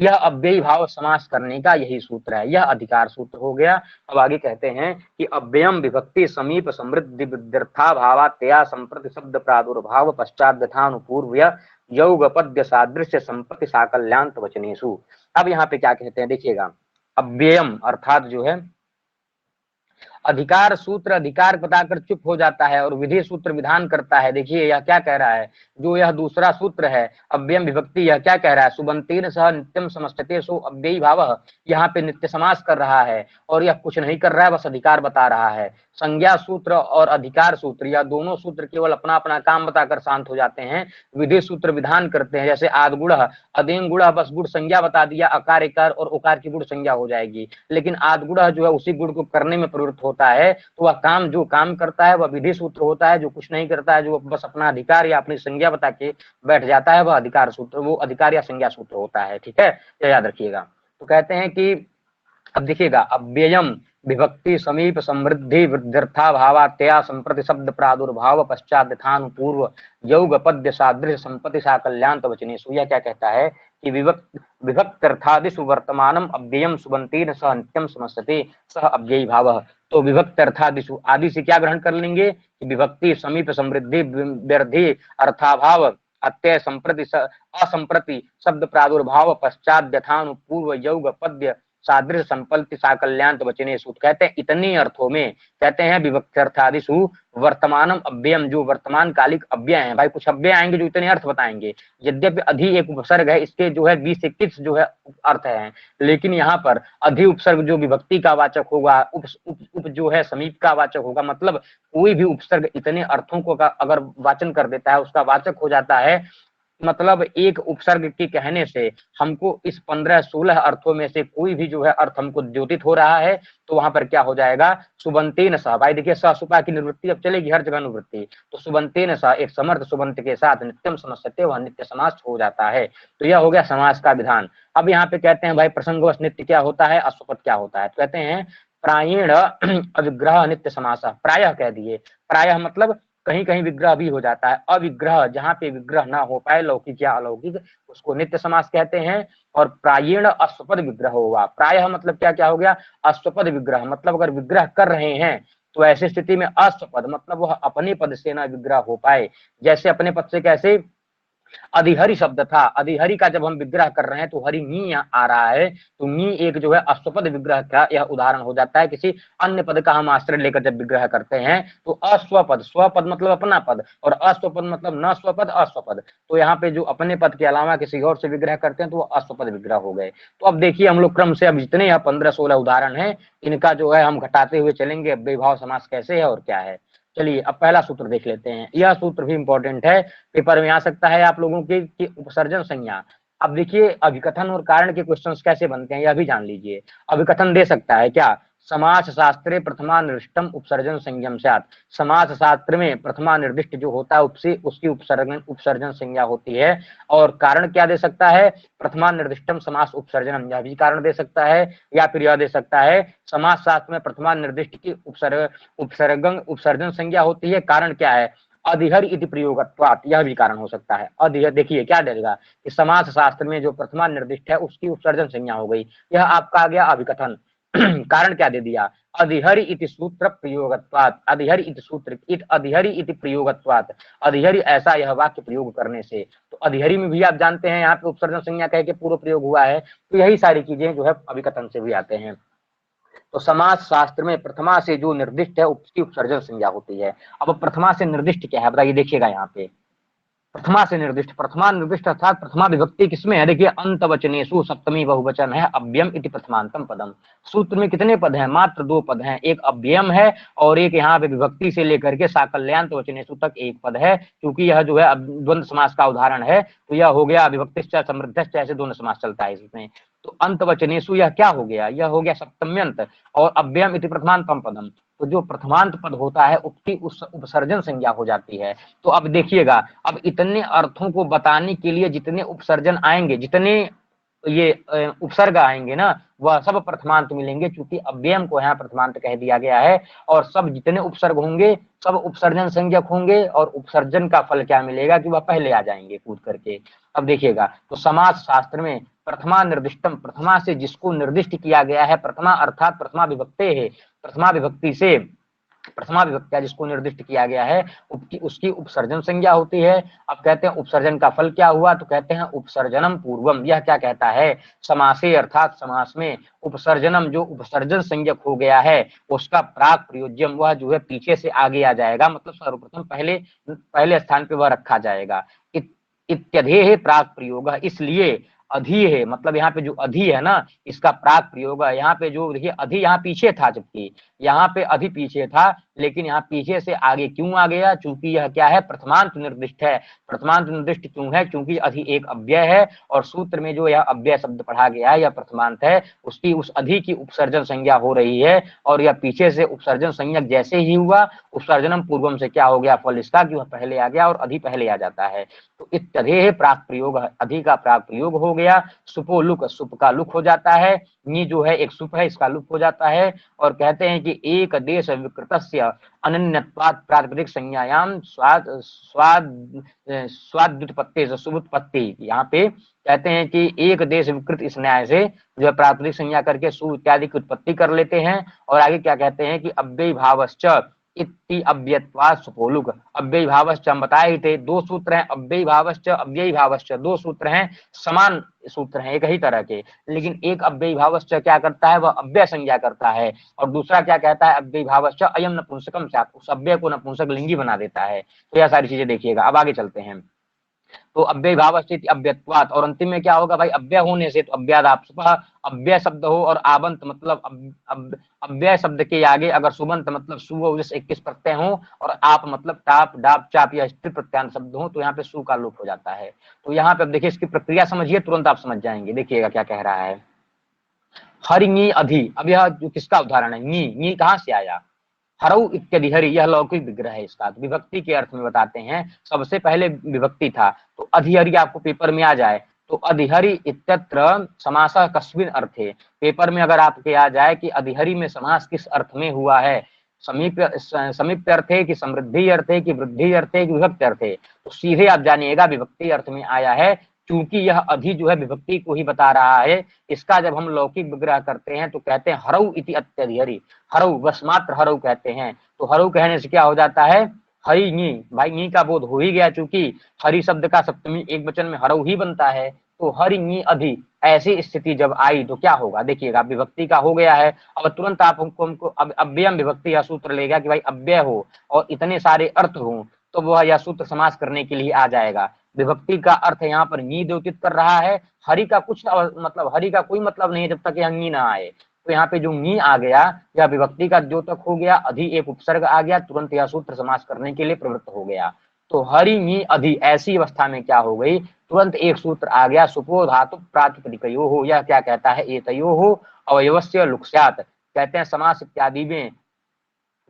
यह अव्ययी भाव समास करने का यही सूत्र है, यह अधिकार सूत्र हो गया। अब आगे कहते हैं कि अव्ययम विभक्ति समीप समृद्धि विद्यर्था भावात्या संप्रति शब्द प्रादुर्भाव पश्चात यथानुपूर्व योग पद्य सादृश्य संपत्ति साकल्यांत वचनेषु। अब यहाँ पे क्या कहते हैं देखिएगा, अव्ययम अर्थात जो है अधिकार सूत्र अधिकार बताकर चुप हो जाता है और विधि सूत्र विधान करता है। देखिए यह क्या कह रहा है, जो यह दूसरा सूत्र है अव्ययम विभक्ति, यह क्या कह रहा है, सुबंतेन सह नित्यम समस्तते सो अव्ययी भाव, यहाँ पे नित्य समास कर रहा है, और यह कुछ नहीं कर रहा है, बस अधिकार बता रहा है। संज्ञा सूत्र और अधिकार सूत्र या दोनों सूत्र केवल अपना अपना काम बताकर शांत हो जाते हैं। विधि सूत्र विधान करते हैं, जैसे आद गुण अधीन गुण, बस गुण संज्ञा बता दिया, अकार इकार और उकार की गुण संज्ञा हो जाएगी। लेकिन आद गुण जो है उसी गुण को करने में प्रवृत्त होता है, तो वह काम जो काम करता है वह विधि सूत्र होता है। जो कुछ नहीं करता है, जो बस अपना अधिकार या अपनी संज्ञा बता के बैठ जाता है, वह अधिकार सूत्र, वो अधिकार या संज्ञा सूत्र होता है। ठीक है, ये याद रखिएगा। तो कहते हैं कि अब देखिएगा, अव्ययम विभक्ति समीप समृद्धि वृद्ध्यर्था भावात्या संप्रति शब्द प्रादुर्भाव पश्चात यथानुपूर्व योग पद्य सादृश संपत्ति साकल्यान्त वचनेषु। यह क्या कहता है कि विभक्त्यर्थादिषु वर्तमानम अव्ययम सुबंतेन सह नित्यम समस्यते सह अव्ययी भावः। तो विभक्त्यर्थादिषु आदि से क्या ग्रहण कर लेंगे कि विभक्ति समीप समृद्धि वृद्धि अर्थाभाव अत्यय संप्रति असंप्रति शब्द प्रादुर्भाव पश्चात यथानुपूर्व योग पद्य सादृश संपत्ति साकल्यान्त वचनेषु। कहते हैं इतने अर्थों में, कहते हैं विभक्त्यर्थादिषु वर्तमानम अव्ययम, जो वर्तमान कालिक अव्यय हैं। भाई कुछ अव्यय आएंगे जो इतने अर्थ बताएंगे, यद्यपि अधि एक उपसर्ग है, इसके जो है 20 से 21 जो है अर्थ है, लेकिन यहाँ पर अधि उपसर्ग जो विभक्ति का वाचक होगा, उप जो है समीप का वाचक होगा, मतलब कोई भी उपसर्ग इतने अर्थों को अगर वाचन कर देता है, उसका वाचक हो जाता है। मतलब एक उपसर्ग के कहने से हमको इस 15-16 अर्थों में से कोई भी जो है अर्थ हमको द्योतित हो रहा है, तो वहां पर क्या हो जाएगा, सुबंतेन सह। भाई देखिए, सह सुपा की निवृत्ति अब चलेगी हर जगह निवृत्ति, तो सुबंतेन सह एक समर्थ सुबंत के साथ नित्यम समस्यते, वह नित्य समास हो जाता है। तो यह हो गया समास का विधान। अब यहाँ पे कहते हैं भाई प्रसंगवश नित्य क्या होता है, अश्वपद क्या होता है। तो कहते हैं प्रायेण अविग्रह नित्य समास, प्रायः कह दिए, प्रायः मतलब कहीं कहीं विग्रह भी हो जाता है। अविग्रह, जहां पे विग्रह ना हो पाए, लौकिक या अलौकिक, उसको नित्य समास कहते हैं। और प्रायेण अश्वपद विग्रह होगा, प्रायः मतलब क्या क्या हो गया, अश्वपद विग्रह, मतलब अगर विग्रह कर रहे हैं तो ऐसी स्थिति में अश्वपद मतलब वह अपने पद से ना विग्रह हो पाए। जैसे अपने पद से कैसे, अधिहरि शब्द था, अधिहरि का जब हम विग्रह कर रहे हैं तो हरि नी आ रहा है, तो नी एक जो है अश्वपद विग्रह का यह उदाहरण हो जाता है। किसी अन्य पद का हम आश्रय लेकर जब विग्रह करते हैं तो अश्वपद, स्वपद मतलब अपना पद, और अश्वपद मतलब न स्वपद अश्वपद, तो यहाँ पे जो अपने पद के अलावा किसी और से विग्रह करते हैं तो वो अश्वपद विग्रह हो गए। तो अब देखिए हम लोग क्रम से अब जितने यहाँ 15-16 उदाहरण है, इनका जो है हम घटाते हुए चलेंगे, विभाव समास कैसे है और क्या है। चलिए अब पहला सूत्र देख लेते हैं। यह सूत्र भी इंपॉर्टेंट है, पेपर में आ सकता है आप लोगों के कि उपसर्जन संज्ञा। अब देखिए अभिकथन और कारण के क्वेश्चंस कैसे बनते हैं यह भी जान लीजिए। अभिकथन दे सकता है क्या, समास शास्त्रे प्रथमा निर्दिष्टम उपसर्जन संज्ञम स्यात्। समास शास्त्र में प्रथमा निर्दिष्ट जो होता है उसकी उपसर्जन संज्ञा होती है। और कारण क्या दे सकता है, प्रथमा निर्दिष्टम समास उपसर्जनम, यह भी कारण दे सकता है। या फिर यह दे सकता है समास शास्त्र में प्रथमा निर्दिष्ट की उपसर्जन संज्ञा होती है, कारण क्या है, अधिहर इति प्रयोगत्वात्, यह भी कारण हो सकता है। अधिहर देखिए क्या देगा कि समास शास्त्र में जो प्रथमा निर्दिष्ट है उसकी उपसर्जन संज्ञा हो गई, यह आपका आ गया अभिकथन। कारण क्या दे दिया, अधिहरि इति सूत्र प्रयोगत्वात्, अधिहरि इति सूत्र अधिहरि इति प्रयोगत्वात्, अधिहरि ऐसा यह वाक्य प्रयोग करने से। तो अधिहरि में भी आप जानते हैं यहाँ पे उपसर्जन संज्ञा कह के पूर्व प्रयोग हुआ है, तो यही सारी चीजें जो है अभिकथन से भी आते हैं। तो समास शास्त्र में प्रथमा से जो निर्दिष्ट है उसकी उपसर्जन संज्ञा होती है। अब प्रथमा से निर्दिष्ट क्या है बताइए, देखिएगा यहाँ पे प्रथमा से निर्दिष्ट, प्रथमा निर्दिष्ट अर्थात प्रथमा विभक्ति किसमें है, देखिए अंतवचनेषु सप्तमी बहुवचन है अव्ययम इति प्रथमांतम पदम। सूत्र में कितने पद हैं, मात्र 2 पद हैं, एक अव्ययम है और एक यहाँ पे विभक्ति से लेकर के साकल्यान्त वचनेषु तक एक पद है। क्योंकि यह जो है द्वंद्व समास का उदाहरण है, तो यह हो गया विभक्तिश्च समृद्धश्च, ऐसे द्वंद्व समास चलता है इसमें। तो अंतवचनेषु यह क्या हो गया, यह हो गया सप्तम्यंत, और अव्ययम इति प्रथमांतम पदम, तो जो प्रथमांत पद होता है उसकी उस उपसर्जन संज्ञा हो जाती है। तो अब देखिएगा, अब इतने अर्थों को बताने के लिए जितने उपसर्जन आएंगे, जितने ये उपसर्ग आएंगे ना, वह सब प्रथमांत मिलेंगे, क्योंकि अव्ययम को यहाँ प्रथमांत कह दिया गया है। और सब जितने उपसर्ग होंगे सब उपसर्जन संज्ञक होंगे, और उपसर्जन का फल क्या मिलेगा कि वह पहले आ जाएंगे कूद करके। अब देखिएगा, तो समास शास्त्र में प्रथमा निर्दिष्टम, प्रथमा से जिसको निर्दिष्ट किया गया है, प्रथमा अर्थात प्रथमा विभक्ति है, प्रथमा विभक्ति से प्रथमा विभक्ति जिसको निर्दिष्ट किया गया है उसकी उपसर्जन संज्ञा होती है। अब कहते हैं उपसर्जन का फल क्या हुआ, तो कहते हैं उपसर्जनम पूर्वम। यह क्या कहता है, समासे अर्थात समास में उपसर्जनम जो उपसर्जन संज्ञक हो गया है उसका प्राक प्रयोज्यम, वह जो है पीछे से आगे आ जाएगा, मतलब सर्वप्रथम पहले स्थान पे वह रखा जाएगा। इत्यधेः प्राक प्रयोग, इसलिए अधि है, मतलब यहाँ पे जो अधि है ना इसका प्राक प्रयोग है। यहाँ पे जो देखिए अधि यहाँ पीछे था, जबकि यहाँ पे अधि पीछे था, लेकिन यहाँ पीछे से आगे क्यों आ गया? चूंकि यह क्या है? प्रथमांत निर्दिष्ट है। प्रथमांत निर्दिष्ट क्यों है? क्योंकि अधि एक अव्यय है और सूत्र में जो यह अव्यय शब्द पढ़ा गया है, यह प्रथमांत है, उसकी उस अधि की उपसर्जन संज्ञा हो रही है और यह पीछे से उपसर्जन संज्ञक जैसे ही हुआ, उपसर्जनम पूर्वम से क्या हो गया? फल इसका कि वह पहले आ गया और अधि पहले आ जाता है। तो इत्यधेः प्राक प्रयोग, अधि का प्राक प्रयोग हो गया। सुपो लुक, सुप का लुक हो जाता है। नी जो है एक सुप है, इसका लुक हो जाता है। और कहते हैं कि एक देश विकृतस्य अनन्यत्वात् प्रातिपदिक संज्ञायाम स्वाद स्वाद स्वाद्युत्पत्ति से शुभोत्पत्ति। यहाँ पे कहते हैं कि एक देश विकृत, इस न्याय से जो है प्रातिपदिक संज्ञा करके सु इत्यादि की उत्पत्ति कर लेते हैं। और आगे क्या कहते हैं कि अव्ययी भावश्च इति अव्ययत्वात् सुपोलुक। अव्ययी भावश्च हम बताए ही थे, दो सूत्र हैं, अव्ययी भावश्च अव्ययी भावश्च, दो सूत्र हैं, समान सूत्र हैं, एक ही तरह के, लेकिन एक अव्ययी भावश्च क्या करता है? वह अव्यय संज्ञा करता है और दूसरा क्या कहता है? अव्ययी भावश्च अयम नपुंसकम स्यात्, उस अव्यय को नपुंसक लिंगी बना देता है। तो यह सारी चीजें देखिएगा। अब आगे चलते हैं। तो अव्यय भाव स्थित अव्यत्वात, और अंतिम में क्या होगा भाई? अव्यय होने से, तो अव्यादापसुपः, अव्यय शब्द हो और आबंत मतलब अव्यय शब्द के आगे अगर सुबंत मतलब सु हो, जैसे 21 प्रत्यय हो, और आप मतलब टाप डाप चाप या स्त्री प्रत्यान शब्द हो, तो यहाँ पे सु का लोप हो जाता है। तो यहाँ पे अब देखिए इसकी प्रक्रिया समझिए, तुरंत आप समझ जाएंगे। देखिएगा क्या कह रहा है। हरि अधि, अब यह जो किसका उदाहरण है? नी कहां से आया? हरऊ इत्यादि हरि, यह लौकिक विग्रह है इसका। तो विभक्ति के अर्थ में बताते हैं, सबसे पहले विभक्ति था, तो अधिहरि आपको पेपर में आ जाए तो अधिहरि इत्यत्र समासः कस्मिन् अर्थे, पेपर में अगर आपके आ जाए कि अधिहरि में समास किस अर्थ में हुआ है, समीप्य अर्थ है कि समृद्धि अर्थ है कि वृद्धि अर्थ है कि विभक्ति अर्थ है, तो सीधे आप जानिएगा विभक्ति अर्थ में आया है। क्योंकि यह अधि जो है विभक्ति को ही बता रहा है। इसका जब हम लौकिक विग्रह करते हैं तो कहते हैं हरऊ इति अत्यधिहरि, हरऊ बस मात्र हरऊ कहते हैं। तो हरऊ कहने से क्या हो जाता है? हरि नी, भाई नी का बोध हो ही गया, चूंकि हरि शब्द का सप्तमी एक वचन में हरऊ ही बनता है। तो हरि नी अधि, ऐसी स्थिति जब आई तो क्या होगा? देखिएगा विभक्ति का हो गया है। अब तुरंत आप हमको अब अव्ययम विभक्ति या सूत्र लेगा कि भाई अव्यय हो और इतने सारे अर्थ हो, तो वह यह सूत्र समास करने के लिए आ जाएगा। विभक्ति का अर्थ यहाँ पर नी द्योतित कर रहा है। हरि का कुछ मतलब, हरि का कोई मतलब नहीं है जब तक यह नी ना आए। तो यहाँ पे जो नी आ गया, यह विभक्ति का द्योतक हो गया, अधि एक उपसर्ग आ गया, तुरंत यह सूत्र समास करने के लिए प्रवृत्त हो गया। तो हरि नी अधि, ऐसी अवस्था में क्या हो गई? तुरंत एक सूत्र आ गया, सुपो धातु प्रातिपदिकयो हो। यह क्या कहता है? एतयो हो अवयवस्य लुक्स्यात्, कहते हैं समास इत्यादि में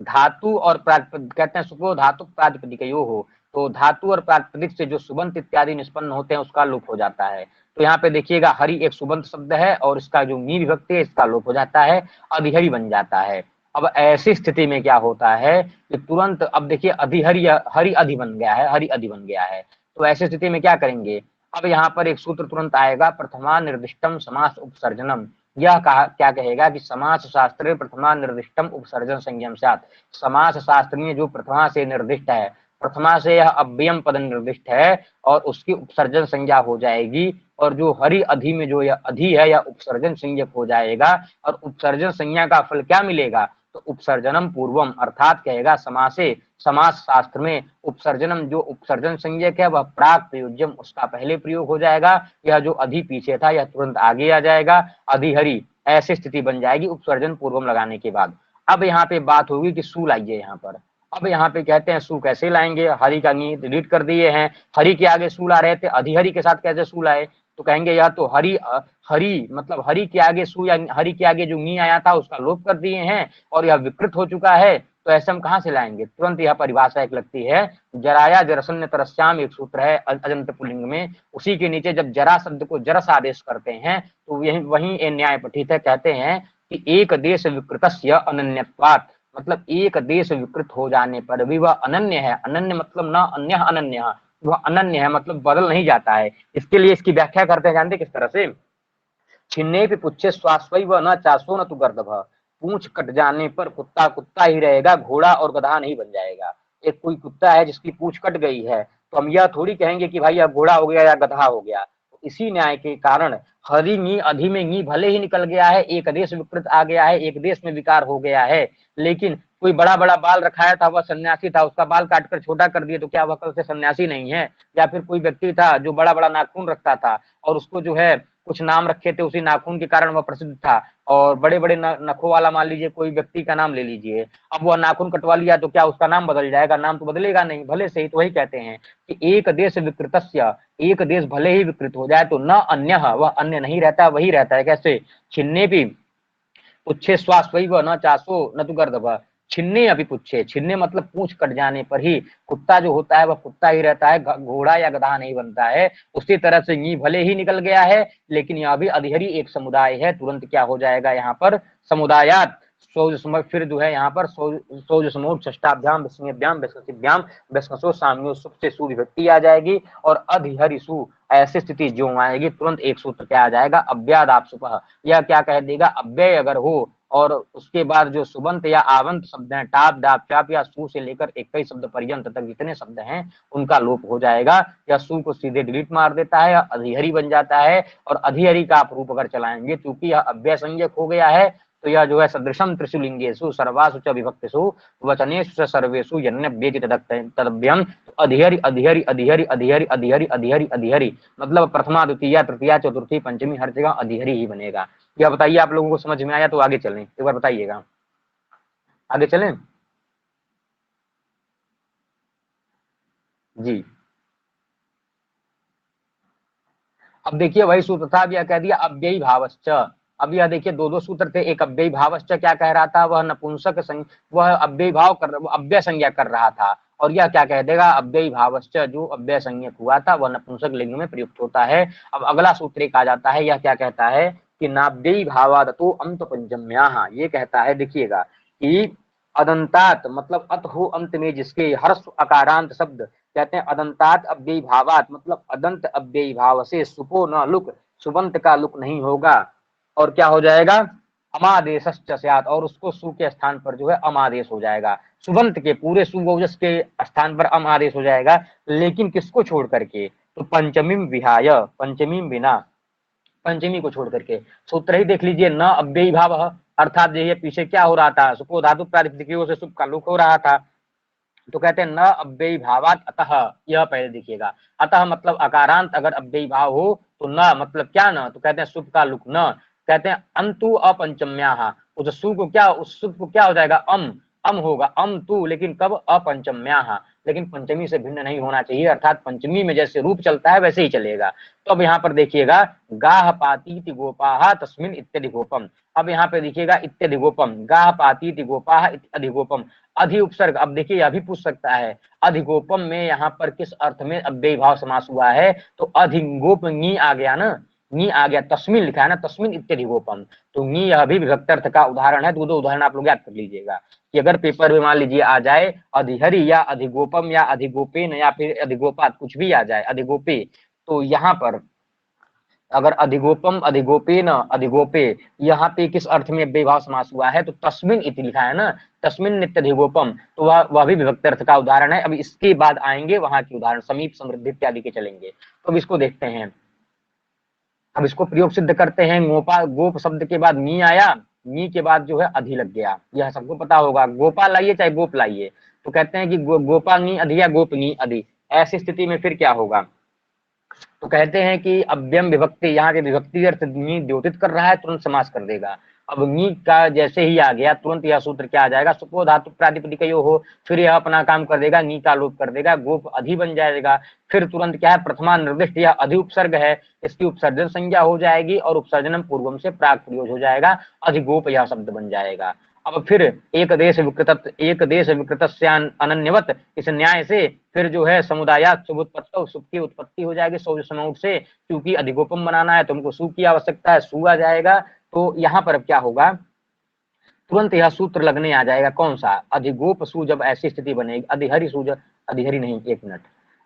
धातु और कहते हैं सुपो धातु प्रातिपदिकयो हो, तो धातु और प्रातिपदिक से जो सुबंत इत्यादि निष्पन्न होते हैं उसका लोप हो जाता है। तो यहाँ पे देखिएगा हरि एक सुबंत शब्द है और इसका जो नी विभक्ति है इसका लोप हो जाता है, अधिहरि बन जाता है। अब ऐसी स्थिति में क्या होता है कि तुरंत अब देखिए अधिहरि, हरि अधि बन गया है, हरि अधि बन गया है। तो ऐसी स्थिति में क्या करेंगे? अब यहाँ पर एक सूत्र तुरंत आएगा, प्रथमा निर्दिष्टम समास उपसर्जनम। यह क्या कहेगा कि समास शास्त्र प्रथमा निर्दिष्टम उपसर्जन संज्ञम स्यात्, समास शास्त्र में जो प्रथमा से निर्दिष्ट है, प्रथमा से यह अव्ययम पद निर्दिष्ट है और उसकी उपसर्जन संज्ञा हो जाएगी। और जो हरि अधि में जो यह अधि है यह उपसर्जन संज्ञक हो जाएगा और उपसर्जन संज्ञा का फल क्या मिलेगा? तो उपसर्जनम पूर्वम, अर्थात कहेगा समासे, समास शास्त्र में उपसर्जनम जो उपसर्जन संज्ञक है वह प्राक प्रयोज्यम, उसका पहले प्रयोग हो जाएगा। यह जो अधि पीछे था यह तुरंत आगे आ जाएगा, अधिहरि, ऐसी स्थिति बन जाएगी उपसर्जन पूर्वम लगाने के बाद। अब यहाँ पे बात होगी कि सु लाइए यहाँ पर। अब यहाँ पे कहते हैं सु कैसे लाएंगे? हरि का नी डिलीट कर दिए हैं, हरि के आगे सु ला रहे थे, अधिहरि के साथ कैसे सु लाए? तो कहेंगे या तो हरि हरि मतलब हरि के आगे सु या हरि के आगे जो नी आया था उसका लोप कर दिए हैं और यह विकृत हो चुका है। तो ऐसे हम कहाँ से लाएंगे? तुरंत यह परिभाषा एक लगती है, जराया जरसन्य तरस्याम, एक सूत्र है अजंत पुल्लिंग में, उसी के नीचे जब जरा शब्द को जरस आदेश करते हैं तो यही वही न्याय पठित है। कहते हैं कि एक देश विकृतस्य अनन्यत्वात्, मतलब एक देश विकृत हो जाने पर भी वह अनन्य है। अनन्य मतलब न अन्य अनन्य, वह अनन्य है मतलब बदल नहीं जाता है। इसके लिए इसकी व्याख्या करते हैं, जानते किस तरह से? छिन्ने भी पुच्छे स्वास्वैव न चासो न तु गर्दभ, पूंछ कट जाने पर कुत्ता कुत्ता ही रहेगा, घोड़ा और गधा नहीं बन जाएगा। एक कोई कुत्ता है जिसकी पूंछ कट गई है तो हम यह थोड़ी कहेंगे कि भाई अब घोड़ा हो गया या गधा हो गया। तो इसी न्याय के कारण हरि नी अधि में नी भले ही निकल गया है, एक देश विकृत आ गया है, एक देश में विकार हो गया है, लेकिन कोई बड़ा बड़ा बाल रखाया था, वह सन्यासी था, उसका बाल काटकर छोटा कर दिए तो क्या वह कल से सन्यासी नहीं है? या फिर कोई व्यक्ति था जो बड़ा बड़ा नाखून रखता था और उसको जो है कुछ नाम रखे थे, उसी नाखून के कारण वह प्रसिद्ध था। और बड़े बड़े नखों वाला मान लीजिए कोई व्यक्ति का नाम ले लीजिए, अब वह नाखून कटवा लिया तो क्या उसका नाम बदल जाएगा? नाम तो बदलेगा नहीं, भले से ही। तो वही कहते हैं कि एक देश विकृतस्य, एक देश भले ही विकृत हो जाए तो न अन्य, वह अन्य नहीं रहता, वही रहता है। कैसे? छिन्ने भी पुच्छे स्वास्थ्य व न चासो न तो गर्दभ, छिन्ने अभी पुच्छे, छिन्ने मतलब पूंछ कट जाने पर ही कुत्ता जो होता है वह कुत्ता ही रहता है, घोड़ा या गधा नहीं बनता है। उसी तरह से नी भले ही निकल गया है, लेकिन यहाँ भी अधिहरी एक समुदाय है, तुरंत क्या हो जाएगा यहाँ पर? समुदायात फिर जो है यहाँ पर षष्टाभ्याम विस्मयाभ्याम विस्मृतिभ्याम विस्मसो साम्यो सुख से सु विभक्ति आ जाएगी, और अधिहरिसु ऐसी स्थिति जो आएगी तुरंत एक सूत्र क्या आ जाएगा? अव्याद आप सुपह। यह क्या कह देगा? अव्यय अगर हो और उसके बाद जो सुबंत या आवंत शब्द हैं, टाप डाप चाप या सु से लेकर 21 शब्द पर्यंत तक जितने शब्द हैं उनका लोप हो जाएगा, या सु को सीधे डिलीट मार देता है, अधिहरी बन जाता है। और अधिहरी का आप रूप अगर चलाएंगे, क्योंकि यह अव्यय संज्ञक हो गया है, तो यह जो है सदृशम त्रिशुलिंगेषु सर्वासु च विभक्तिषु वचनेषु च सर्वेषु यन्यव्येति तदभ्यम। अधिहरि अधिहरि अधिहरि अधिहरि अधिहरि अधिहरि अधिहरि मतलब प्रथमा द्वितीय तृतीया चतुर्थी पंचमी हर जगह अधिहरि ही बनेगा। यह बताइए आप लोगों को समझ में आया? तो आगे चलें, एक बार बताइएगा, आगे चलें जी। अब देखिए वही सूत्र था, अब यह कह दिया अव्ययी भावश्च। अब यह देखिए दो दो सूत्र थे, एक अव्ययी भावश्च क्या कह रहा था? वह नपुंसक वह अव्ययी भाव कर अव्यय संज्ञा कर रहा था, और यह क्या कह देगा? अव्ययी भावश्च जो अव्यय संज्ञक हुआ था वह नपुंसक लिंग में प्रयुक्त होता है। अब अगला सूत्र एक आ जाता है, यह क्या कहता है कि नाव्ययी भावादतो अंत पंचम्याः, ये कहता है देखिएगा कि अदंतात मतलब अत हो अंत में जिसके हर्ष अकारांत शब्द, कहते हैं अदंतात अव्ययी भावात मतलब अदंत अव्ययी भाव से सुपो न लुक, सुबंत का लुक नहीं होगा, और क्या हो जाएगा? अमादेशश्च स्यात्, और उसको सु के स्थान पर जो है अमादेश हो जाएगा। सुबंत के पूरे सुबोजस के स्थान पर अमादेश हो जाएगा, लेकिन किसको छोड़ करके? तो पंचमीम विहाय, पंचमीम बिना, पंचमी को छोड़ करके। सूत्र ही देख लीजिए, न अव्ययी भाव, अर्थात ये पीछे क्या हो रहा था? सुपो धातु प्रातिपदिकों से सुप का लुक हो रहा था, तो कहते हैं न अव्ययी भावात अतः, यह पहले देखिएगा। अतः मतलब अकारांत अगर अव्ययी भाव हो तो न मतलब क्या? न, तो कहते हैं सुप का लुक न। कहते हैं अंतु अपंचम्याः, उस सु को क्या, उस सुप को क्या हो जाएगा? अम होगा, अम तु, लेकिन कब? अपंचम्याः, लेकिन पंचमी से भिन्न नहीं होना चाहिए, अर्थात पंचमी में जैसे रूप चलता है वैसे ही चलेगा। तो अब यहाँ पर देखिएगा गाह पातीति गोपाः तस्मिन् इत्यादि गोपम। अब यहाँ पे देखिएगा इत्यादि गोपम, गाह पातीति गोपाः इत्यादि गोपम, अधि उपसर्ग। अब देखिए यह भी पूछ सकता है अधिगोपम में यहाँ पर किस अर्थ में अव्ययी भाव समास हुआ है? तो अधिगोप नी आ गया ना, नी आ गया, तस्मिन लिखा है ना, तस्मिन इत्यादि गोपम, तो नी यह भी विभक्त अर्थ का उदाहरण है। दो उदाहरण आप लोग याद कर लीजिएगा कि अगर पेपर में मान लीजिए आ जाए अधिहरि या अधिगोपम या अधिगोपेन या फिर अधिगोपात, कुछ भी आ जाए अधिगोपे, तो यहाँ पर अगर अधिगोपम अधिगोपेन अधिगोपे, यहाँ पे किस अर्थ में अव्ययी भाव समास हुआ है? तो तस्मिन इति लिखा है ना, तस्मिन नित्यधिगोपम, तो वह भी विभक्त अर्थ का उदाहरण है। अब इसके बाद आएंगे वहां के उदाहरण, समीप समृद्धि इत्यादि के चलेंगे। तो अब इसको देखते हैं, अब इसको प्रयोग सिद्ध करते हैं। गोपा, गोप शब्द के बाद मी आया, मी के बाद जो है अधि लग गया, यह सबको पता होगा। गोपा लाइए चाहे गोप लाइए, तो कहते हैं कि गोपा नी अधि या गोप नी अधि, ऐसी स्थिति में फिर क्या होगा? तो कहते हैं कि अव्यम विभक्ति, यहाँ के विभक्ति अर्थ नी द्योतित कर रहा है, तुरंत समास कर देगा। अब नी का जैसे ही आ गया तुरंत यह सूत्र क्या आ जाएगा? सुपो धातु प्रातिपदिकयो हो, फिर यह अपना काम कर देगा, नी का लोप कर देगा, गोप अधि बन जाएगा। फिर तुरंत क्या है? प्रथमा निर्दिष्ट यह अधि उपसर्ग है, इसकी उपसर्जन संज्ञा हो जाएगी और उपसर्जनम पूर्वम से प्राक प्रयोग हो जाएगा, अधिगोप यह शब्द बन जाएगा। अब फिर एक देश विकृत अनन्यवत, इस न्याय से फिर जो है समुदायात शुभोत्पत्ति, सुख की उत्पत्ति हो जाएगी सौ समूह से, क्योंकि अधिगोपम बनाना है तुमको सु की आवश्यकता है, सु आ जाएगा। तो यहाँ पर अब क्या होगा? तुरंत यह सूत्र लगने आ जाएगा, कौन सा? अधिगोप सु, जब ऐसी स्थिति बनेगी, अधिहरि सु, अधिहरि नहीं, एक मिनट,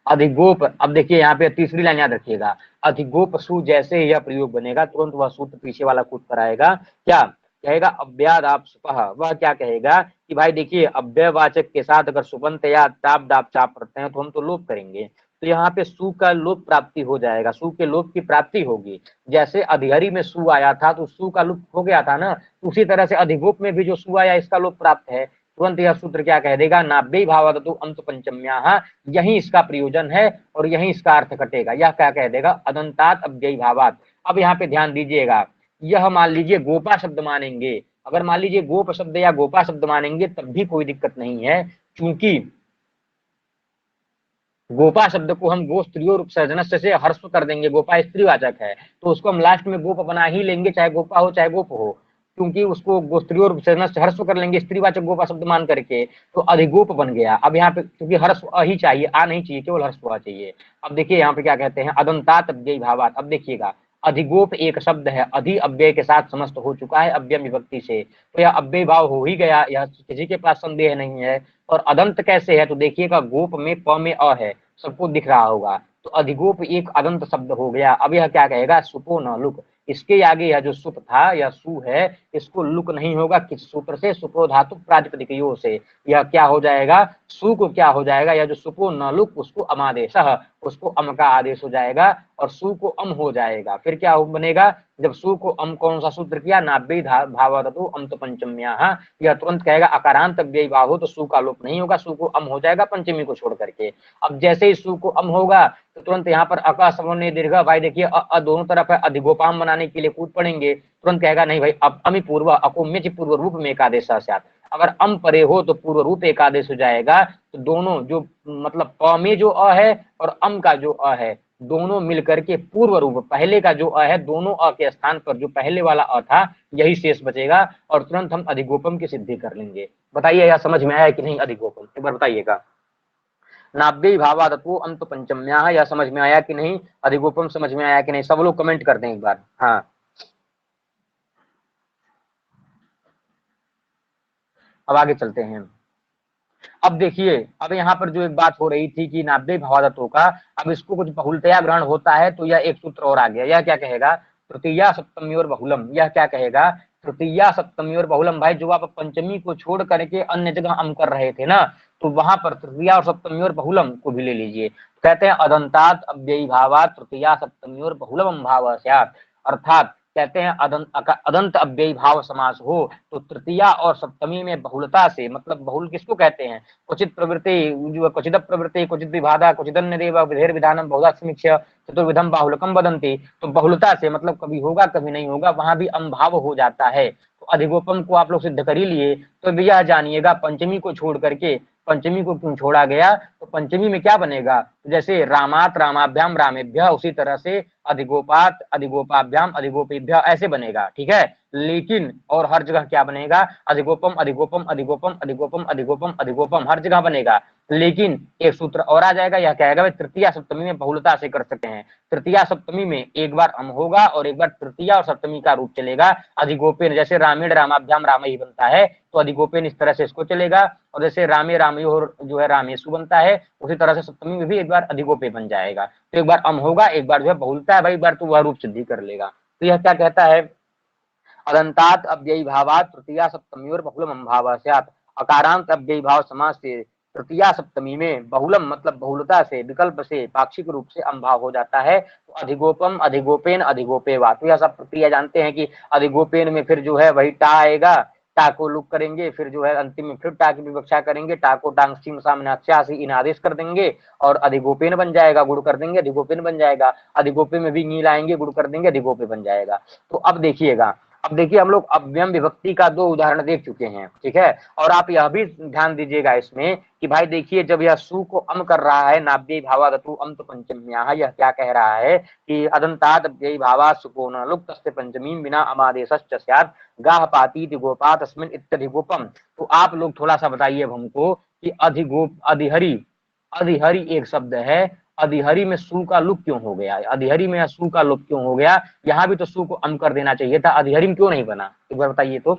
अधिगोप। अब देखिए यहाँ पे तीसरी लाइन याद रखिएगा, अधिगोप सु जैसे यह प्रयोग बनेगा तुरंत वह सूत्र पीछे वाला कूद कर आएगा, क्या कहेगा? अव्याद आप सुपह। वह क्या कहेगा कि भाई देखिए अव्ययवाचक के साथ अगर सुबंत या ताप डाप चाप पढ़ते हैं तो हम तो लोप करेंगे, तो यहाँ पे सु का लोप प्राप्ति हो जाएगा, सु के लोप की प्राप्ति होगी। जैसे अधिहरि में सु आया था तो सु का लोप हो गया था ना, उसी तरह से अधिगोप में भी जो सु आया इसका लोप प्राप्त है, तुरंत यह सूत्र क्या कह देगा, नाभ्य भावादतु अंत पंचम्याः, यही इसका प्रयोजन है और यही इसका अर्थ कटेगा। यह क्या कह देगा, अदंतात अव्ययी भावात। अब यहाँ पे ध्यान दीजिएगा, यह मान लीजिए गोपा शब्द मानेंगे, अगर मान लीजिए गोप शब्द या गोपा शब्द मानेंगे तब भी कोई दिक्कत नहीं है, क्योंकि गोपा शब्द को हम गो स्त्रियों सर्जनस्य से हर्ष कर देंगे, गोपा स्त्रीवाचक है तो उसको हम लास्ट में गोप बना ही लेंगे, चाहे गोपा हो चाहे गोप हो, क्योंकि उसको गोस्त्रियों सर्जनस्य हर्ष कर लेंगे स्त्रीवाचक गोपा शब्द मान करके, तो अधिगोप बन गया। अब यहाँ पे क्योंकि हर्ष ही चाहिए, आ नहीं चाहिए, केवल हर्ष हुआ चाहिए। अब देखिए यहाँ पे क्या कहते हैं, अदंतात अव्ययी भावात। अब देखिएगा, अधिगोप एक शब्द है, अधि अव्यय के साथ समस्त हो चुका है अव्यय विभक्ति से, तो यह अव्यय भाव हो ही गया, यह किसी के पास संदेह नहीं है। और अदंत कैसे है, तो देखिएगा गोप में प में अ है, सबको दिख रहा होगा, तो अधिगोप एक अदंत शब्द हो गया। अब यह क्या कहेगा, सुपो न लुक, इसके आगे यह जो सुप था यह सु है, इसको लुक नहीं होगा, किस सूत्र से, सुपो धातु प्रातिपदिकयो से, यह क्या हो जाएगा, सु को क्या हो जाएगा, यह जो सुपो न लुक उसको अमादेश, उसको अम का आदेश हो जाएगा और सु को अम हो जाएगा। फिर क्या बनेगा, जब सु को अम कौन सा सूत्र किया, नाभ्य भावादतु अंत पंचम्याः, यह तुरंत कहेगा अकारांत अव्ययी भाव हो तो सु का लोप नहीं होगा, सु को अम हो जाएगा पंचमी को छोड़ करके। अब जैसे ही सु को अम होगा तो तुरंत यहाँ पर अका सवर्ण दीर्घ, भाई देखिए दोनों तरफ है, अधिगोपाम बनाने के लिए कूद पड़ेंगे, तुरंत कहेगा नहीं भाई अब अमी पूर्व अकुम्य पूर्व रूप में एकादेश साथ, अगर अम परे हो तो पूर्व रूप एकादेश हो जाएगा। तो दोनों जो मतलब प में जो अ है और अम का जो अ है दोनों मिलकर के पूर्व रूप, पहले का जो अ है दोनों अ के स्थान पर जो पहले वाला अ था यही शेष बचेगा और तुरंत हम अधिगोपम की सिद्धि कर लेंगे। बताइए यह समझ में आया कि नहीं, अधिगोपम एक बार बताइएगा। नाभ्य भावादतु अंत पंचम्याः, यह समझ में आया कि नहीं, अधिगोपम समझ में आया कि नहीं, सब लोग कमेंट कर दें एक बार। हाँ अब आगे चलते हैं। अब देखिए, अब यहाँ पर जो एक बात हो रही थी कि नाभ्य भावादत्तों का, अब इसको कुछ बहुलतया ग्रहण होता है तो यह एक सूत्र और आ गया, यह क्या कहेगा, तृतीया सप्तमी और बहुलम, यह क्या कहेगा, तृतीया सप्तमी और बहुलम। भाई जो आप पंचमी को छोड़ करके अन्य जगह अम कर रहे थे ना, तो वहां पर तृतीया और सप्तमी और बहुलम को भी ले लीजिए। कहते हैं अदंतात अव्ययी भावात तृतीया सप्तमी और बहुलम भाव स्यात्, अर्थात कहते हैं अदंत अव्ययी भाव समास हो तो तृतीया और सप्तमी में बहुलता से, मतलब बहुल किसको कहते हैं, क्वचित प्रवृत्ति जो क्वचिद प्रवृत्ति क्वचित विभादा क्वचिदन्य देव विधेर विधानम बहुधा समीक्ष्य चतुर्विधम बाहुलकम वदन्ति, तो बहुलता से मतलब कभी होगा कभी नहीं होगा, वहां भी अमभाव हो जाता है। तो अधिगोपम को आप लोग सिद्ध कर ही लिए, तो यह जानिएगा पंचमी को छोड़ करके, पंचमी को क्यों छोड़ा गया, तो पंचमी में क्या बनेगा, जैसे रामात रामाभ्याम रामेभ्य, उसी तरह से अधिगोपात अधिगोपाभ्याम अधिगोपेभ्य ऐसे बनेगा, ठीक है। लेकिन और हर जगह क्या बनेगा, अधिगोपम अधिगोपम अधिगोपम अधिगोपम अधिगोपम अधिगोपम हर जगह बनेगा। लेकिन एक सूत्र और आ जाएगा, यह कहेगा भाई तृतीया सप्तमी में बहुलता से कर सकते हैं, तृतीया सप्तमी में एक बार अम होगा और एक बार तृतीया और सप्तमी का रूप चलेगा। अधिगोपेन जैसे रामेण रामाभ्याम राम ही बनता है तो अधिगोपेन इस तरह से इसको चलेगा, और जैसे रामे रामयो जो है रामेशु बनता है उसी तरह से सप्तमी में भी एक बार अधिगोपे बन जाएगा। तो एक बार अम होगा एक बार जो है बहुलता है, भाई एक बार तो वह रूप सिद्धि कर लेगा। तो यह क्या कहता है, अदंतात अव्ययी भावात तृतीया सप्तमी और बहुलम भाव स्यात्, अकारांत अव्ययी भाव समास से तृतीया सप्तमी में बहुलम मतलब बहुलता से विकल्प से पाक्षिक रूप से अम्भाव हो जाता है। तो अधिगोपम अधिगोपेन अधिगोपेवा, तो यह सब प्रक्रिया जानते हैं कि अधिगोपेन में फिर जो है वही टा आएगा, टा को लुक करेंगे, फिर जो है अंतिम में फिर टा की विवक्षा करेंगे, टा को टांग सीम सामने अक्षासी इन आदेश कर देंगे और अधिगोपेन बन जाएगा, गुड़ कर देंगे अधिगोपेन बन जाएगा, अधिगोपे में भी नी लाएंगे गुड़ कर देंगे अधिगोपे बन जाएगा। तो अब देखिएगा, अब देखिए हम लोग अव्ययम विभक्ति का दो उदाहरण देख चुके हैं, ठीक है। और आप यह भी ध्यान दीजिएगा इसमें कि भाई देखिए जब यह सु को अम कर रहा है, नाभ्य भावादतु अंत पंचम्याः, यह क्या कह रहा है कि अदंतात अव्ययी भावात् सुपोन लुक तस्य पंचमी बिना अमादेशश्च स्यात् गाह पातीति गोपात् अस्मिन् इत्यधिगोपम। तो आप लोग थोड़ा सा बताइए हमको कि अधिगोप अधिहरि, अधिहरि एक शब्द है, अधिहरि में सु का लुक क्यों हो गया, अधिहरि में सु का लुक क्यों हो गया, यहाँ भी तो सु को अम कर देना चाहिए था, अधिहरि में क्यों नहीं बना, एक बार बताइए तो।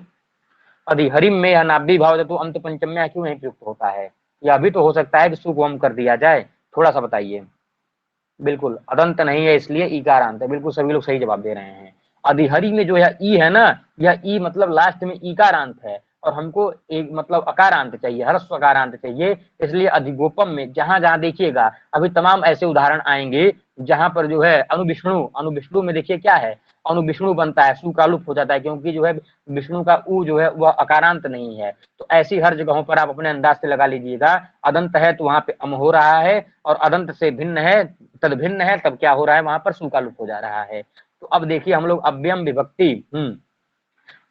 अधिहरिम में यह नाभ्य भाव तो अंत पंचम्या क्यों नहीं प्रयुक्त होता है, यह भी तो हो सकता है कि सु को अम कर दिया जाए, थोड़ा सा बताइए। बिल्कुल अदंत नहीं है इसलिए ईकारांत है, बिल्कुल सभी लोग सही जवाब दे रहे हैं। अधिहरि में जो है ई है ना, यह ई मतलब लास्ट में ईकारांत है और हमको एक मतलब अकारांत चाहिए, ह्रस्व अकारांत चाहिए, इसलिए अधिगोपम में जहां जहां देखिएगा अभी तमाम ऐसे उदाहरण आएंगे जहां पर जो है अनुविष्णु, अनुविष्णु में देखिए क्या है, अनुविष्णु बनता है, सु का लुप्त हो जाता है, क्योंकि जो है विष्णु का उ जो है वह अकारांत नहीं है। तो ऐसी हर जगहों पर आप अपने अंदाज से लगा लीजिएगा, अदंत है तो वहां पे अम हो रहा है, और अदंत से भिन्न है, तद भिन्न है, तब क्या हो रहा है, वहां पर सु का लुप्त हो जा रहा है। तो अब देखिए हम लोग अव्ययम विभक्ति,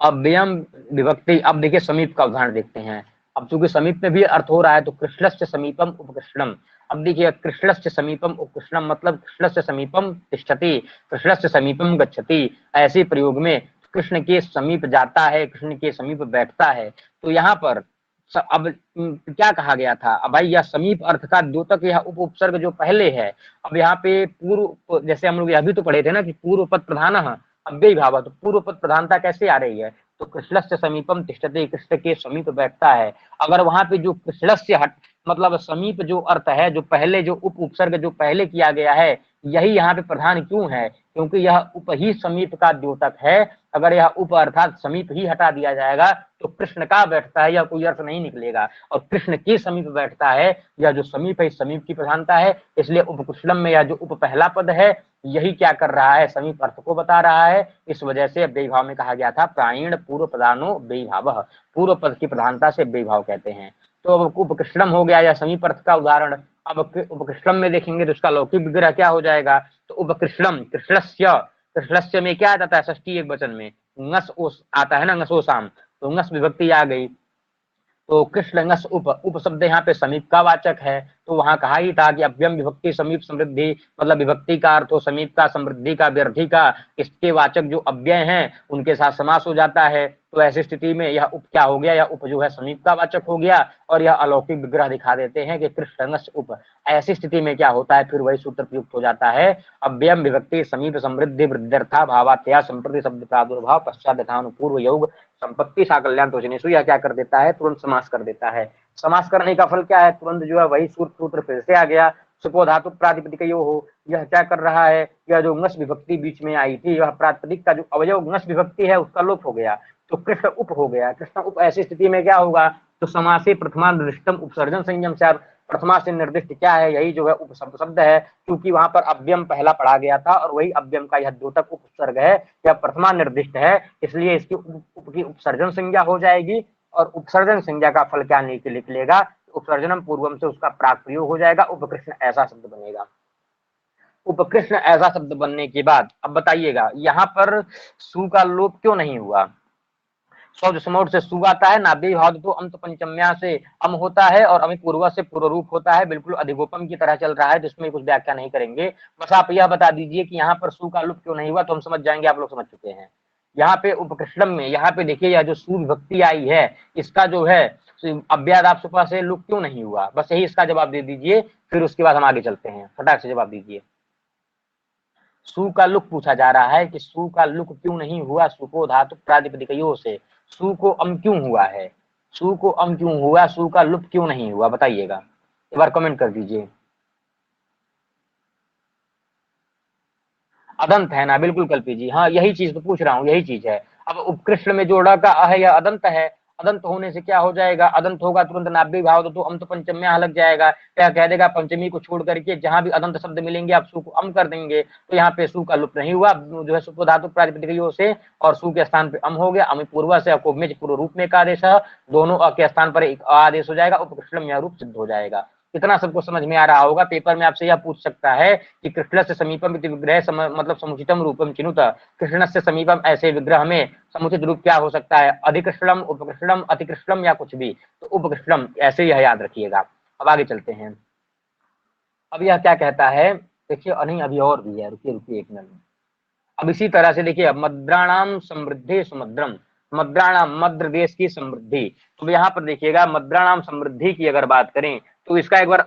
अव्ययम विभक्ति, अब देखिए समीप का उदाहरण देखते हैं। अब चूंकि समीप में भी अर्थ हो रहा है, तो कृष्णस्य समीपम उपकृष्णम। अब देखिए कृष्णस्य समीपम उपकृष्णम मतलब कृष्णस्य समीपम तिष्ठति, कृष्णस्य समीपम गच्छति, ऐसे प्रयोग में कृष्ण के समीप जाता है, कृष्ण के समीप बैठता है। तो यहाँ पर अब क्या कहा गया था, अब भाई यह समीप अर्थ का द्योतक, यह उप उपसर्ग जो पहले है। अब यहाँ पे पूर्व, जैसे हम लोग अभी तो पढ़े थे ना कि पूर्व पद प्रधान अव्ययी भाव, तो पूर्व पद प्रधानता कैसे आ रही है, तो कृष्णस्य समीपम तिष्ठते, कृष्ण के समीप बैठता है। अगर वहां पे जो कृष्णस्य हट मतलब समीप जो अर्थ है, जो पहले जो उप उपसर्ग जो पहले किया गया है, यही यहाँ पे प्रधान क्यों है, क्योंकि यह उप ही समीप का द्योतक है। अगर यह उप अर्थात समीप ही हटा दिया जाएगा तो कृष्ण का बैठता है, यह कोई अर्थ नहीं निकलेगा, और कृष्ण के समीप बैठता है, यह जो समीप है इस समीप की प्रधानता है। इसलिए उपकुशलम में यह जो उप पहला पद है, यही क्या कर रहा है, समीप अर्थ को बता रहा है। इस वजह से व्यय भाव में कहा गया था प्रायण पूर्व प्रधानो व्यय भाव, पूर्व पद की प्रधानता से व्यय भाव कहते हैं। तो अब उपकृष्णम हो गया या समीप अर्थ का उदाहरण। अब उपकृष्णम में देखेंगे तो उसका लौकिक विग्रह क्या हो जाएगा, तो उपकृष्णम कृष्णस्य, कृष्णस्य में क्या आ जाता है, षष्ठी एक वचन में ngस ओस आता है ना, ngसोसाम, तो ngस विभक्ति आ गई। तो कृष्ण ngस उप शब्द यहाँ पे समीप का वाचक है। तो वहां कहा ही था कि अव्ययम विभक्ति समीप समृद्धि, मतलब विभक्ति का अर्थ हो समीप का, समृद्धि का, व्यर्थी का, इसके वाचक जो अव्यय हैं उनके साथ समास हो जाता है। तो ऐसी स्थिति में यह उप क्या हो गया, यह उप जो है समीप का वाचक हो गया, और यह अलौकिक विग्रह दिखा देते हैं कि कृष्ण ngस उप। ऐसी स्थिति में क्या होता है, फिर वही सूत्र प्रयुक्त हो जाता है, अव्ययम विभक्ति समीप समृद्धि वृद्ध्यर्था भावात्या संप्रति शब्द प्रादुर्भाव पश्चात यथानुपूर्व योग संपत्ति साकल्यान तोचनेषु, यह क्या कर देता है, तुरंत समास कर देता है। समास करने का फल क्या है, तुरंत जो है वही सूत्र फिर से आ गया, सुपो धातु प्रातिपदिक यो हो। यह क्या कर रहा है, यह जो ngस विभक्ति बीच में आई थी, यह प्रातिपदिक का जो अवयव ngस विभक्ति है उसका लोप हो गया, तो कृष्ण उप हो गया। कृष्ण उप ऐसी स्थिति में क्या होगा, तो समासे प्रथमा निर्दिष्टम उपसर्जन संयम से, प्रथमा से निर्दिष्ट क्या है, यही जो है उपशब्द शब्द है, क्योंकि वहां पर अव्ययम पहला पढ़ा गया था और वही अव्ययम का यह द्योतक उपसर्ग है, यह प्रथमा निर्दिष्ट है, इसलिए इसकी उप की उपसर्जन संज्ञा हो जाएगी। और उपसर्जन संज्ञा का फल क्या निकलेगा, उपसर्जनम पूर्वम से उसका प्राक प्रयोग हो जाएगा, उपकृष्ण ऐसा शब्द बनेगा। उपकृष्ण ऐसा शब्द बनने के बाद अब बताइएगा यहाँ पर सु का लोप क्यों नहीं हुआ। शब्द समोट से सु आता है, नाभि भाव तो अंत पंचम्या से अम होता है, और अमी पूर्व से पूर्व रूप होता है, बिल्कुल अधिगोपम की तरह चल रहा है, जिसमें कुछ व्याख्या नहीं करेंगे। बस आप यह बता दीजिए कि यहाँ पर सु का लुप क्यों नहीं हुआ, तो हम समझ जाएंगे, आप लोग समझ चुके हैं। यहाँ पे उपकृष्णम में यहाँ पे देखिए यह जो सु विभक्ति आई है, इसका जो है अव्याद आप सुपा से लुप क्यों नहीं हुआ, बस यही इसका जवाब दे दीजिए, फिर उसके बाद हम आगे चलते हैं। फटाक से जवाब दीजिए। सु का लुक पूछा जा रहा है कि सु का लुक क्यों नहीं हुआ, सुको धातु प्रातिपदिकयो से सु को अम क्यों हुआ है, सु को अम क्यों हुआ, सु का लुप क्यों नहीं हुआ, बताइएगा, एक बार कमेंट कर दीजिए। अदंत है ना, बिल्कुल कल्पी जी, हाँ यही चीज तो पूछ रहा हूँ, यही चीज है। अब उपकृष्ण में जोड़ा का है या अदंत है, अदंत होने से क्या हो जाएगा, अदंत होगा तुरंत नाभ्य भाव तो अम तो पंचम में लग जाएगा, क्या कह देगा, पंचमी को छोड़ करके जहां भी अदंत शब्द मिलेंगे आप सु को अम कर देंगे, तो यहाँ पे सु का लुप्त नहीं हुआ, जो है सुपो धातु प्रातिपदिक से, और सु के स्थान पे अम हो गया, अमी पूर्व से पूर्व रूप में एक आदेश है, दोनों अ के स्थान पर एक आदेश हो जाएगा, उपकृष्णम यह रूप सिद्ध हो जाएगा। इतना सबको समझ में आ रहा होगा। पेपर में आपसे यह पूछ सकता है कि कृष्ण से समीपम विग्रह मतलब समुचितम रूपम चिनुत, कृष्ण से समीपम ऐसे विग्रह में समुचित रूप क्या हो सकता है, अधिकृष्णम, उपकृष्णम, अतिकृष्णम या कुछ भी, तो उपकृष्णम ऐसे यह याद रखिएगा। अब आगे चलते हैं। अब यह क्या कहता है, देखिए नहीं अभी और भी है, रुकिए रुकिए एक मिनट। अब इसी तरह से देखिए मद्राणाम समृद्धि सुमद्रम, मद्राणाम मद्र देश की समृद्धि, तो यहाँ पर देखिएगा मद्राणाम समृद्धि की अगर बात करें तो इसका एक बार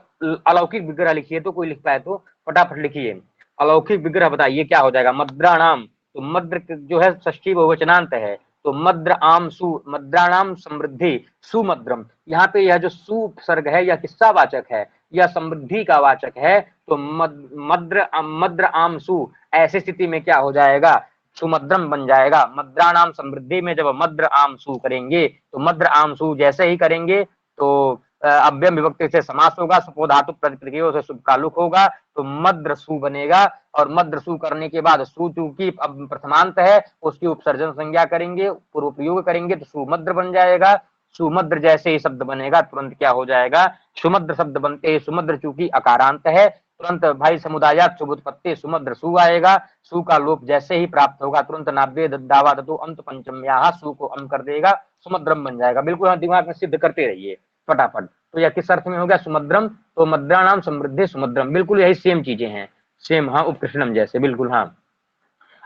अलौकिक विग्रह लिखिए, तो कोई लिखता है तो फटाफट लिखिए अलौकिक विग्रह, बताइए क्या हो जाएगा। मद्राणाम, तो मद्र जो है षष्ठी बहुवचनांत है, तो मद्र आम सु, मद्राणाम समृद्धि सुमद्रम, यहाँ पे यह जो सु उपसर्ग है यह किसका वाचक है, यह समृद्धि का वाचक है, तो मद्र आम सु, ऐसी स्थिति में क्या हो जाएगा, सुमद्रम बन जाएगा। मद्राणाम समृद्धि में जब मद्र आम सु करेंगे तो मद्र आम सु जैसे ही करेंगे तो अव्ययम विभक्ति से समास होगा, सुपो धातु प्रतिपदिकयो से शुभ कालुक होगा, तो मद्र सु बनेगा, और मद्र सु करने के बाद सु चूंकि अब प्रथमांत है उसकी उपसर्जन संज्ञा करेंगे, पूर्व प्रयोग करेंगे तो सुमद्र बन जाएगा। सुमद्र जैसे ही शब्द बनेगा तुरंत क्या हो जाएगा, सुमद्र शब्द बनते ही, सुमद्र चूंकि अकारांत है तुरंत भाई समुदायात शुभोत्पत्ति सुमद्र सु आएगा। सु का लोप जैसे ही प्राप्त होगा तुरंत नाभ्य दावा दतो अंत पंचम्या सु को अम कर देगा, सुमद्रम बन जाएगा। बिल्कुल हाँ, दिमाग में सिद्ध करते रहिए फटाफट। तो यह किस अर्थ में हो गया सुमद्रम, तो मद्रा नाम समृद्धि सुमद्रम, बिल्कुल यही सेम चीजें हैं, सेम हाँ, उपकृष्णम जैसे, बिल्कुल हाँ।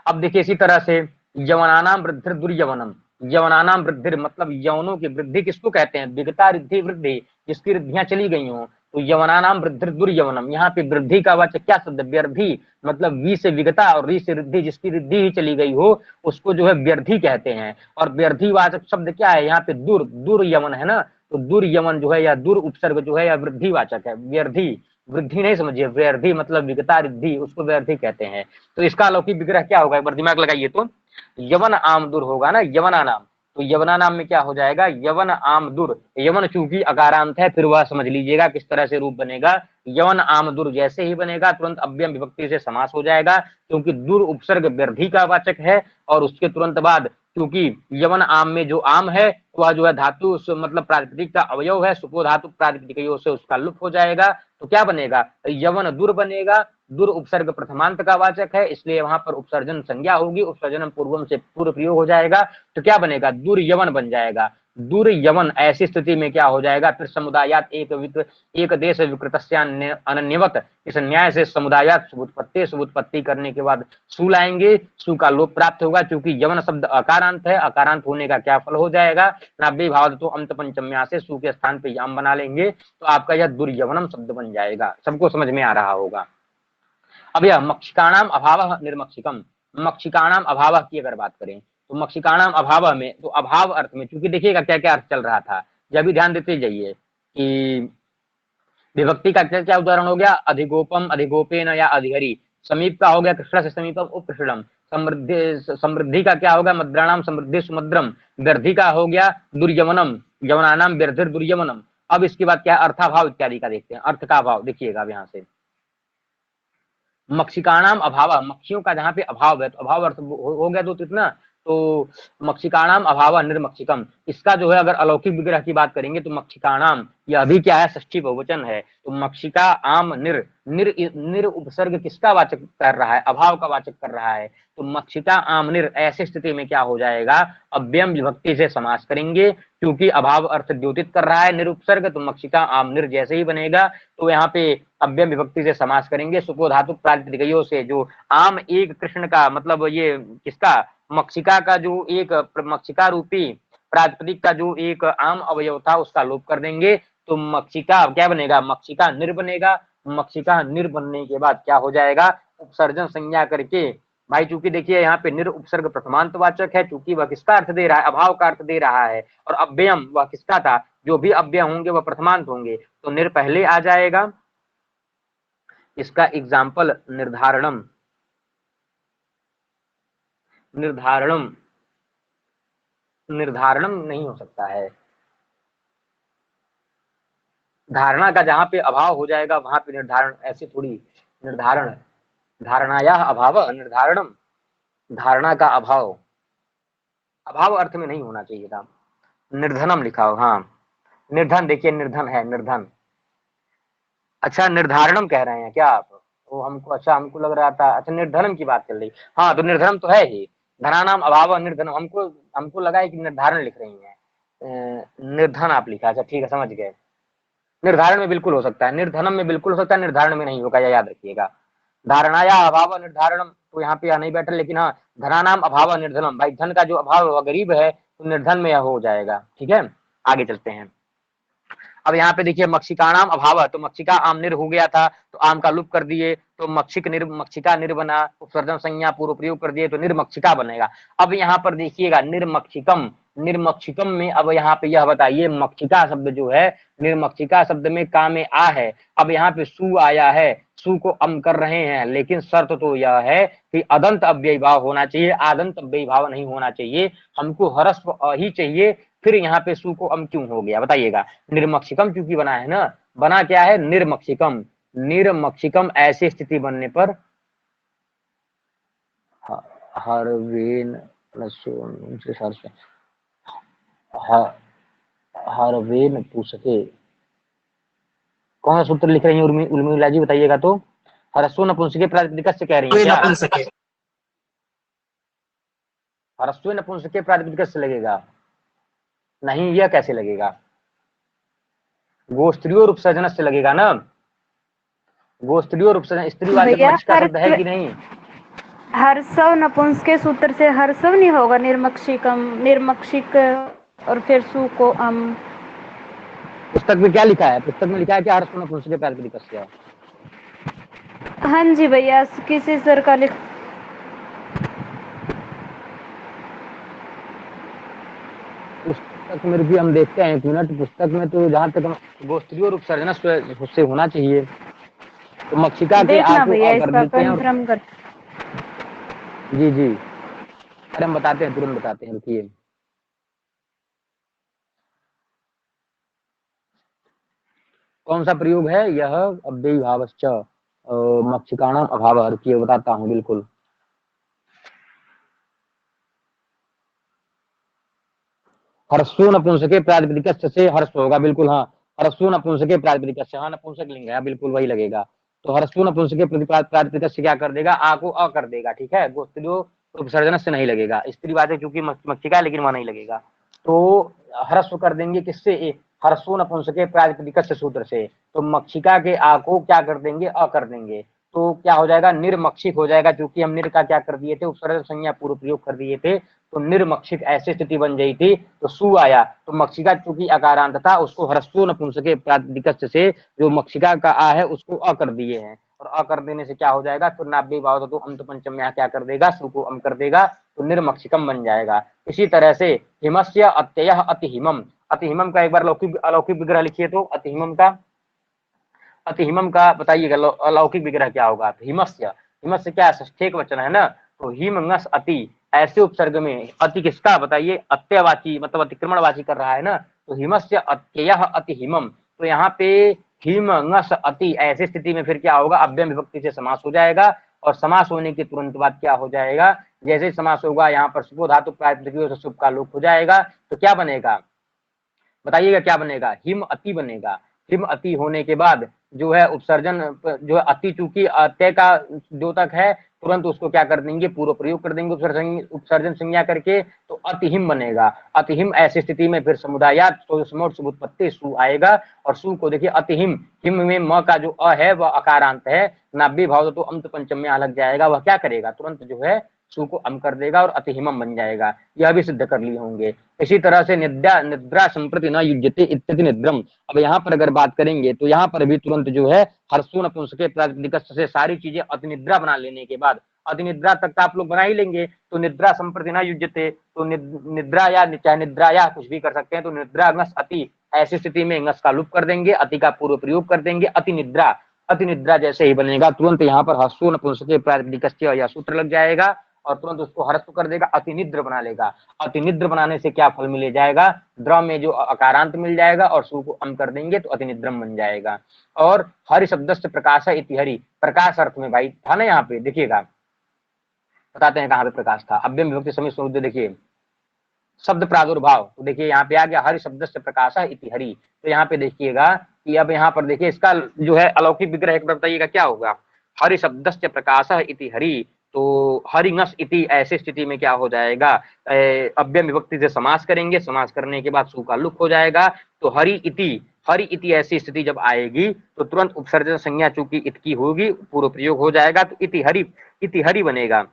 अब देखिए इसी तरह से यवनानाम वृद्धिर दुर्यवनम, यवनानाम वृद्धिर मतलब यवनों की वृद्धि किसको कहते हैं, विगता रिद्धि वृद्धि, जिसकी रिद्धियां चली गई हों, तो यवनानाम वृद्धिर दुर्यवनम, यहाँ पे वृद्धि का वाचक क्या शब्द, व्यर्थी, मतलब वी से विगता और री से रिद्धि, जिसकी रिद्धि ही चली गई हो उसको जो है व्यर्थी कहते हैं। और व्यर्थी वाचक शब्द क्या है यहाँ पे, दुर, दुर्यवन है ना, तो दुर्यवन जो है या दुर उपसर्ग जो है या वृद्धि वाचक है, व्यर्थी, वृद्धि नहीं समझिए, व्यर्थी मतलब विगता रिद्धि, उसको व्यर्थी कहते हैं। तो इसका अलौकिक विग्रह क्या होगा, एक बार दिमाग लगाइए तो, यवन आम दुर होगा ना, यवना नाम, तो यवना नाम में क्या हो जाएगा, यवन आम दुर, यवन चूंकि अकारांत है फिर वह समझ लीजिएगा किस तरह से रूप बनेगा, यवन आम दुर जैसे ही बनेगा तुरंत अव्ययम विभक्ति से समास हो जाएगा, क्योंकि दुर उपसर्ग वृद्धि का वाचक है, और उसके तुरंत बाद क्योंकि यवन आम में जो आम है वह जो है धातु मतलब प्रातिपदिक का अवयव है, सुपो धातु प्रातिपदिक से उसका लुप्त हो जाएगा, तो क्या बनेगा, यवन दुर बनेगा, दुर उपसर्ग प्रथमांत का वाचक है इसलिए वहां पर उपसर्जन संज्ञा होगी, उपसर्जन पूर्वम से पूर्व प्रयोग हो जाएगा, तो क्या बनेगा, दुर्यवन बन जाएगा। दुर्यवन ऐसी स्थिति में क्या हो जाएगा, फिर समुदायात एक देश विकृतस्यान्य अनन्यवत, इस न्याय से समुदायात सुबुत्पत्ति करने के बाद सु लाएंगे, सु का लोप प्राप्त होगा, क्योंकि यवन शब्द अकारांत है, अकारांत होने का क्या फल हो जाएगा, नाभ्य भाव तो अंत पंचम्या से सु के स्थान पे याम बना लेंगे, तो आपका यह दुर्यवनम शब्द बन जाएगा। सबको समझ में आ रहा होगा। अब यह मक्षिकाणाम अभाव निर्मक्षिकम, मक्षिकाणाम अभाव की अगर बात करें तो मक्षिकाणाम अभाव में, तो अभाव अर्थ में, क्योंकि देखिएगा क्या क्या अर्थ चल रहा था, जब भी ध्यान देते जाइए कि विभक्ति का क्या क्या उदाहरण हो गया, अधिगोपम अधिगोपेन या अधिहरी, समीप का हो गया कृष्ण से समीपम उपकृष्णम, समृद्धि का क्या होगा, मद्राणाम समृद्धि सुमद्रम, व्यर्थी का हो गया दुर्यवनम, यवनानाम व्यर्थिर दुर्यवनम। अब इसके बाद क्या अर्थाभाव इत्यादि का देखते हैं, अर्थ का अभाव देखिएगा अब यहाँ से, मक्षिकाणाम अभाव, मक्षियों का जहाँ पे अभाव है तो अभाव अर्थ हो गया तो इतना, तो मक्षिकाणाम अभाव निर्मक्षिकम, इसका जो है अगर अलौकिक विग्रह की बात करेंगे तो मक्षिकाणाम यह अभी क्या है, षष्ठी बहुवचन है, तो मक्षिका आम निर, निर उपसर्ग किसका वाचक कर रहा है, अभाव का वाचक कर रहा है, तो मक्षिका आम निर ऐसी स्थिति में क्या हो जाएगा, अव्ययम विभक्ति से समास करेंगे, क्योंकि अभाव अर्थ द्योतित कर रहा है निरुपसर्ग, तो मक्षिका आम निर जैसे ही बनेगा तो यहाँ पे अव्ययम विभक्ति से समास करेंगे, सुपो धातु प्रातिपदिकयों से, जो आम एक कृष्ण का मतलब ये किसका, मक्षिका का जो एक मक्षिका रूपी प्रातिपदिक का जो एक आम अवयव था उसका लोप कर देंगे, तो मक्षिका क्या बनेगा, मक्षिका निर बनेगा, मक्षिका निर बनने के बाद क्या हो जाएगा, उपसर्जन संज्ञा करके, भाई चूंकि देखिए यहाँ पे निर उपसर्ग प्रथमांत वाचक है, चूंकि वह किसका अर्थ दे रहा है, अभाव का अर्थ दे रहा है, और अव्ययम वह किसका था, जो भी अव्यय होंगे वह प्रथमांत होंगे, तो निर पहले आ जाएगा। इसका एग्जाम्पल निर्धारणम, निर्धारणम, निर्धारणम नहीं हो सकता है, धारणा का जहां पे अभाव हो जाएगा वहां पे निर्धारण, ऐसे थोड़ी, निर्धारण, धारणाया अभाव निर्धारणम, धारणा का अभाव, अभाव अर्थ में नहीं होना चाहिए था, निर्धनम लिखा हो, हाँ निर्धन, देखिए निर्धन है, निर्धन, अच्छा निर्धारणम कह रहे हैं क्या आप, वो हमको, अच्छा हमको लग रहा था अच्छा निर्धनम की बात चल रही, हाँ तो निर्धनम तो है ही, धनानाम अभाव निर्धनम, हमको हमको लगा है कि निर्धारण लिख रही है, निर्धन आप लिखा, अच्छा ठीक है समझ गए, निर्धारण में बिल्कुल हो सकता है, निर्धनम में बिल्कुल हो सकता है, निर्धारण में नहीं होगा, याद रखिएगा, धारणाया अभाव निर्धारणम तो यहाँ पे नहीं बैठा, लेकिन हाँ धनानाम अभाव निर्धनम, भाई धन का जो अभाव है गरीब है तो निर्धन में यह हो जाएगा, ठीक है आगे चलते हैं। अब यहाँ पे देखिए मक्षिकाणाम अभाव, तो मक्षिका आम निर हो गया था तो आम का लुप कर दिए, तो मक्षिक निर, मक्षिका निर बना, उपसर्जन संज्ञा पूर्व प्रयोग कर दिए तो निर्मक्षिका बनेगा। अब यहाँ पर देखिएगा निर्मक्षिकम, निर्मक्षिकम में अब यहाँ पे यह बताइए मक्षिका शब्द जो है, निर्मक्षिका शब्द में का में आ है, अब यहाँ पे सु आया है, सु को अम कर रहे हैं, लेकिन शर्त तो यह है कि अदंत अव्ययी भाव होना चाहिए, आदंत अव्ययी भाव नहीं होना चाहिए, हमको ह्रस्व अ ही चाहिए, फिर यहाँ पे सु को अम क्यों हो गया बताइएगा, निर्मक्षिकम क्योंकि बना है ना, बना क्या है निर्मक्षिकम, निर्मक्षिकम ऐसी स्थिति बनने पर हरवेन हरवेन पूसके, कौन सा सूत्र लिख रही है उर्मिला जी, बताइएगा तो। हरस्व नपुंसके प्रातिपदिक से कह रही है क्या? हरस्व नपुंसके प्रातिपदिक से लगेगा नहीं, यह कैसे लगेगा? गोस्त्रीय रूप सर्जन से लगेगा ना, गोस्त्रीय रूप सर्जन, स्त्रीवाचक मक्षिका शब्द है कि नहीं? हर्षव नपुंसक सूत्र से हर्षव नहीं होगा, निर्मक्षिकम, निर्मक्षिक और फिर सु को पुस्तक में क्या लिखा है? पुस्तक में लिखा है कि हर्षव नपुंसके प्रातिपदिक से। हाँ जी भैया, किसी सर का लिख, पुस्तक में भी हम देखते हैं, एक मिनट, पुस्तक में तो जहां तक गोस्त्रीय रूप सर्जन से होना चाहिए, तो मक्षिका के आ को आ कर देते हैं। कंफर्म कर। जी जी, अरे हम बताते हैं, तुरंत बताते हैं, रुकिए। कौन सा प्रयोग है यह? अव्ययी भावश्च मक्षिकाणाम अभाव, रुकिए बताता हूँ, बिल्कुल। हर्षो नपुंसके प्रातिपदिक से हर्ष होगा, बिल्कुल हाँ, हर्षो नपुंसके प्रातिपदिक से, हाँ नपुंसक लिंग है, बिल्कुल वही लगेगा। तो हर्षो नपुंसके प्रातिपदिक से क्या कर देगा? आ को अ कर देगा, ठीक है, गोस्त्रीय उपसर्जन से नहीं लगेगा, स्त्रीवाचक क्योंकि मक्षिका, लेकिन वहां नहीं लगेगा। तो हर्ष कर देंगे किससे? हर्षो नपुंसके प्रातिपदिक सूत्र से, तो मक्षिका के आ को क्या कर देंगे? अ कर देंगे, तो क्या हो जाएगा? निर्मक्षिक हो जाएगा, क्योंकि हम निर का क्या कर दिए थे? उपसर्जन संज्ञा पूर्व प्रयोग कर दिए थे, तो निर्मक्षिक ऐसी स्थिति बन गई थी, तो सु आया, तो मक्षिका चूंकि अकारांत था, उसको हर्षो नपुंसके प्रातिपदिक से जो मक्षिका का आ है उसको अ कर दिए हैं, और अ कर देने से क्या हो जाएगा? तो नाभ्य भाव तो अंत पंचम में क्या कर देगा? सु को अम कर देगा, तो निर्मक्षिकम बन जाएगा। इसी तरह से हिमस्य अत्ययः अतिहिमम, अतिहिमम का एक बार अलौकिक विग्रह लिखिए तो, अतिहिमम का बताइएगा अलौकिक विग्रह क्या होगा? हिमस्य, हिमस्य क्या है? षष्ठी वचन है ना, तो हिम ngस अति, ऐसे उपसर्ग में अति किसका? बताइए, अत्यवाची, मतलब अतिक्रमणवाची कर रहा है ना, तो हिमस्य अत्ययः अतिहिमम, तो यहाँ पे हिम ngस अति, ऐसी स्थिति में फिर क्या होगा? अव्यय विभक्ति से समास हो जाएगा, और समास होने के तुरंत बाद क्या हो जाएगा? जैसे समास होगा यहाँ पर सुबो धातु प्रातिपदिक से शुभ का लोप हो जाएगा, तो क्या बनेगा? बताइएगा क्या बनेगा? हिम अति बनेगा। हिम अति होने के बाद जो है उपसर्जन, जो है अति चूंकि अत्य का द्योतक है, तुरंत उसको क्या कर देंगे? पूर्व प्रयोग कर देंगे उपसर्जन संज्ञा करके, तो अतिहिम बनेगा। अतिहिम ऐसी स्थिति में फिर समुदायात उत्पत्ति सु आएगा, और सु को देखिए अतिहिम, हिम में म का जो अ है वह अकारांत है, नाभ्य भाव तो अंत पंचम में लग जाएगा, वह क्या करेगा? तुरंत जो है सु को अम कर देगा और अतिहिमम बन जाएगा। यह भी सिद्ध कर लिए होंगे। इसी तरह से निद्रा संप्रति न युज्यते इत्यति निद्रम, अब यहाँ पर अगर बात करेंगे तो यहाँ पर भी तुरंत जो है हर्षो नपुंसके प्रातिपदिक से सारी चीजें अतिनिद्रा बना लेने के बाद, अतिनिद्रा तक का आप लोग बना ही लेंगे, तो निद्रा संप्रति न युज्यते, तो निद्रा या चाहे निद्रा या कुछ भी कर सकते हैं, तो निद्रा ngस अति, ऐसी स्थिति में ngस का लुप कर देंगे, अति का पूर्व प्रयोग कर देंगे, अतिनिद्रा, अतिनिद्रा जैसे ही बनेगा तुरंत यहाँ पर हर्षो नपुंसके प्रातिपदिक यह सूत्र लग जाएगा, और तुरंत उसको हर्ष कर देगा, अतिनिद्र बना लेगा। अतिनिद्र बनाने से क्या फल मिले जाएगा? द्रव में जो अकारांत मिल जाएगा, और सु को अम कर देंगे तो अतिनिद्रम बन जाएगा। और हरि शब्द से प्रकाश इति हरि, प्रकाश अर्थ में भाई था ना, यहाँ पे देखिएगा, बताते हैं कहाँ पे प्रकाश था। अव्यय विभक्ति समय स्वरूप देखिए, शब्द प्रादुर्भाव, तो देखिए यहाँ पे आ गया हरि शब्द से प्रकाश इति हरि, तो यहाँ पे देखिएगा कि अब यहाँ पर देखिए इसका जो है अलौकिक विग्रह एक बार बताइएगा क्या होगा? हरि शब्द से प्रकाश इति हरि, तो हरिंगस इति, ऐसी स्थिति में क्या हो जाएगा? अव्यय विभक्ति से समास करेंगे, समास करने के बाद सु का लुक हो जाएगा, तो हरि इति ऐसी स्थिति जब आएगी तो तुरंत उपसर्जन संज्ञा चूंकि इत की होगी, पूर्व प्रयोग हो जाएगा, तो इति हरि बनेगा,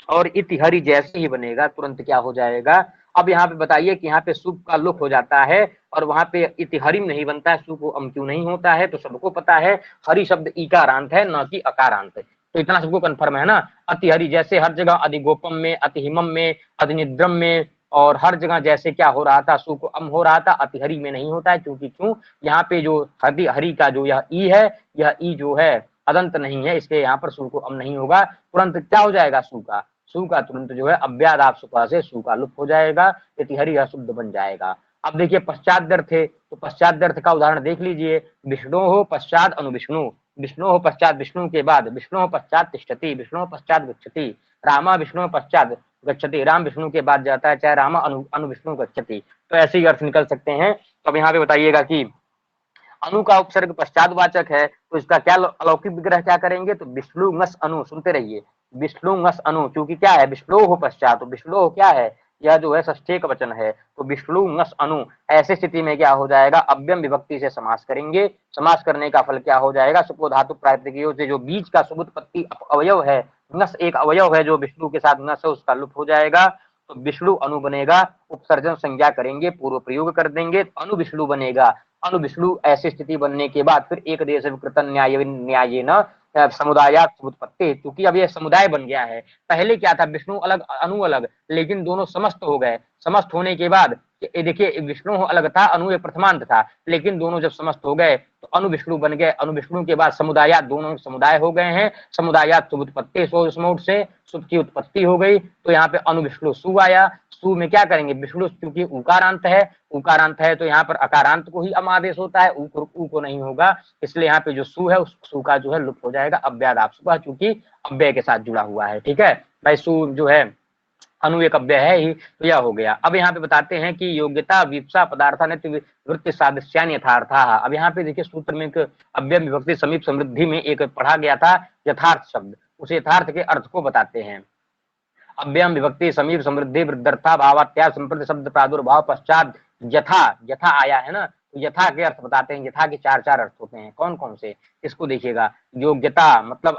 और इति हरि जैसे ही बनेगा तुरंत क्या हो जाएगा? अब यहाँ पे बताइए कि यहाँ पे सुप का लुक हो जाता है, और वहां पे इति हरिम नहीं बनता है, सु को अम क्यों नहीं होता है? तो सबको पता है हरि शब्द इकारांत है, न कि अकारांत, तो इतना सबको कंफर्म है ना। अति हरि जैसे हर जगह अधिगोपम में, अतिहिमम में, अधिनिद्रम में, और हर जगह जैसे क्या हो रहा था? सु को अम हो रहा था, अतिहरि में नहीं होता है, क्योंकि क्यों? यहाँ पे जो हरि का जो यह ई है, यह ई जो है अदंत नहीं है, इसलिए यहाँ पर सु को अम नहीं होगा, तुरंत क्या हो जाएगा? सु का तुरंत जो है अव्यादाप सुपा से सु का लुप्त हो जाएगा, यति हरि शुद्ध बन जाएगा। अब देखिए पश्चात दर्थ है, तो पश्चात दर्थ का उदाहरण देख लीजिए, विष्णु हो पश्चात अनुविष्णु, विष्णु पश्चात विष्णु के बाद विष्णु पश्चात तिष्ठति, विष्णु पश्चात गच्छति, रामा विष्णु पश्चात गच्छति, राम विष्णु के बाद जाता है, चाहे रामा अनु विष्णु गच्छति। तो ऐसे ही अर्थ निकल सकते हैं। तो अब यहाँ पे बताइएगा कि अनु का उपसर्ग पश्चातवाचक है, तो इसका क्या अलौकिक विग्रह क्या करेंगे, तो विष्णु ngस अनु, सुनते रहिए, विष्णु ngस अनु, क्योंकि क्या है विष्णु हो पश्चात, तो विष्णु क्या है, यह जो है षष्ठी का वचन है, तो विष्णु ngस अनु, ऐसे स्थिति में क्या हो जाएगा, अव्यम विभक्ति से समास करेंगे। समास करने का फल क्या हो जाएगा, सुपो धातु प्रातिपदिकों से जो बीच का सुबुत्पत्ति अवयव है, ngस एक अवयव है जो विष्णु के साथ ngस है, उसका लुप्त हो जाएगा, तो विष्णु अनु बनेगा। उपसर्जन संज्ञा करेंगे, पूर्व प्रयोग कर देंगे, अनु विष्णु बनेगा। अनु विष्णु ऐसी स्थिति बनने के बाद फिर एक देश विकृतन न्याय न समुदायात उत्पत्ति, क्योंकि अब ये समुदाय बन गया है। पहले क्या था, विष्णु अलग अनु अलग, लेकिन दोनों समस्त हो गए। समस्त होने के बाद देखिए विष्णु अलग था, अनु एक प्रथमांत था, लेकिन दोनों जब समस्त हो गए तो अनु विष्णु बन गए। अनु विष्णु के बाद समुदायात, दोनों समुदाय हो गए हैं। समुदायात शुभ उत्पत्ति, से शुभ की उत्पत्ति हो गई, तो यहाँ पे अनु विष्णु सु आया। सु में क्या करेंगे, विष्णु क्योंकि उकारांत है, उकारांत है तो यहाँ पर अकारांत को ही अम आदेश होता है, उ को नहीं होगा, इसलिए यहाँ पे जो सु है उस सु का जो है लुप्त हो जाएगा अव्यादाप सुबह, चूंकि अव्यय के साथ जुड़ा हुआ है। ठीक है भाई, सु जो है अनु एक अव्यय है ही, तो यह हो गया। अब यहाँ पे बताते हैं कि योग्यता विप्सा पदार्था वृत्ति सादृश्यान यथार्था। अब यहाँ पे देखिए सूत्र में एक अव्यय विभक्ति समीप समृद्धि में एक पढ़ा गया था यथार्थ शब्द, उस यथार्थ के अर्थ को बताते हैं। अव्ययम विभक्ति समीप समृद्धि वृद्धर्था भावात्याग संप्रति शब्द प्रादुर्भाव पश्चात यथा, यथा आया है ना, तो यथा के अर्थ बताते हैं। यथा के चार अर्थ होते हैं, कौन कौन से, इसको देखिएगा। योग्यता मतलब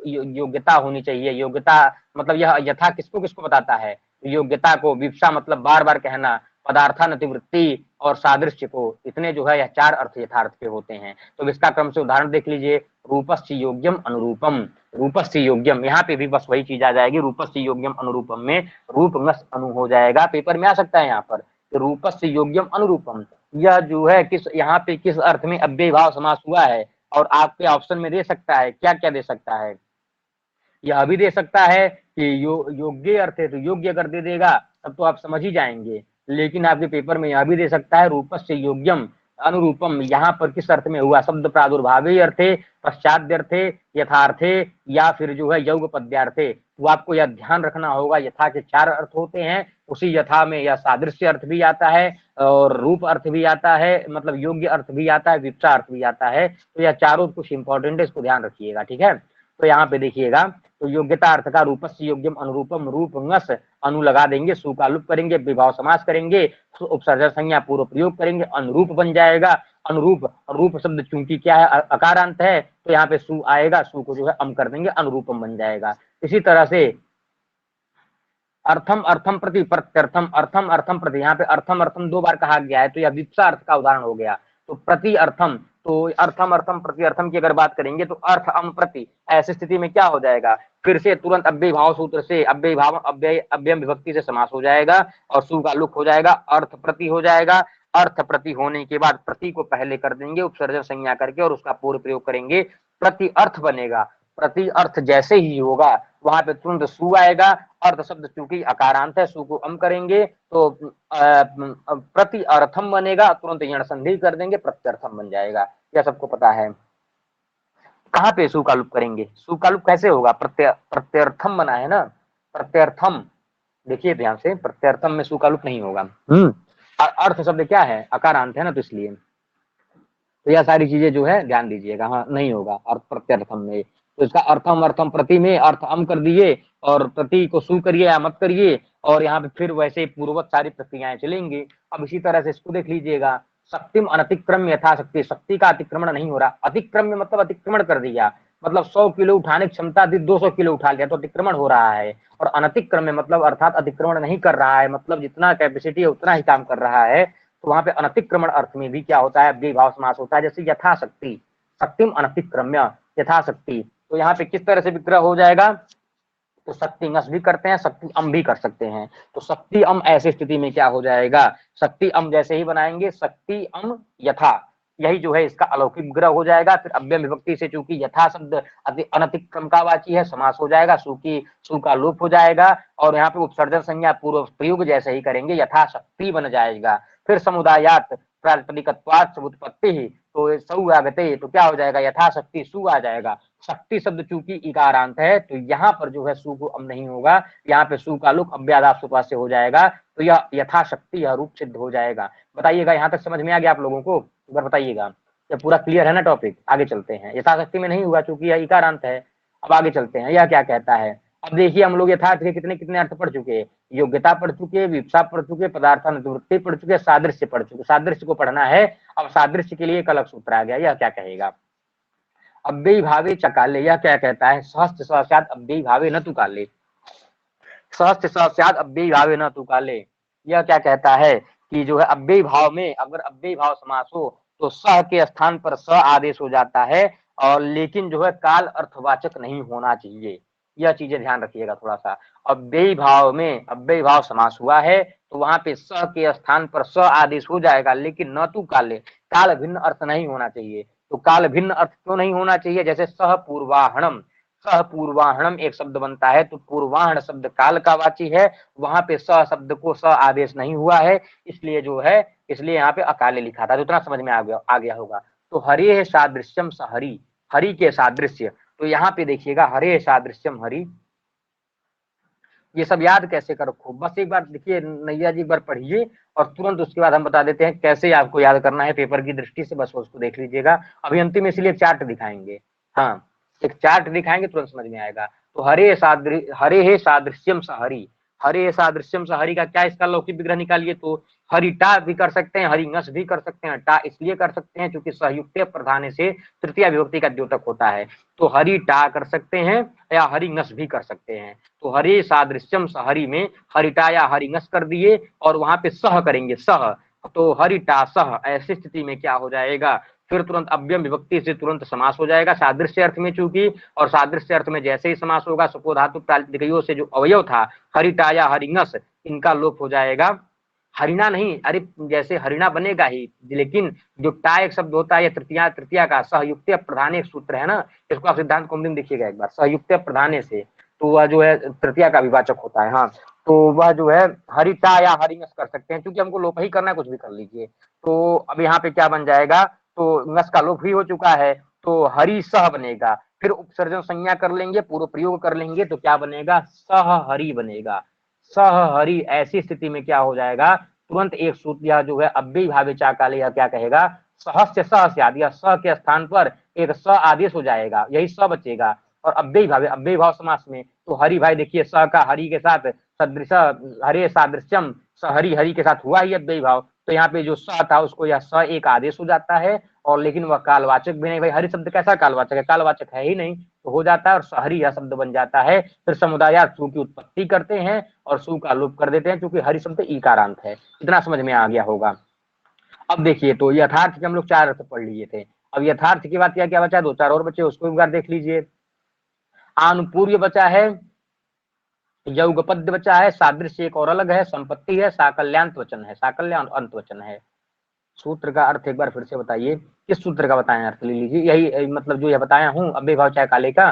योग्यता होनी चाहिए, योग्यता मतलब यह यथा किसको किसको बताता है, योग्यता को। विप्सा मतलब बार बार कहना, पदार्थानतिवृत्ति और सादृश्य को, इतने जो है यह चार अर्थ यथार्थ के होते हैं। तो इसका क्रम से उदाहरण देख लीजिए, रूपस्य योग्यम अनुरूपम, रूपस्य योग्यम, यहाँ पे भी बस वही चीज आ जाएगी, रूपस्य योग्यम अनुरूपम में रूप ngस अनु हो जाएगा। पेपर में आ सकता है यहाँ पर रूपस्य योग्यम अनुरूपम, यह जो है किस यहाँ पे किस अर्थ में अव्यय भाव समास हुआ है, और आपके ऑप्शन में दे सकता है क्या क्या दे सकता है, यह भी दे सकता है कि योग्य अर्थ है, तो योग्य अगर दे देगा तब तो आप समझ ही जाएंगे, लेकिन आपके पेपर में यह भी दे सकता है रूपस्य योग्यम अनुरूपम, यहाँ पर किस अर्थ में हुआ, शब्द प्रादुर्भावी अर्थे, पश्चाद्यर्थे, यथार्थे, या फिर जो है योग पद्यार्थे। तो आपको यह ध्यान रखना होगा, यथा के चार अर्थ होते हैं, उसी यथा में यह सादृश्य अर्थ भी आता है और रूप अर्थ भी आता है, मतलब योग्य अर्थ भी आता है, विप्सा अर्थ भी आता है। तो यह चारों कुछ इंपॉर्टेंट है, इसको ध्यान रखिएगा। ठीक है, तो यहाँ पे देखिएगा, तो योग्यता अर्थ का रूपस्य योग्यम अनुरूपम, रूप ngस अनु लगा देंगे, सु का लुप्त करेंगे, विभाव समास करेंगे, उपसर्जन संज्ञा पूर्व प्रयोग करेंगे, अनुरूप बन जाएगा। अनुरूप, रूप शब्द चूंकि क्या है अकारांत है, तो यहाँ पे सु आएगा, सु को जो है अम कर देंगे, अनुरूपम बन जाएगा। इसी तरह से अर्थम अर्थम प्रति प्रत्यर्थम, अर्थम अर्थम प्रति, यहाँ पे अर्थम अर्थम दो बार कहा गया है, तो यह विप्सा अर्थ का उदाहरण हो गया। तो प्रति अर्थम, तो अर्थम अर्थम प्रति अर्थम की अगर बात करेंगे तो अर्थ अम प्रति, ऐसी स्थिति में क्या हो जाएगा, फिर से तुरंत अव्यय भाव सूत्र से अव्यय भाव अव्यय विभक्ति से समास हो जाएगा और सु का लुप्त हो जाएगा, अर्थ प्रति हो जाएगा। अर्थ प्रति होने के बाद प्रति को पहले कर देंगे उपसर्जन संज्ञा करके और उसका पूर्व प्रयोग करेंगे, प्रति अर्थ बनेगा। प्रति अर्थ जैसे ही होगा वहां पे तुरंत सु आएगा, अर्थ शब्द चूंकि अकारांत है, सु को अम करेंगे तो प्रति अर्थम बनेगा, तुरंत यण संधि कर देंगे, प्रत्यर्थम बन जाएगा। यह सबको पता है। कहाँ पे सु का लुप्त करेंगे, सु का लुप्त कैसे होगा, प्रत्यर्थम बना है ना, प्रत्यर्थम, देखिए ध्यान से, प्रत्यर्थम में सु का लुप्त नहीं होगा। अर्थ शब्द क्या है, अकारांत है ना, तो इसलिए तो यह सारी चीजें जो है ध्यान दीजिएगा, हाँ नहीं होगा अर्थ प्रत्यर्थम में। तो इसका अर्थम अर्थम प्रति में अर्थ अम कर दिए और प्रति को सु करिए या मत करिए, और यहाँ पे फिर वैसे पूर्ववत सारी प्रक्रियाएं चलेंगी। अब इसी तरह से इसको देख लीजिएगा, शक्तिम अनतिक्रम्य यथाशक्ति, शक्ति का अतिक्रमण नहीं हो रहा, अतिक्रम्य मतलब अतिक्रमण कर दिया, मतलब 100 किलो उठाने की क्षमता थी 200 किलो उठा लिया तो अतिक्रमण हो रहा है। और अनतिक्रम्य मतलब अर्थात अतिक्रमण नहीं कर रहा है, मतलब जितना कैपेसिटी है उतना ही काम कर रहा है, तो वहां पे अनतिक्रमण अर्थ में भी क्या होता है, अव्यय भाव समास होता है। जैसे यथाशक्ति, शक्तिम अनतिक्रम्य यथाशक्ति, तो यहाँ पे किस तरह से विग्रह हो जाएगा, तो शक्ति ngस भी करते हैं, शक्ति अम भी कर सकते हैं। तो शक्ति अम ऐसी स्थिति में क्या हो जाएगा, शक्ति अम जैसे ही बनाएंगे, शक्ति अम यथा, यही जो है इसका अलौकिक विग्रह हो जाएगा। फिर अव्यय विभक्ति से चूंकि यथा शब्द अनतिक्रम का वाची है, समास हो जाएगा, सु का लोप हो जाएगा, और यहाँ पे उपसर्जन संज्ञा पूर्व प्रयोग जैसे ही करेंगे, यथा शक्ति बन जाएगा। फिर समुदायात, प्रातिपदिकत्वात् उत्पत्ति ही, तो सु आगते, तो क्या हो जाएगा, यथाशक्ति सु आ जाएगा। शक्ति शब्द चूंकि इकारांत है तो यहाँ पर जो है सु को अब नहीं होगा, यहाँ पे सु का लोप अव्यादात से हो जाएगा, तो यह यथाशक्ति यह रूप सिद्ध हो जाएगा। बताइएगा यहाँ तक समझ में आ गया आप लोगों को, एक बार बताइएगा, ये पूरा क्लियर है ना टॉपिक। आगे चलते हैं, यथाशक्ति में नहीं हुआ चूंकि यह इकारांत है। अब आगे चलते हैं, यह क्या कहता है। अब देखिए हम लोग यथार्थ के कितने कितने अर्थ पढ़ चुके हैं, योग्यता पढ़ चुके, विवक्षा पढ़ चुके, पदार्थानुवृत्ति पढ़ चुके, सादृश्य पढ़ चुके। सादृश्य को पढ़ना है। अब सादृश्य के लिए एक अलग सूत्र आ गया, यह क्या कहेगा, अव्ययी भावे च काले, यह क्या कहता है, सहस्त्र स स्यात् अव्ययी भावे न तु काले, सहस्त्र स स्यात् अव्ययी भावे न तु काले। यह क्या कहता है कि जो है अव्ययी भाव में अगर अव्ययी भाव समास हो तो सह के स्थान पर स आदेश हो जाता है, और लेकिन जो है काल अर्थवाचक नहीं होना चाहिए। यह चीजें ध्यान रखिएगा थोड़ा सा। अव्ययी भाव में अव्ययी भाव समास हुआ है तो वहां पे स के स्थान पर स आदेश हो जाएगा, लेकिन न तु काले, काल भिन्न अर्थ नहीं होना चाहिए। तो काल भिन्न अर्थ क्यों नहीं होना चाहिए, जैसे सह पूर्वाहणम, सह पूर्वाहणम एक शब्द बनता है तो पूर्वाहण शब्द काल का वाची है, वहां पे स शब्द को स आदेश नहीं हुआ है, इसलिए जो है इसलिए यहाँ पे अकाले लिखा था। तो उतना समझ में आ गया होगा। तो हरे सादृश्यम स हरि, हरि के सादृश्य, तो यहाँ पे देखिएगा हरे सादृश्यम हरि, ये सब याद कैसे करो खूब, बस एक बार देखिए नैया जी एक बार पढ़िए और तुरंत उसके बाद हम बता देते हैं कैसे आपको याद करना है पेपर की दृष्टि से, बस उसको देख लीजिएगा। अभी अंतिम इसलिए चार्ट दिखाएंगे, हाँ एक चार्ट दिखाएंगे, तुरंत समझ में आएगा। तो हरे हे सादृश्यम स हरि, हरे सादृश्यम स हरि का क्या इसका लौकिक विग्रह निकालिए, तो हरिटा भी कर सकते हैं, हरिंगस भी कर सकते हैं। टा इसलिए कर सकते हैं क्योंकि संयुक्त प्रधान से तृतीय विभक्ति का द्योतक होता है, तो हरिटा कर सकते हैं या हरिंगस भी कर सकते हैं। तो हरे सादृश्यम स हरि में हरिटा या हरिंगस कर दिए और वहां पे सह करेंगे, सह, तो हरिटा सह, ऐसी स्थिति में क्या हो जाएगा, फिर तुरंत अव्ययम विभक्ति से तुरंत समास हो जाएगा सादृश्य अर्थ में चूंकि, और सादृश्य अर्थ में जैसे ही समास होगा सुपो धातु प्रातिपदिकयों से जो अवयव था हरिटा या हरिंगस, इनका लोप हो जाएगा। हरिणा नहीं, अरे जैसे हरिणा बनेगा ही, लेकिन जो टा एक शब्द होता है तृतीया का सहयुक्त प्रधान एक सूत्र है ना, इसको आप सिद्धांत कौमुदी देखिएगा एक बार, सहयुक्त प्रधान से, तो वह जो है तृतीया का विवाचक होता है। हाँ, तो वह जो है हरिटा या हरिंगस कर सकते हैं, क्योंकि हमको लोप ही करना है, कुछ भी कर लीजिए। तो अब यहाँ पे क्या बन जाएगा, तो नस का लोप भी हो चुका है, तो हरि सह बनेगा, फिर उपसर्जन संज्ञा कर लेंगे, पूर्व प्रयोग कर लेंगे, तो क्या बनेगा, सह हरि बनेगा, सह हरि। ऐसी स्थिति में क्या हो जाएगा, तुरंत एक सूत्र यह जो है अव्ययी भावे चा काले, यह क्या कहेगा, सहस्य सहस्याद, या स के स्थान पर एक स आदेश हो जाएगा, यही स बचेगा। और अव्ययी भाव समास में तो हरि भाई देखिए स का हरि के साथ सदृश, हरे सादृश्यम स हरि, हरि के साथ हुआ ही अव्ययी भाव, तो यहाँ पे जो स था उसको यह स एक आदेश हो जाता है, और लेकिन वह कालवाचक भी नहीं, भाई हरि शब्द कैसा कालवाचक है, कालवाचक है ही नहीं, तो हो जाता है और सहरी यह शब्द बन जाता है। फिर समुदायार्थ सु की उत्पत्ति करते हैं और सु का लोप कर देते हैं, क्योंकि हरि शब्द ईकारांत है। इतना समझ में आ गया होगा। अब देखिए तो यथार्थ के हम लोग 4 अर्थ पढ़ लिए थे, अब यथार्थ की बात क्या बचा, 2-4 और बचे, उसको एक बार देख लीजिए। आनुपूर्य बचा है, यौगपद्य बचा है, सादृश्य एक और अलग है, संपत्ति है, साकल्यांत वचन है, साकल्यांत अंत वचन है। सूत्र का अर्थ एक बार फिर से बताइए, किस सूत्र का बताएं अर्थ ले लीजिए, यही मतलब जो यह बताया हूं अव्ययी भाव चाहे काले का,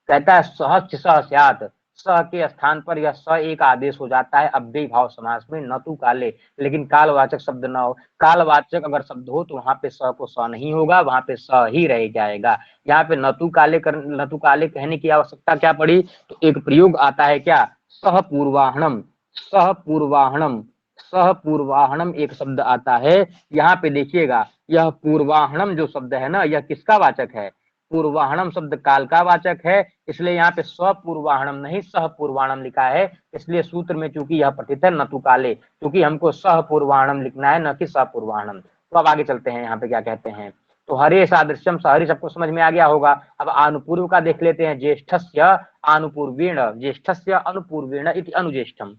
कहता है सहच सहस्यात, स के स्थान पर यह स एक आदेश हो जाता है अव्ययी भाव समास में, न तु काले, लेकिन कालवाचक शब्द न हो। कालवाचक अगर शब्द हो तो वहां पे स को स नहीं होगा, वहां पे स ही रह जाएगा। यहाँ पे न तु काले कहने की आवश्यकता क्या पड़ी, तो एक प्रयोग आता है क्या, सह पूर्वाहणम, सह पूर्वाहणम, सह पूर्वाहणम एक शब्द आता है। यहाँ पे देखिएगा यह पूर्वाहणम जो शब्द है ना, यह किसका वाचक है, पूर्वाहणम शब्द काल का वाचक है, इसलिए यहाँ पे स्वपूर्वाहणम नहीं सह पूर्वाहणम लिखा है। इसलिए सूत्र में चूंकि यह पठित है न तु काले, क्योंकि हमको सह पूर्वाहणम लिखना है, न कि सह पूर्वाहणम। तो अब आगे चलते हैं, यहाँ पे क्या कहते हैं, तो हरे सादृश्यम सहरी सबको समझ में आ गया होगा। अब आनुपूर्व का देख लेते हैं, ज्येष्ठस्य आनुपूर्वेण, ज्येष्ठस्य अनुपूर्वेण इति अनुज्येष्ठम।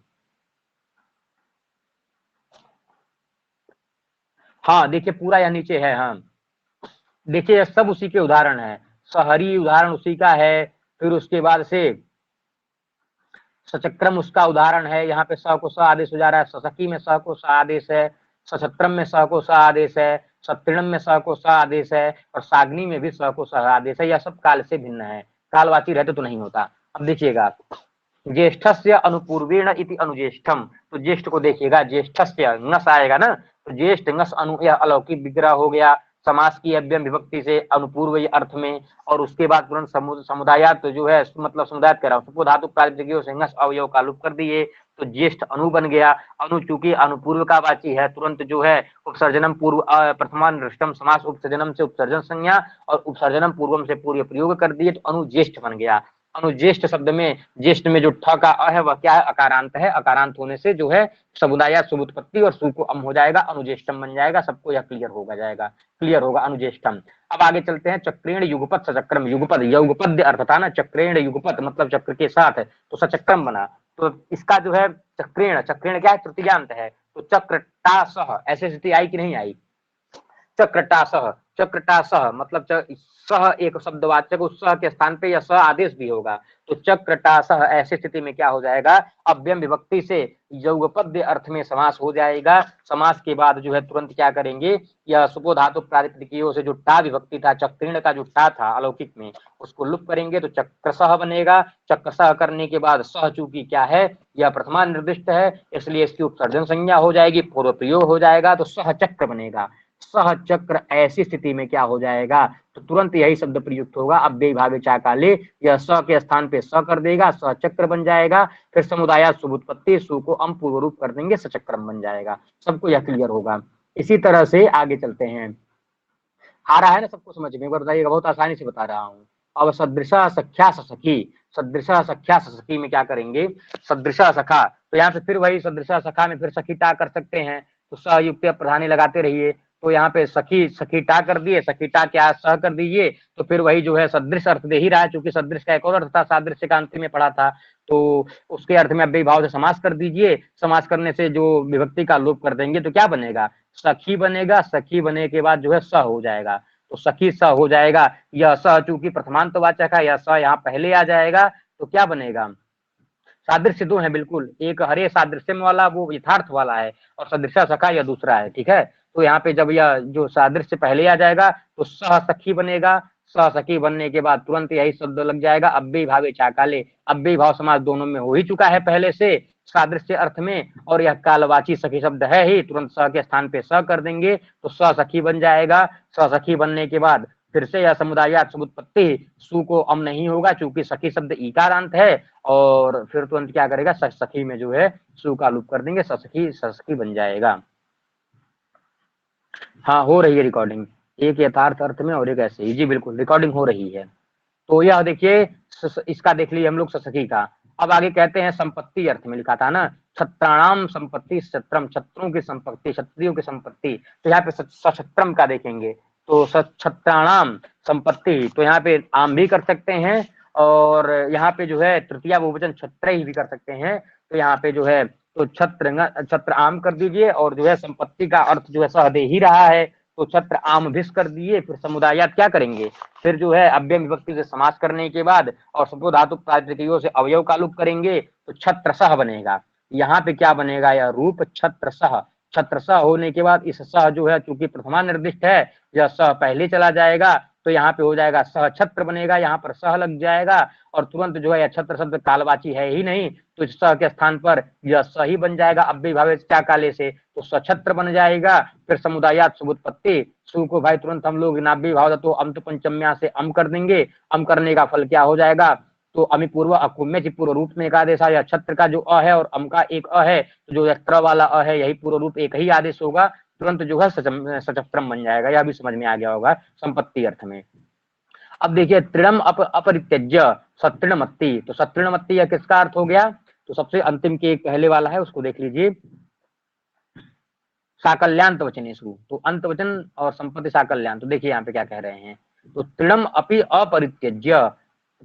हाँ देखिए पूरा यह नीचे है, हाँ देखिए सब उसी के उदाहरण है, सहरी उदाहरण उसी का है, फिर उसके बाद से सचक्रम उसका उदाहरण है, यहाँ पे स को स आदेश हो जा रहा है, ससकी में स को स आदेश है, सछत्रम में स को स आदेश है, सत्तीर्णम में स को स आदेश है, और साग्नि में भी स को स आदेश है। यह सब काल से भिन्न है, कालवाची रहते तो नहीं होता। अब देखिएगा ज्येष्ठस्य अनुपूर्वेण इति अनुज्येष्ठम, तो ज्येष्ठ को देखिएगा, ज्येष्ठस्य नस आएगा ना, तो ज्येष्ठ ngस अनु यह अलौकिक विग्रह हो गया समास की अव्यय विभक्ति से अनुपूर्व अर्थ में, और उसके बाद तुरंत समुदायात तो जो है मतलब समुदायात कह रहा हूँ सुपो धातु प्रातिपदिकों से ngस अवयव का लुप्त कर दिए, तो ज्येष्ठ अनु बन गया। अनु चूंकि अनुपूर्व का वाची है, तुरंत जो है उपसर्जनम पूर्व प्रथमानुष्टम समास उपसर्जनम से उपसर्जन संज्ञा और उपसर्जनम पूर्वम से पूर्व प्रयोग कर दिए, तो अनु ज्येष्ठ बन गया। अनुज्येष्ठ शब्द में ज्येष्ठ में जो ठ का अ है वह क्या है, अकारांत है। अकारांत होने से जो है समुदाय सुबुत्पत्ति और सु को अम हो जाएगा, अनुज्येष्ठम बन जाएगा। सबको यह क्लियर होगा अनुज्येष्ठम। अब आगे चलते हैं चक्रेण युगपत सचक्रम। युगपद युगपद अर्थ था ना, चक्रेण युगपत मतलब चक्र के साथ है, तो सचक्रम बना। तो इसका जो है चक्रेण, चक्रेण क्या है, तृतीयांत है, तो चक्र टा सह ऐसे स्थिति आई कि नहीं आई, चक्रटासह, चक्रटासह मतलब सह एक शब्दवाचक, उस सह के स्थान पे यह सह आदेश भी होगा, तो चक्रटासह ऐसी स्थिति में क्या हो जाएगा, अव्यय विभक्ति से युगपद्य अर्थ में समास हो जाएगा। समास के बाद जो है तुरंत क्या करेंगे, यह सुपो धातु प्रातिपदिकों से जो टा विभक्ति था, चक्रीण का जो टा था अलौकिक में, उसको लुप्त करेंगे तो चक्रसह बनेगा। चक्रसह करने के बाद सह चूंकि क्या है, यह प्रथमा निर्दिष्ट है, इसलिए इसकी उपसर्जन संज्ञा हो जाएगी, पूर्व प्रयोग हो जाएगा, तो सह चक्र बनेगा। सह चक्र ऐसी स्थिति में क्या हो जाएगा, तो तुरंत यही शब्द प्रयुक्त होगा, अव्यय भावे चाकाले, यह स के स्थान पे स कर देगा, सह चक्र बन जाएगा। फिर समुदाय सुबुत्पत्ति सु को अम पूर्व रूप कर देंगे, सचक्रम बन जाएगा। सबको यह क्लियर होगा। इसी तरह से आगे चलते हैं, आ रहा है ना सबको समझ में, बताइएगा, बहुत आसानी से बता रहा हूँ। अब सदृशा सख्या सखी, सदृशा सख्या सखी में क्या करेंगे, सदृशा सखा, तो यहाँ पे फिर वही सदृशा सखा में फिर सखी टा कर सकते हैं, तो सयुक्त प्रधानी लगाते रहिए। तो यहाँ पे सखी सखी टा कर दिए, सखी टा क्या सह कर दीजिए, तो फिर वही जो है सदृश अर्थ दे ही रहा है, क्योंकि सदृश का एक और अर्थ था, सादृश्य का अंतिम में पढ़ा था, तो उसके अर्थ में अव्यय भाव से समास कर दीजिए। समास करने से जो विभक्ति का लोप कर देंगे तो क्या बनेगा, सखी बनेगा। सखी बने के बाद जो है स हो जाएगा, तो सखी स हो जाएगा। यह स चूंकि प्रथमांत वाचक है, यह स यहाँ पहले आ जाएगा, तो क्या बनेगा, सादृश्य दो है बिल्कुल, एक हरे सादृश्यम वाला वो यथार्थ वाला है, और सदृशा सखा यह दूसरा है, ठीक है। तो यहाँ पे जब यह जो सादृश्य पहले आ जाएगा तो सह सखी बनेगा। सह सखी बनने के बाद तुरंत यही शब्द लग जाएगा, अव्यय भावे चाकाले। अव्यय भाव समास दोनों में हो ही चुका है पहले से सादृश्य अर्थ में, और यह कालवाची सखी शब्द है ही, तुरंत स के स्थान पे स कर देंगे तो स सखी बन जाएगा। स सखी बनने के बाद फिर से यह समुदायात समुत्पत्ति सु को अम नहीं होगा, चूंकि सखी शब्द इकारांत है, और फिर तुरंत क्या करेगा, सखी में जो है सु का लूप कर देंगे, सखी बन जाएगा। हाँ हो रही है रिकॉर्डिंग, एक यथार्थ अर्थ में और एक ऐसे ही, जी बिल्कुल रिकॉर्डिंग हो रही है। तो यह देखिए इसका देख लीजिए हम लोग सखी का। अब आगे कहते हैं संपत्ति अर्थ में लिखा था ना, छत्राणाम संपत्ति छत्रम, छत्रों की संपत्ति, क्षत्रियों की संपत्ति, तो यहाँ पे सछत्रम का देखेंगे, तो छत्राणाम संपत्ति, तो यहाँ पे आम भी कर सकते हैं, और यहाँ पे जो है तृतीया बहुवचन छत्र ही भी कर सकते हैं। तो यहाँ पे जो है तो छत्र आम कर दीजिए, और जो है संपत्ति का अर्थ जो है सह दे ही रहा है, तो छत्र आम भिस कर दिए। फिर समुदायात क्या करेंगे, फिर जो है अव्यय विभक्ति से समास करने के बाद और सुपो धातु प्रातिपदिकों से अवयव का लुप करेंगे तो छत्रसह बनेगा। यहाँ पे क्या बनेगा, यह रूप छत्रसह। छत्रसह होने के बाद इस सह जो है चूंकि प्रथमा निर्दिष्ट है, यह सह पहले चला जाएगा, तो यहाँ पे हो जाएगा सह छत्र बनेगा, यहाँ पर सह लग जाएगा, और तुरंत जो है यह छत्र शब्द कालवाची है ही नहीं, तो इस सह के स्थान पर यह सही बन जाएगा अव्यय भावे क्या काले से, तो सछत्र बन जाएगा। फिर समुदायात सुबुत्पत्ति सु को भाई तुरंत हम लोग नाभ्य भाव तो अम तो पंचम्या से अम कर देंगे। अम करने का फल क्या हो जाएगा, तो अमी पूर्व अकुम्य जी पूर्व रूप में एक आदेश है, छत्र का जो अ है और अम का एक अ है, तो जो त्र वाला अ है यही पूर्व रूप एक ही आदेश होगा, तुरंत जो है सचक्रम बन जाएगा। यह भी समझ में आ गया होगा संपत्ति अर्थ में। अब देखिए तृणम अपरित्यज्य सतृणमत्ति, तो सतृणमत्ति यह किसका अर्थ हो गया, तो सबसे अंतिम के एक पहले वाला है उसको देख लीजिए, साकल्यान्त वचनेषु, तो अंत वचन और संपत्ति साकल्यान्त। तो देखिए यहाँ पे क्या कह रहे हैं, तो तृणम अपि अपरित्यज्य,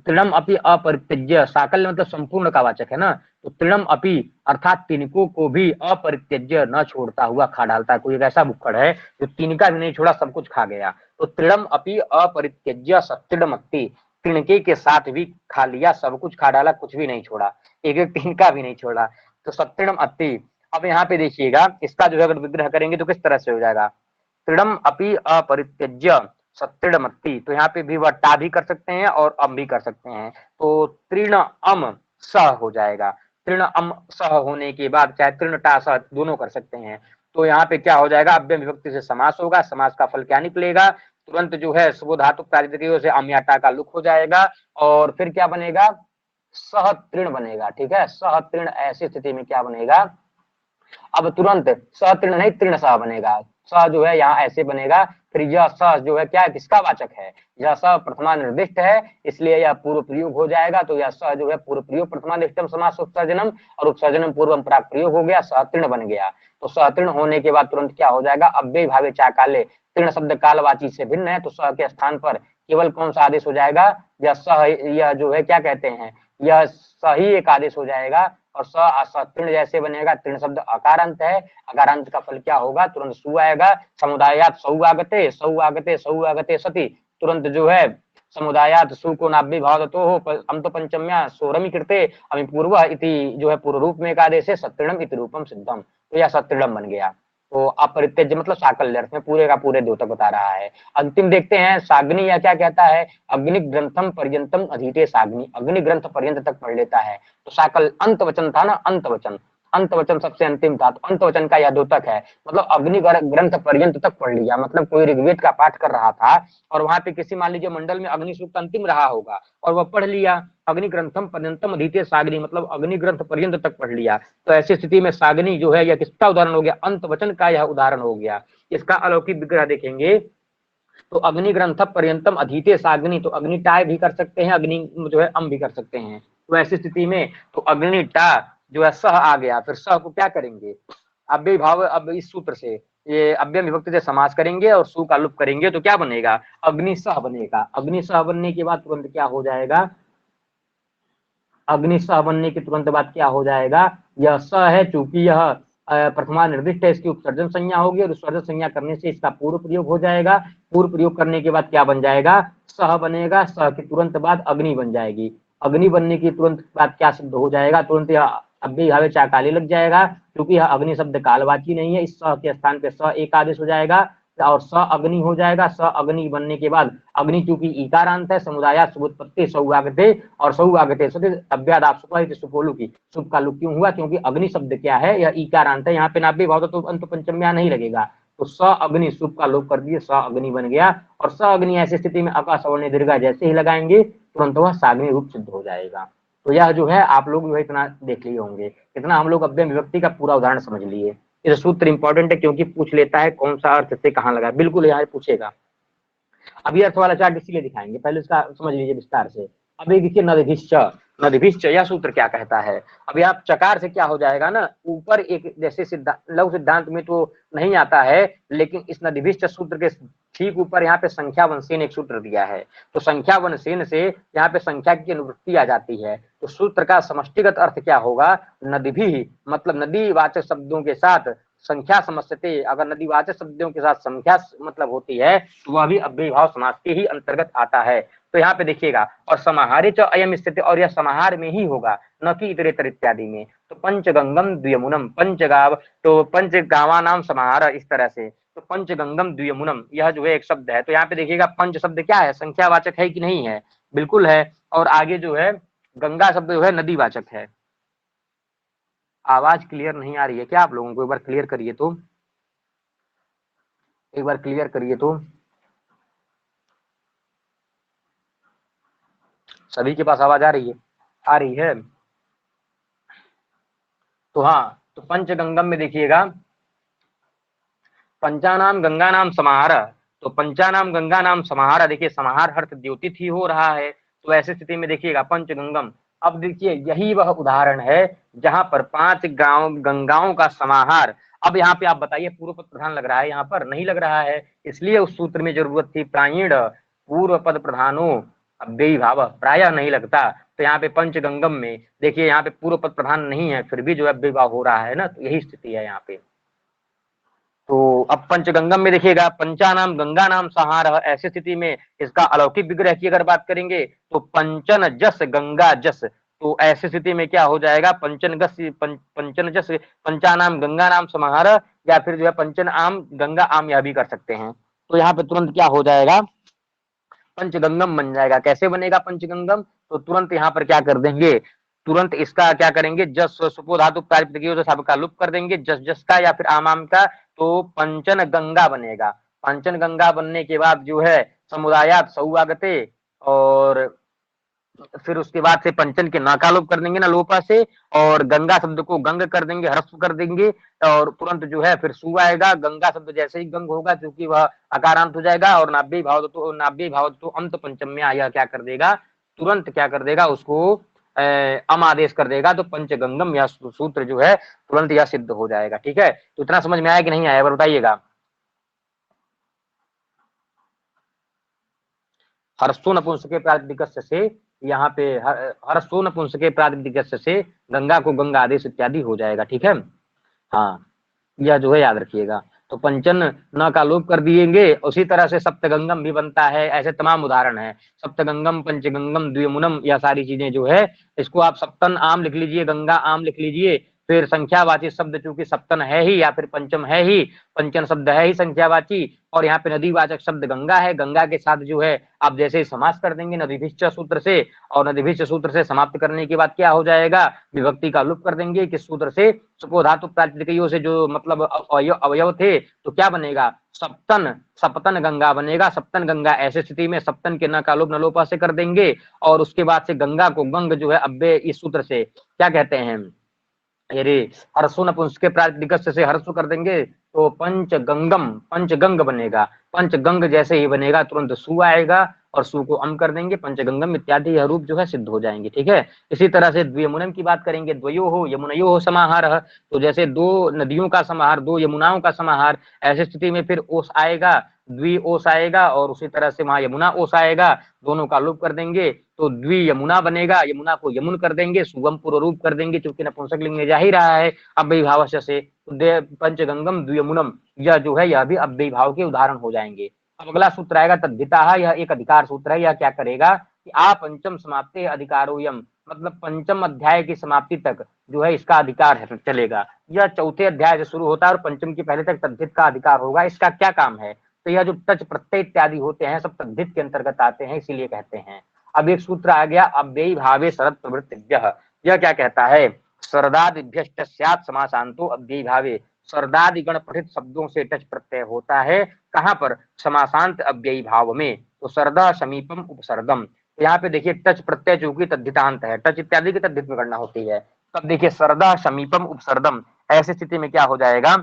तृणम अपि अपरित्यज्य, साकल्य मतलब संपूर्ण का वाचक है ना, तो तृणम अपि अर्थात तिनको को भी अपरित्यज्य न छोड़ता हुआ खा डालता है। कोई एक ऐसा भुक्कड़ है जो तिनका भी नहीं छोड़ा, सब कुछ खा गया, तो तृणम अपि अपरित्यज्य सतृणमत्ति, तिनके के साथ भी खा लिया, सब कुछ खा डाला, कुछ भी नहीं छोड़ा, एक एक तिनका भी नहीं छोड़ा, तो सतृणमत्ति। अब यहाँ पे देखिएगा इसका जो है अगर विग्रह करेंगे तो किस तरह से हो जाएगा, तृणम अपि अपरित्यज्य सतृणमत्ति, तो यहाँ पे भी वह टा भी कर सकते हैं और अम भी कर सकते हैं, तो तृण अम सह हो जाएगा। तृण अम सह होने के बाद चाहे तृण टा सह दोनों कर सकते हैं, तो यहाँ पे क्या हो जाएगा, अव्यय विभक्ति से समास होगा। समास का फल क्या निकलेगा, तुरंत जो है वो धातु प्रातिपदिकों से अम या टा का लुक हो जाएगा और फिर क्या बनेगा, सह तृण बनेगा। ठीक है, सह तृण, ऐसी स्थिति में क्या बनेगा, अब तुरंत स तृण नहीं तृण सह बनेगा। स जो है यहाँ ऐसे बनेगा, फिर यह स जो है क्या है, किसका वाचक है, यह स प्रथमा निर्दिष्ट है, इसलिए यह पूर्व प्रयोग हो जाएगा। तो यह स जो है पूर्व प्रयोग प्रथमानिष्टम समास उपसर्जनम, और उपसर्जनम पूर्वम प्राक प्रयोग हो गया, स तृण बन गया। तो स तृण होने के बाद तुरंत क्या हो जाएगा, अव्यय भावे चाकाले, तृण शब्द कालवाची से भिन्न है, तो स के स्थान पर केवल कौन सा आदेश हो जाएगा, यह स, यह जो है क्या कहते हैं, यह सही एक आदेश हो जाएगा। और स तृण जैसे बनेगा, तृण शब्द अकारांत है, अकारांत का फल क्या होगा, तुरंत सु आएगा। समुदायात सौआगते सौआगते सौआगते सति, तुरंत जो है समुदायात सु को नाभ्य भाव दतो हो हम तो पंचम्या सोरमी कृते अमी पूर्व इति, जो है पूर्व रूप में एक आदेश है, सत्तृणम इति रूपम सिद्धम, तो यह सत्तृणम बन गया। तो अपरित्यज्य मतलब साकल्य अर्थ में पूरे का पूरे द्योतक बता रहा है। अंतिम देखते हैं साग्नि, या क्या कहता है, अग्नि ग्रंथम पर्यंतम अधीते साग्नि, अग्नि ग्रंथ पर्यंत तक पढ़ लेता है। तो साकल अंत वचन था ना, अंत वचन, अंत वचन सबसे अंतिम था, तो अंत वचन का यह द्योतक है, मतलब अग्नि ग्रंथ पर्यंत तक पढ़ लिया। मतलब कोई ऋग्वेद का पाठ कर रहा था और वहां पे किसी मान लीजिए मंडल में अग्नि सूक्त अंतिम रहा होगा और वह पढ़ लिया, अग्नि ग्रंथम पर्यंतम अधीते साग्नि, मतलब अग्नि ग्रंथ पर्यंत तक पढ़ लिया। तो ऐसी स्थिति में साग्नि जो है यह किसका उदाहरण हो गया, अंत वचन का यह उदाहरण हो गया। इसका अलौकिक विग्रह देखेंगे तो अग्नि ग्रंथ पर्यंतम अधीते साग्नि, तो अग्नि टाय भी कर सकते हैं, अग्नि जो है अम भी कर सकते हैं। तो ऐसी स्थिति में तो अग्नि टा जो है सह आ गया, फिर सह को क्या करेंगे, अव्यय भाव, अब इस सूत्र से ये अव्यय विभक्ति से समास करेंगे और सु का लुप करेंगे, तो क्या बनेगा, अग्नि सह बनेगा। अग्नि सह बनने के बाद तुरंत क्या हो जाएगा, अग्नि सह बनने के तुरंत बाद क्या हो जाएगा, यह स है, चूंकि यह प्रथमा निर्दिष्ट है, इसकी उपसर्जन संज्ञा होगी और उपसर्जन संज्ञा करने से इसका पूर्व प्रयोग हो जाएगा। पूर्व प्रयोग करने के बाद क्या बन जाएगा, सह बनेगा, सह के तुरंत बाद अग्नि बन जाएगी। अग्नि बनने की तुरंत बाद क्या सिद्ध हो जाएगा, तुरंत यह अव्यय भावे चाकाली लग जाएगा, क्योंकि यह अग्नि शब्द कालवाची नहीं है, इस स के स्थान पे स एक आदेश हो जाएगा और स अग्नि हो जाएगा। स अग्नि बनने के बाद अग्नि चूंकि इकारांत है, समुदाय सुबुत्पत्ति सौआगते और सौआगते अव्यादाप सुपोलु की सुप का लुक क्यों हुआ, क्योंकि अग्नि शब्द क्या है, यह इकारांत है, यहाँ पे नाभ्य भाव तो अंत पंचम्या नहीं लगेगा, तो स अग्नि सुप का लोप कर दिए, स अग्नि बन गया। और स अग्नि ऐसी स्थिति में अका सवर्ण दीर्घा जैसे ही लगाएंगे तुरंत वह साग्नि रूप सिद्ध हो जाएगा। तो यह जो है आप लोग जो है इतना देख लिए होंगे, इतना हम लोग अव्यय विभक्ति का पूरा उदाहरण समझ लिए। ये सूत्र इंपॉर्टेंट है क्योंकि पूछ लेता है कौन सा अर्थ से कहाँ लगा, बिल्कुल यहाँ पूछेगा। अभी अर्थ वाला चार्ट इसीलिए दिखाएंगे, पहले इसका समझ लीजिए विस्तार से। अभी देखिए नदिभिश्च, नदिभिश्च यह सूत्र क्या कहता है। अभी आप चकार से क्या हो जाएगा ना, ऊपर एक जैसे लघु सिद्धांत में तो नहीं आता है, लेकिन इस नदिभिश्च सूत्र के ठीक ऊपर यहाँ पे संख्या वंशीन एक सूत्र दिया है, तो संख्या वंशीन से यहाँ पे संख्या की अनुवृत्ति आ जाती है। तो सूत्र का समष्टिगत अर्थ क्या होगा, नदिभि मतलब नदी वाचक शब्दों के साथ संख्या समस्यते, अगर नदीवाचक शब्दों के साथ संख्या मतलब होती है तो वह भी अव्यय भाव समास के ही अंतर्गत आता है। तो यहाँ पे देखिएगा, और समाहारे च अयम स्थिति, और यह समाहार में ही होगा, न कि इतरेतर इत्यादि में। तो पंचगंगम द्वियमुनम, पंचगाव तो पंचगावा नाम समाहार, इस तरह से। तो पंचगंगम द्वियमुनम यह जो है एक शब्द है, तो यहाँ पे देखिएगा पंच शब्द क्या है, संख्यावाचक है कि नहीं है, बिल्कुल है। और आगे जो है गंगा शब्द जो है नदीवाचक है। आवाज क्लियर नहीं आ रही है क्या आप लोगों को, एक बार क्लियर करिए तो, एक बार क्लियर करिए तो। सभी के पास आवाज आ रही है, आ रही है। तो हाँ, तो पंचगंगम में देखिएगा पंचानाम गंगा नाम समाहार, तो पंचानाम गंगा नाम समाहार, देखिए समाहार अर्थ द्योतित ही हो रहा है। तो ऐसी स्थिति में देखिएगा पंचगंगम, अब देखिए यही वह उदाहरण है जहां पर 5 गांव गंगाओं का समाहार। अब यहाँ पे आप बताइए पूर्व पद प्रधान लग रहा है, यहाँ पर नहीं लग रहा है, इसलिए उस सूत्र में जरूरत थी प्रायण पूर्व पद प्रधानो अव्ययी भाव, प्रायः नहीं लगता। तो यहाँ पे पंचगंगम में देखिए यहाँ पे पूर्व पद प्रधान नहीं है, फिर भी जो है अव्ययी भाव हो रहा है ना, तो यही स्थिति है यहाँ पे। तो अब पंचगंगम में देखिएगा पंचानाम गंगा नाम सहार, ऐसी स्थिति में इसका अलौकिक विग्रह की अगर बात करेंगे तो पंचन जस गंगा जस, तो ऐसी स्थिति में क्या हो जाएगा, पंचन जस पंचानाम गंगा नाम समाहार, या फिर जो है पंचन आम गंगा आम, यह भी कर सकते हैं। तो यहाँ पे तुरंत क्या हो जाएगा, पंचगंगम बन जाएगा। कैसे बनेगा पंचगंगम, तो तुरंत यहाँ पर क्या कर देंगे, तुरंत इसका क्या करेंगे, जस सुपो धातु प्रातिपदिक से सबका लुप्त कर देंगे, जस जस का या फिर आम आम का, तो पंचन गंगा बनेगा। पंचन गंगा बनने के बाद जो है समुदायात सौआगते, और फिर उसके बाद से पंचन के ना का लोप कर देंगे ना लोपा से, और गंगा शब्द को गंग कर देंगे, ह्रस्व कर देंगे, और तुरंत जो है फिर सु आएगा। गंगा शब्द जैसे ही गंग होगा क्योंकि वह अकारांत हो जाएगा, और नाभ्य भाव तो अंत पंचम में आया क्या कर देगा, तुरंत क्या कर देगा उसको अम आदेश कर देगा। तो पंचगंगम या सूत्र जो है तुरंत यह सिद्ध हो जाएगा। ठीक है, तो इतना समझ में आया कि नहीं आया, बताइएगा। हर्षो नपुंसके प्रातिपदिक से, यहाँ पे हर्षो नपुंसके प्रातिपदिक से गंगा को गंगा आदेश इत्यादि हो जाएगा। ठीक है, हाँ, यह जो है याद रखिएगा। तो पंचन न का लोप कर दिएंगे। उसी तरह से सप्तगंगम भी बनता है, ऐसे तमाम उदाहरण है। सप्तगंगम, पंचगंगम, द्वियमुनम, यह सारी चीजें जो है, इसको आप सप्तन आम लिख लीजिए, गंगा आम लिख लीजिए। फिर संख्यावाची शब्द चूंकि सप्तन है ही या फिर पंचम है ही, पंचन शब्द है ही संख्यावाची, और यहाँ पे नदीवाचक शब्द गंगा है। गंगा के साथ जो है आप जैसे ही समास कर देंगे नदीभिश्च सूत्र से, और नदीभिश्च सूत्र से समाप्त करने के बाद क्या हो जाएगा, विभक्ति का लुप्त कर देंगे। किस सूत्र से, सुपो धातु प्रातिपदिकों से जो मतलब अवयव थे, तो क्या बनेगा, सप्तन, सप्तन गंगा बनेगा। सप्तन गंगा, ऐसे स्थिति में सप्तन के न का लोप नलोपा से कर देंगे, और उसके बाद से गंगा को गंग जो है अव्यय इस सूत्र से क्या कहते हैं, यदि हर्षो नपुंसक प्रातिपदिक से हर्षो कर देंगे तो पंचगंगम, पंचगंग बनेगा। पंचगंग जैसे ही बनेगा तुरंत सु आएगा, और सु को अम कर देंगे, पंचगंगम इत्यादि यह रूप जो है सिद्ध हो जाएंगे। ठीक है, इसी तरह से द्वियमुनम की बात करेंगे, द्वयो हो यमुनयो हो समाहार, तो जैसे दो नदियों का समाहार, दो यमुनाओं का समाहार, ऐसी स्थिति में फिर ओस आएगा, द्वि ओस आएगा, और उसी तरह से वहां यमुना ओस आएगा, दोनों का लोप कर देंगे तो द्वि यमुना बनेगा। यमुना को यमुन कर देंगे, सुगम पूर्व रूप कर देंगे, क्योंकि नपुंसक लिंग में जा ही रहा है अव्ययी भाव से। पंचगंगम द्वियमुनम, यह जो है यह भी अव्ययी भाव के उदाहरण हो जाएंगे। अब अगला सूत्र आएगा तद्धिता, यह एक अधिकार सूत्र है। यह क्या करेगा कि आ पंचम समाप्ते अधिकारोयम, मतलब पंचम अध्याय की समाप्ति तक जो है इसका अधिकार है, चलेगा। यह चौथे अध्याय से शुरू होता है और पंचम की पहले तक तद्धित का अधिकार होगा। इसका क्या काम है, तो यह जो टच प्रत्यय इत्यादि होते हैं सब तद्धित के अंतर्गत आते हैं, इसीलिए कहते हैं। अब एक सूत्र आ गया अव्ययी भावे शरद प्रवृत्तिभ्यः, यह क्या कहता है, शरदादिभ्यश्च स्यात् समासांतो अव्ययी भावे, शरदादि गण पठित शब्दों से टच प्रत्यय होता है, कहां पर, समासांत अव्ययी भाव में। तो शरदा समीपम उपसर्गम, यहाँ पे देखिए टच प्रत्यय चूंकि तद्धितांत है, टच इत्यादि की तद्धित में गणना होती है। तब देखिए शरदा समीपम उपसर्गम, ऐसी स्थिति में क्या हो जाएगा,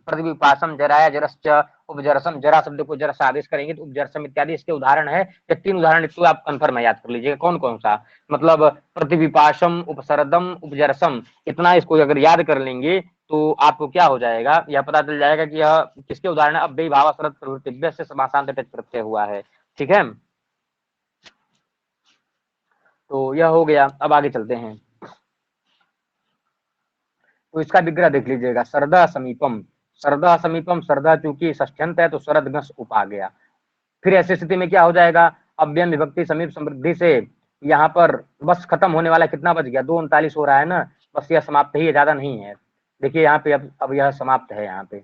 प्रतिविपासम जराया जरश्च उपजरसम, जरा शब्द को जरा आदेश करेंगे तो उपजरसम इत्यादि इसके उदाहरण है। ये तीन उदाहरण इसको आप कंफर्म याद कर लीजिएगा कौन कौन सा, मतलब प्रतिविपासम, उपसर्दम, उपजरसम, इतना इसको अगर याद कर लेंगे तो आपको क्या हो जाएगा, यह पता चल जाएगा कि यह किसके उदाहरण है, अव्ययी भाव शरद प्रवृत्तिभ्य से समासांत टच प्रत्यय हुआ है। ठीक है, तो यह हो गया। अब आगे चलते हैं, तो इसका विग्रह देख लीजिएगा, शरदा समीपम, शरदा समीपम, शरदा चूंकि षष्ठ्यंत है तो शरद गस उप आ गया। फिर ऐसी स्थिति में क्या हो जाएगा, अव्ययम विभक्ति समीप समृद्धि से यहाँ पर बस खत्म होने वाला कितना बच गया, 2:39 हो रहा है ना, बस यह समाप्त ही है, ज्यादा नहीं है। देखिए यहाँ पे अब यह समाप्त है, यहाँ पे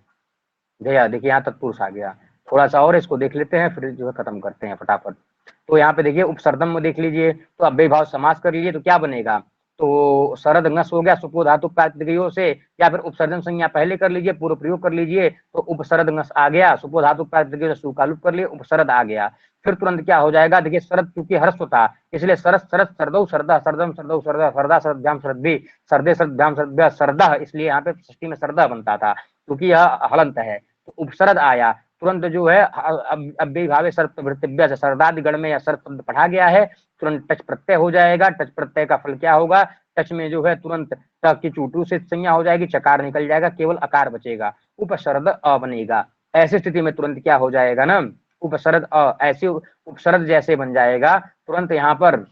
गया, देखिए यहाँ तत्पुरुष आ गया। थोड़ा सा और इसको देख लेते हैं फिर जो है खत्म करते हैं फटाफट। तो यहाँ पे देखिए उपसर्दम में देख लीजिए, तो अव्ययी भाव समास कर लीजिए तो क्या बनेगा, तो शरद ngस हो गया सुपो धातु प्रातिपदिकों से, या फिर उपसर्जन संज्ञा पहले कर लीजिए, पूर्व प्रयोग कर लीजिए, तो उपसरद ngस आ गया, सुपो धातु प्रातिपदिकों से सु का लुप कर लिए, उपसरद आ गया। फिर तुरंत क्या हो जाएगा, देखिए शरद क्योंकि हर्ष था इसलिए सरस सरस सरदौ सरदा सरदम सरदौ सरदा सरदा सरद्याम सरद्भी सरदे सरद्याम सरद्भ्य सरदा, इसलिए यहाँ पे षष्ठी में सरदा बनता था क्योंकि यह हलंत है। तो उपसरद आया, तुरंत जो है अव्ययी भावे शरद प्रवृत्तिभ्य से शरदादि गण में यह शरद शब्द पढ़ा गया है, तुरंत टच प्रत्यय हो जाएगा। टच प्रत्यय का फल क्या होगा, टच में जो है तुरंत ट की चूटू से संज्ञा हो जाएगी, चकार निकल जाएगा, केवल अकार बचेगा, उपसर्द अ बनेगा। ऐसी स्थिति में तुरंत क्या हो जाएगा ना, उपसर्द अ, ऐसे उपसर्द जैसे बन जाएगा, तुरंत यहाँ पर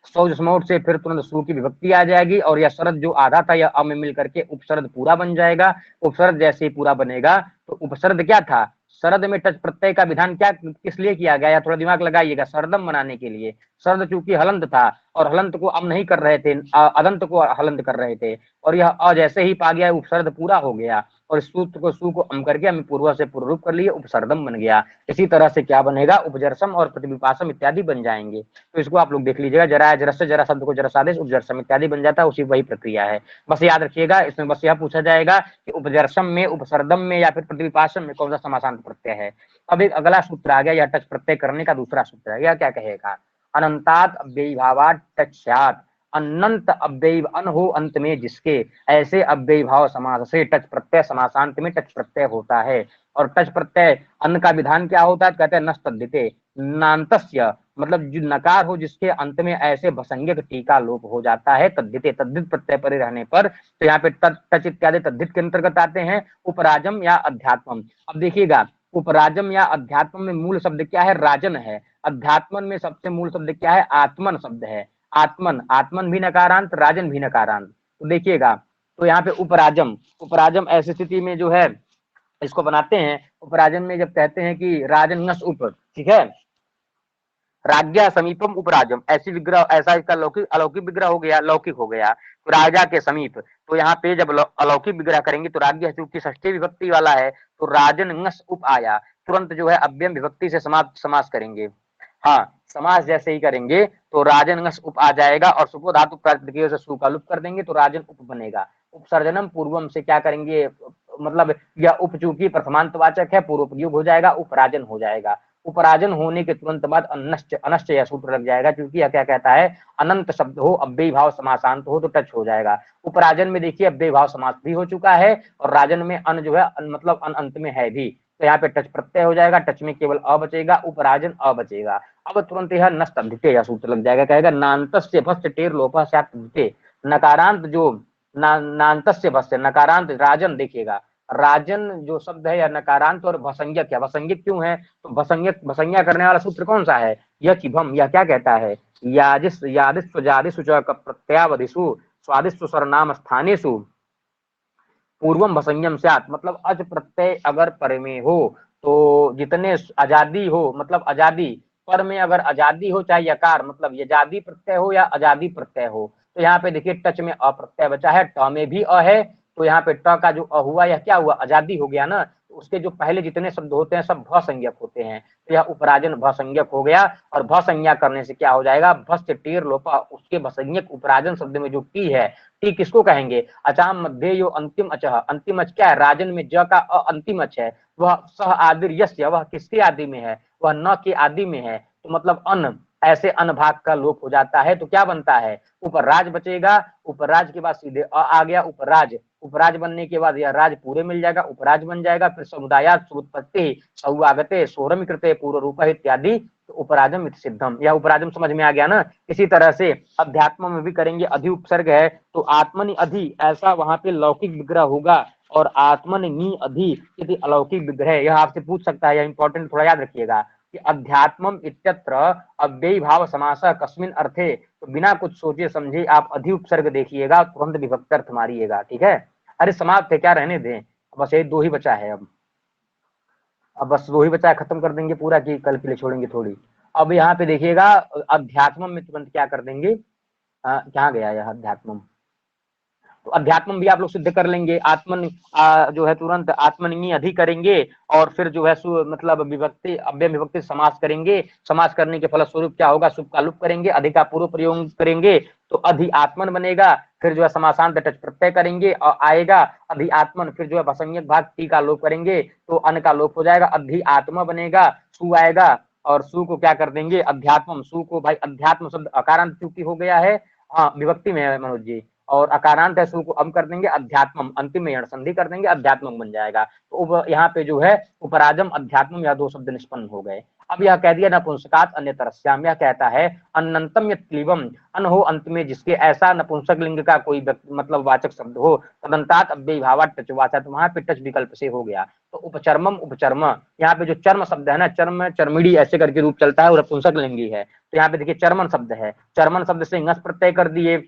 सौज स्मोट से फिर तुरंत सु की विभक्ति आ जाएगी, और यह शरद जो आधा था यह अ में मिल करके उपसर्द पूरा बन जाएगा। उपसर्द जैसे ही पूरा बनेगा तो उपसर्द क्या था, शरद में टच प्रत्यय का विधान क्या किस लिए किया गया, या थोड़ा दिमाग लगाइएगा, शरदम बनाने के लिए। शरद चूंकि हलंत था और हलंत को अम नहीं कर रहे थे, अदंत को हलंत कर रहे थे, और यह अ जैसे ही पा गया उपसर्ग पूरा हो गया और इस सूत्र को सु को अम करके हम पूर्व से पूर्व रूप कर लिए, उपसर्गम बन गया। इसी तरह से क्या बनेगा, उपजरसम और प्रतिविपासम इत्यादि बन जाएंगे। तो इसको आप लोग देख लीजिएगा, जरा जरस से जरा शब्द को जरसादेश उपजरसम इत्यादि बन जाता है, उसी वही प्रक्रिया है। बस याद रखिएगा, इसमें बस यह पूछा जाएगा कि उपजरसम में, उपसर्दम में या फिर प्रतिविपासम में कौन सा समासांत प्रत्यय है। अब एक अगला सूत्र आ गया, यह टच प्रत्यय करने का दूसरा सूत्र है। यह क्या कहेगा, अनंतात अव्ययी भावात टच्यात, अनंत अव्ययी अन हो अंत में जिसके, ऐसे अव्ययी भाव समास से टच प्रत्यय समासांत में टच प्रत्यय होता है। और टच प्रत्यय अन्न का विधान क्या होता है, कहते हैं नस तद्धिते नान्तस्य, मतलब जो नकार हो जिसके अंत में ऐसे भसंज्ञक टीका लोप हो जाता है, तद्धिते तद्धित प्रत्यय पर रहने पर। तो यहाँ पे टच इत्यादि तद्धित के अंतर्गत आते हैं। उपराजम या अध्यात्मम, अब देखिएगा उपराजम या अध्यात्म में मूल शब्द क्या है, राजन है। अध्यात्मन में सबसे मूल शब्द क्या है, आत्मन शब्द है। आत्मन, आत्मन भी नकारांत, राजन भी नकारांत। तो देखिएगा, तो यहाँ पे उपराजम, उपराजम ऐसी स्थिति में जो है इसको बनाते हैं। उपराजन में जब कहते हैं कि राजन नस उप, ठीक है, राज्ञा समीपम उपराजम, ऐसी विग्रह, ऐसा इसका लौकिक अलौकिक विग्रह हो गया, लौकिक हो गया, तो राजा के समीप। तो यहाँ पे जब अलौकिक विग्रह करेंगे तो राज्ञ चूंकि षष्ठी विभक्ति वाला है, तो राजन नस उप आया, तुरंत जो है अव्ययम विभक्ति से समास करेंगे। हाँ, समास जैसे ही करेंगे तो राजन नस उप आ जाएगा और सुपो धातु प्रातिपदिक से सु का लुप कर देंगे तो राजन उप बनेगा। उपसर्जनम पूर्वम से क्या करेंगे, मतलब यह उप चूंकि प्रथमांतवाचक है, पूर्व प्रयोग हो जाएगा, उपराजन हो जाएगा। उपराजन होने के तुरंत बाद अनश्च, अनश्च यह सूत्र लग जाएगा, क्योंकि यह क्या कहता है, अनंत शब्द हो, अव्ययी भाव समासांत हो तो टच हो जाएगा। उपराजन में देखिए अव्ययी भाव समास भी हो चुका है और राजन में अन जो है मतलब अन अंत में है भी, तो यहाँ पे टच प्रत्यय हो जाएगा, टच में केवल अ बचेगा, उपराजन अ बचेगा। अब तुरंत यह नष्ट तद्धिते यह सूत्र लग जाएगा, कहेगा नान्तस्य भस्य टेर लोपः स्यात् तद्धिते, नकारांत जो नान्तस्य भस्य नकारांत राजन, देखिएगा राजन जो शब्द है या नकारांत और भसंज्ञक है, भसंज्ञक क्यों है, तो भसंज्ञक भसंज्ञा करने वाला सूत्र कौन सा है, यह किभम, यह क्या कहता है, यादिस यादिस स्वजादिसु च प्रत्ययावधिषु स्वादिष्टु सर्वनाम स्थानेषु पूर्वम भसंज्ञम स्यात्, मतलब अज प्रत्यय अगर पर में हो तो जितने आजादी हो, मतलब आजादी पर में अगर आजादी हो, चाहे यकार मतलब यजादी प्रत्यय हो या आजादी प्रत्यय हो, तो यहाँ पे देखिए टच में अप्रत्यय बचा है, ट में भी अ है, तो यहाँ पे ट का जो अ हुआ यह क्या हुआ, आजादी हो गया ना, तो उसके जो पहले जितने शब्द होते हैं सब भ संज्ञक होते हैं, तो यह उपराजन भ संज्ञक हो गया। और भ संज्ञा करने से क्या हो जाएगा, भस्य टीर लोपा, उसके भसंज्ञक उपराजन शब्द में जो टी है, टी किसको कहेंगे, अचाम मध्य यो अंतिम अचह, अंतिम अच क्या है, राजन में ज का अंतिम अच है, वह सह आदिर यस्य, वह किसके आदि में है, वह न के आदि में है, तो मतलब अन, ऐसे अन भाग का लोप हो जाता है, तो क्या बनता है, उपराज बचेगा, उपराज के बाद सीधे अ आ गया, उपराज, उपराज बनने के बाद यह राज पूरे मिल जाएगा, उपराज बन जाएगा। फिर समुदायात सुत्पत्ति सौआगते सोरम कृते पूर्व रूप इत्यादि, तो उपराजम इत सिद्धम, यह उपराजम समझ में आ गया ना। इसी तरह से अध्यात्म में भी करेंगे, अधि उपसर्ग है तो आत्मनि अधि, ऐसा वहां पे लौकिक विग्रह होगा, और आत्मन नी अधि यदि अलौकिक विग्रह, यह आपसे पूछ सकता है, यह इंपॉर्टेंट थोड़ा याद रखिएगा कि अध्यात्मम इत्यत्र अव्ययी भाव समासः कस्मिन अर्थे, तो बिना कुछ सोचे समझे आप अधि उपसर्ग देखिएगा, तुरंत विभक्त अर्थ मारिएगा, ठीक है। अरे समाप्त है क्या, रहने दें, बस ये दो ही बचा है, अब बस दो ही बचा है, खत्म कर देंगे पूरा कि कल के लिए छोड़ेंगे थोड़ी। अब यहाँ पे देखिएगा अध्यात्मम में तुरंत क्या कर देंगे, कहाँ गया यह अध्यात्मम, तो अध्यात्म भी आप लोग सिद्ध कर लेंगे, आत्मन जो है तुरंत आत्मनिमी अधि करेंगे, और फिर जो है मतलब विभक्ति अव्यय विभक्ति समास करेंगे, समास करने के फलस्वरूप क्या होगा, सुप का लुप करेंगे, अधि का पूर्व प्रयोग करेंगे तो अधि आत्मन बनेगा, फिर जो है समासांत टच प्रत्यय करेंगे और आएगा अधि आत्मन, फिर जो है भसंज्ञक भाग टी का लोप करेंगे तो अन का लोप हो जाएगा, अधि आत्मा बनेगा, सु आएगा और सु को क्या कर देंगे अध्यात्म, सु को भाई अध्यात्म शब्द अकारांत चूंकि हो गया है, हाँ विभक्ति में है मनोज जी, और अकारांत है, सु को अम कर देंगे, अध्यात्मम अंतिम में यण संधि कर देंगे, अध्यात्मम बन जाएगा। तो यहाँ पे जो है उपराजम अध्यात्मम यह दो शब्द निष्पन्न हो गए। अब यह कह दिया नपुंसकात अन्य तरस्याम, यह कहता है अनंतम यत् क्लीबम, अन हो अंत में जिसके, ऐसा नपुंसक लिंग का कोई मतलब वाचक शब्द हो, तदंतात अव्ययी भावात टच वाचा, तो वहां पे टच विकल्प से हो गया, तो उपचर्मम उपचर्म, यहाँ पे जो चर्म शब्द है ना, चर्म चर्मिड़ी ऐसे करके रूप चलता है और नपुंसक लिंगी है, तो यहाँ पे देखिए चर्मन शब्द है, चर्मन शब्द से ngस प्रत्यय कर दिए,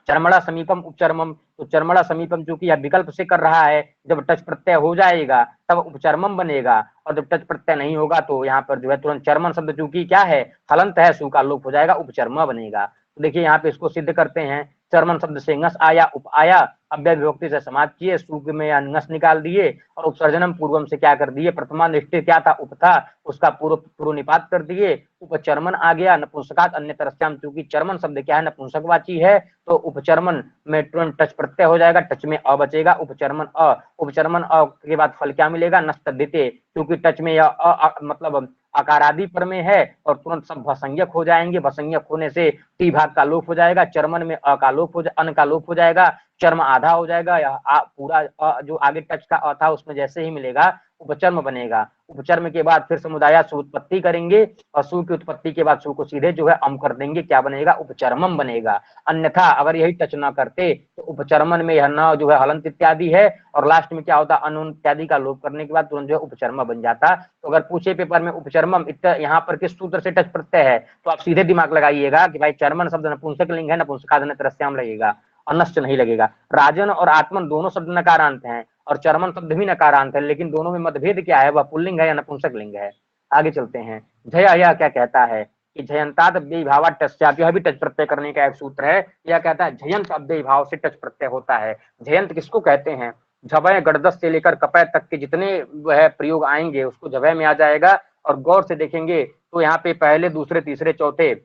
चर्मणा समीपम उपचर्मम, तो चर्मणा समीपम चूंकि यह विकल्प से कर रहा है, जब टच प्रत्यय हो जाएगा तब उपचर्मम बनेगा, और जब टच प्रत्यय नहीं होगा तो यहाँ पर जो है तुरंत चर्मन शब्द चूंकि क्या है हलंत है, सु का लोप हो जाएगा, उपचर्म बनेगा। तो देखिए यहाँ पे इसको सिद्ध करते हैं। चर्मन शब्द से ngस आया, उप आया, अव्यय विभक्ति से समाज किए, सूक में या ngस निकाल दिए और उपसर्जनम पूर्वम से क्या कर दिए, प्रथमा निष्ठित क्या था, उप था, उसका पूर्व निपात कर दिए। उपचर्मन आ गया, नपुंसकात अन्य तरस्याम, क्योंकि चर्मन शब्द क्या है, नपुंसकवाची है, तो उपचर्मन में तुरंत टच प्रत्यय हो जाएगा, टच में अ बचेगा, उपचर्मन अ, उपचर्मन अ के बाद फल क्या मिलेगा, नस्त दिते, क्योंकि टच में यह मतलब अकारादि पर में है और तुरंत सब भसंज्ञक हो जाएंगे। भसंज्ञक होने से टी भाग का लोप हो जाएगा, चर्मन में अ का लोप हो अन का लोप हो जाएगा, चर्म आधा हो जाएगा, या पूरा जो आगे टच का अ था उसमें जैसे ही मिलेगा उपचर्म बनेगा। उपचर्म के बाद फिर समुदाय सु उत्पत्ति करेंगे और सु की उत्पत्ति के बाद सु को सीधे जो है अम कर देंगे, क्या बनेगा, उपचर्मम बनेगा। अन्यथा अगर यही टच न करते तो उपचर्मन में यह न जो है हलंत इत्यादि है और लास्ट में क्या होता, अन इत्यादि का लोप करने के बाद तुरंत जो है उपचर्म बन जाता। तो अगर पूछे पेपर में उपचर्मम यहाँ पर किस सूत्र से टच प्रत्यय है, तो आप सीधे दिमाग लगाइएगा कि भाई चर्मन शब्द नपुंसक लिंग है, नपुंसकादन तरस्याम लगेगा, अनश्च नहीं लगेगा। राजन और आत्मन दोनों शब्द नकारांत हैं और चर्मन शब्द भी नकारांत है, लेकिन दोनों में मतभेद क्या है, वह पुल्लिंग है या नपुंसक लिंग है। आगे चलते हैं। जया यह क्या कहता है कि जयंतात अव्ययीभाव टस्याप, यह भी टच प्रत्यय करने का एक सूत्र है। यह कहता है जयंत अव्ययीभाव से टच प्रत्यय होता है। जयंत किसको कहते हैं, झवय गड़दस से लेकर कपय तक के जितने वह प्रयोग आएंगे उसको झवय में आ जाएगा। और गौर से देखेंगे तो यहाँ पे पहले दूसरे तीसरे चौथे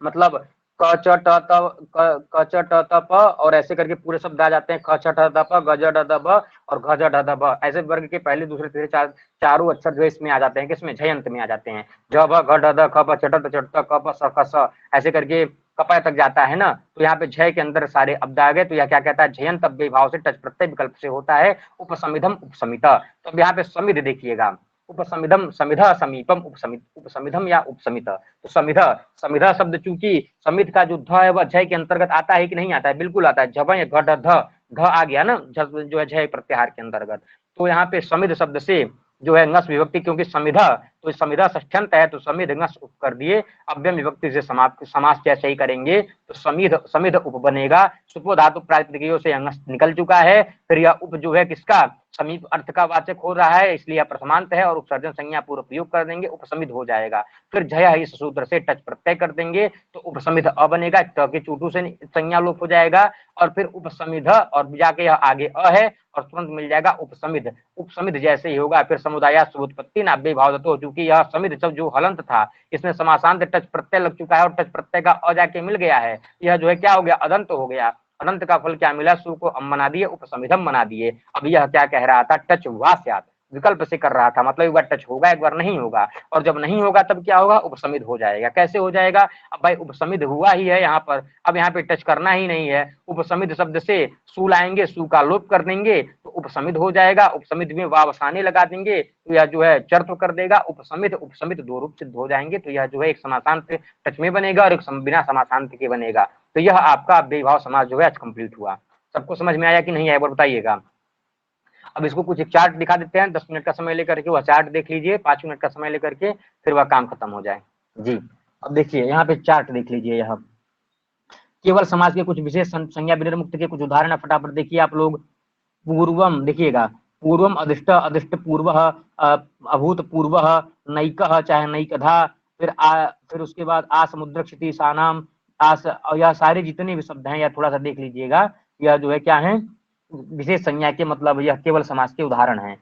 मतलब क च ट त क च ट त प और ऐसे करके पूरे शब्द आ जाते हैं, ख छ ठ द प ग ज ड द ब और घ ज ढ द ब। ऐसे वर्ग के पहले दूसरे तीसरे चारों अक्षर जो इसमें आ जाते हैं, किसमें, झयंत में आ जाते हैं। ज भ घ ढ द ख प छ ट त च ट क प स ख स ऐसे करके कपय तक जाता है ना। तो यहाँ पे झय के अंदर सारे अब्द आ गए। तो यह क्या कहता है, झयंत अव्ययी भाव से टच प्रत्यय विकल्प से होता है। उपसमिधम उपसमित, तो अब यहाँ पे समिध देखिएगा, उपसमिधम समिधा समीपम उपसमित, उपसमिधम या उपसमित। तो समिधा, समिधा शब्द चूंकि समित का जो ध है वह झय के अंतर्गत आता है कि नहीं आता है, बिल्कुल आता है। झवय घ ध ध आ गया ना, जो है झय प्रत्याहार के अंतर्गत। तो यहाँ पे समिध शब्द से जो है ngस विभक्ति, क्योंकि समिधा तो समिधा षष्ठ्यंत है तो समिध ngस उप कर दिए। अव्यय विभक्ति से समास कैसे ही करेंगे तो समिध समिध उप बनेगा। सुपो धातु प्रातिपदिकों से ngस निकल चुका है। फिर यह उप जो है किसका, समीप अर्थ का वाचक हो रहा है, इसलिए प्रथमांत है और उपसर्जन संज्ञा पूर्व प्रयोग कर देंगे, उपसमिध हो जाएगा। फिर झया इस सूत्र से टच प्रत्यय कर देंगे तो उपसमिध अ बनेगा, त के चूटू से संज्ञा लोप हो जाएगा और फिर उपसमिध और जाके यह आगे अ है और तुरंत मिल जाएगा उपसमिध। उपसमिध जैसे ही होगा फिर समुदाय उत्पत्ति नाभ्य भाव दतो, क्योंकि यह समिध शब्द जो हलंत था इसमें समासांत टच प्रत्यय लग चुका है और टच प्रत्यय का अ जाके मिल गया है, यह जो है क्या हो गया, अदंत हो गया। अनंत का फल क्या मिला, सु को अम बना दिए, उपसमिधम बना दिए। अब यह क्या कह रहा था, टच हुआ स्यात्, विकल्प से कर रहा था, मतलब एक बार टच होगा एक बार नहीं होगा, और जब नहीं होगा तब क्या होगा, उपसमिध हो जाएगा। कैसे हो जाएगा, अब भाई उपसमिध हुआ ही है यहाँ पर, अब यहाँ पे टच करना ही नहीं है। उपसमिध शब्द से सु लाएंगे, सु का लोप कर देंगे तो उपसमिध हो जाएगा। उपसमिध में वावसाने लगा देंगे तो यह जो है चर्त्व कर देगा। उपसमिध उपसमिध दो रूप सिद्ध हो जाएंगे, तो यह जो है एक समासांत टच में बनेगा और एक बिना समासांत के बनेगा। तो यह आपका अव्ययी भाव समास जो है आज कंप्लीट हुआ। सबको समझ में आया कि नहीं आया, बताइएगा। अब इसको कुछ एक चार्ट दिखा देते हैं, 10 मिनट का समय लेकर के, वह चार्ट देख लीजिए, 5 मिनट का समय लेकर के, फिर वह काम खत्म हो जाए जी। अब देखिए यहाँ पे चार्ट देख लीजिए, यहाँ केवल समाज के कुछ विशेष संज्ञा विनिर्मुक्त के कुछ उदाहरण फटाफट देखिए आप लोग। पूर्वम देखिएगा, पूर्वम अधिष्ट अधिष्ट पूर्व अभूत पूर्व नैक चाहे नैकधा, फिर उसके बाद आसमुद्र क्षितिशानाम आस, यह सारे जितने भी शब्द हैं यह थोड़ा सा देख लीजिएगा। यह जो है क्या है, विशेष संज्ञा के मतलब यह केवल समास के उदाहरण हैं।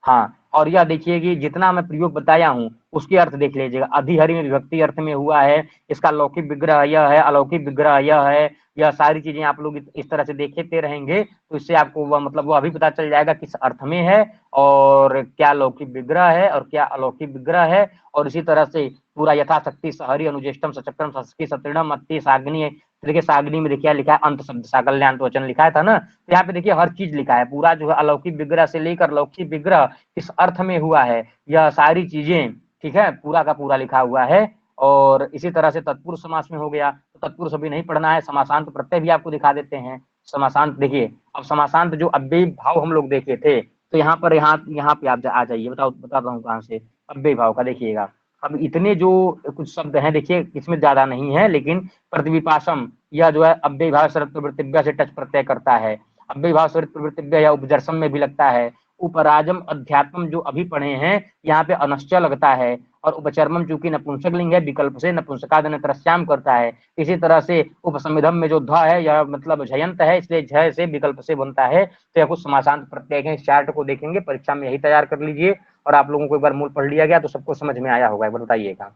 हाँ, और यह देखिए कि जितना मैं प्रयोग बताया हूँ उसके अर्थ देख लीजिएगा। अधिहरि में विभक्ति अर्थ में हुआ है, इसका लौकिक विग्रह यह है, अलौकिक विग्रह यह है। यह सारी चीजें आप लोग इस तरह से देखते रहेंगे तो इससे आपको वह मतलब वो अभी पता चल जाएगा किस अर्थ में है और क्या लौकिक विग्रह है और क्या अलौकिक विग्रह है। और इसी तरह से पूरा यथाशक्ति सहरि अनुजेष्टम सचक्रम सस्की सत्रिणम मत्ती साग्नि, देखिए साग्नि में देखिए लिखा है अंत शब्द साकल्यान्त वचन लिखा था ना, तो यहाँ पे देखिए हर चीज लिखा है, पूरा जो है अलौकिक विग्रह से लेकर लौकिक विग्रह किस अर्थ में हुआ है यह सारी चीजें, ठीक है, पूरा का पूरा लिखा हुआ है। और इसी तरह से तत्पुरुष समास में हो गया, तो तत्पुरुष अभी नहीं पढ़ना है, समासांत प्रत्यय भी आपको दिखा देते हैं। समासांत देखिए, अब समासांत जो अव्ययी भाव हम लोग देखे थे, तो यहाँ पर यहाँ पे आप आ जाइए, बताता हूँ कहाँ से अव्ययी भाव का। देखिएगा अब इतने जो कुछ शब्द हैं देखिए, इसमें ज्यादा नहीं है, लेकिन प्रतिविपासम यह जो है अव्ययी भाव शरत प्रवृत्तिभ्य से टच प्रत्यय करता है। अव्ययी भाव शरत प्रवृत्तिभ्य या उपजर्सम में भी लगता है। उपराजम अध्यात्म जो अभी पढ़े हैं यहाँ पे अनश्च लगता है और उपचर्मम चूंकि नपुंसक लिंग है, विकल्प से नपुंसकादि त्रस्याम करता है। इसी तरह से उपसंविधम में जो ध है यह मतलब झयंत है, इसलिए झ से विकल्प से बनता है। तो यह कुछ समासांत प्रत्यय है। इस चार्ट को देखेंगे, परीक्षा में यही तैयार कर लीजिए। और आप लोगों को एक बार मूल पढ़ लिया गया तो सबको समझ में आया होगा, एक बार बताइएगा।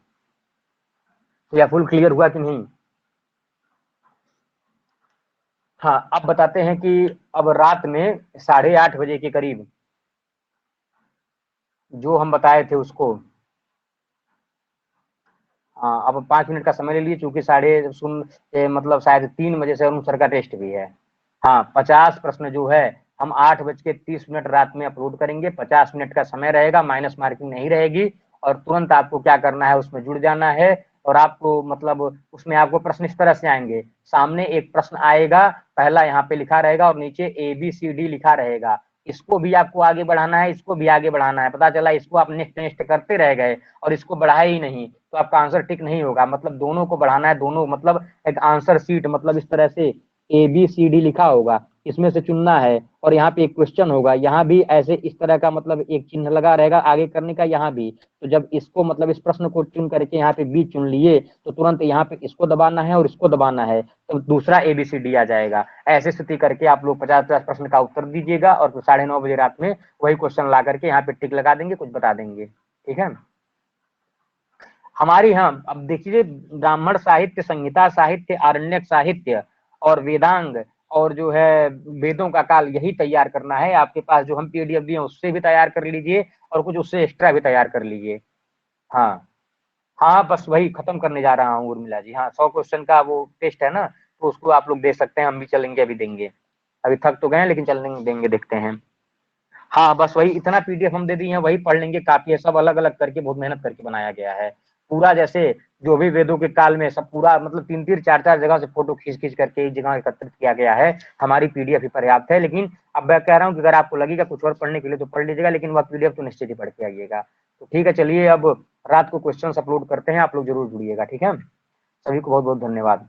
तो यह फुल क्लियर हुआ कि नहीं? हाँ, अब बताते हैं कि अब रात में 8:30 बजे के करीब जो हम बताए थे उसको, हाँ, अब 5 मिनट का समय ले लीजिए, चूंकि मतलब शायद 3 बजे से अनुसर का टेस्ट भी है। हाँ, 50 प्रश्न जो है हम 8:30 रात में अपलोड करेंगे। 50 मिनट का समय रहेगा, माइनस मार्किंग नहीं रहेगी। और तुरंत आपको क्या करना है, उसमें जुड़ जाना है। और आपको मतलब उसमें आपको प्रश्न इस तरह से आएंगे, सामने एक प्रश्न आएगा, पहला यहाँ पे लिखा रहेगा और नीचे ABCD लिखा रहेगा। इसको भी आपको आगे बढ़ाना है, इसको भी आगे बढ़ाना है। पता चला इसको आप नेक्स्ट नेक्स्ट करते रह गए और इसको बढ़ाए ही नहीं, तो आपका आंसर टिक नहीं होगा। मतलब दोनों को बढ़ाना है, दोनों मतलब एक आंसर शीट मतलब इस तरह से ABCD लिखा होगा, इसमें से चुनना है। और यहाँ पे एक क्वेश्चन होगा, यहाँ भी ऐसे इस तरह का मतलब एक चिन्ह लगा रहेगा आगे करने का, यहाँ भी। तो जब इसको मतलब इस प्रश्न को चुन करके यहाँ पे बी चुन लिए, तो तुरंत यहाँ पे इसको दबाना है और इसको दबाना है, तो दूसरा ABCD आ जाएगा। ऐसे स्थिति करके आप लोग 50-50 प्रश्न का उत्तर दीजिएगा और 9:30 बजे रात में वही क्वेश्चन ला करके यहाँ पे टिक लगा देंगे, कुछ बता देंगे। ठीक है हमारी। हाँ, अब देखिए, ब्राह्मण साहित्य, संहिता साहित्य, आरण्यक साहित्य और वेदांग और जो है वेदों का काल, यही तैयार करना है। आपके पास जो हम PDF दिए उससे भी तैयार कर लीजिए और कुछ उससे एक्स्ट्रा भी तैयार कर लीजिए। हाँ हाँ, बस वही खत्म करने जा रहा हूँ उर्मिला जी। हाँ, 100 क्वेश्चन का वो टेस्ट है ना, तो उसको आप लोग दे सकते हैं, हम भी चलेंगे, अभी देंगे। अभी थक तो गए लेकिन चलने देंगे, देखते हैं। हाँ, बस वही इतना PDF हम दे दिए हैं, वही पढ़ लेंगे, काफी है। सब अलग अलग करके बहुत मेहनत करके बनाया गया है पूरा। जैसे जो भी वेदों के काल में सब पूरा मतलब 3-3 4-4 जगह से फोटो खींच खींच करके एक जगह एकत्रित किया गया है। हमारी PDF ही पर्याप्त है। लेकिन अब मैं कह रहा हूँ कि अगर आपको लगेगा कुछ और पढ़ने के लिए तो पढ़ लीजिएगा, लेकिन वह PDF तो निश्चित ही पढ़ के आइएगा। तो ठीक है, चलिए अब रात को क्वेश्चन अपलोड करते हैं, आप लोग जरूर जुड़िएगा। ठीक है, सभी को बहुत बहुत धन्यवाद।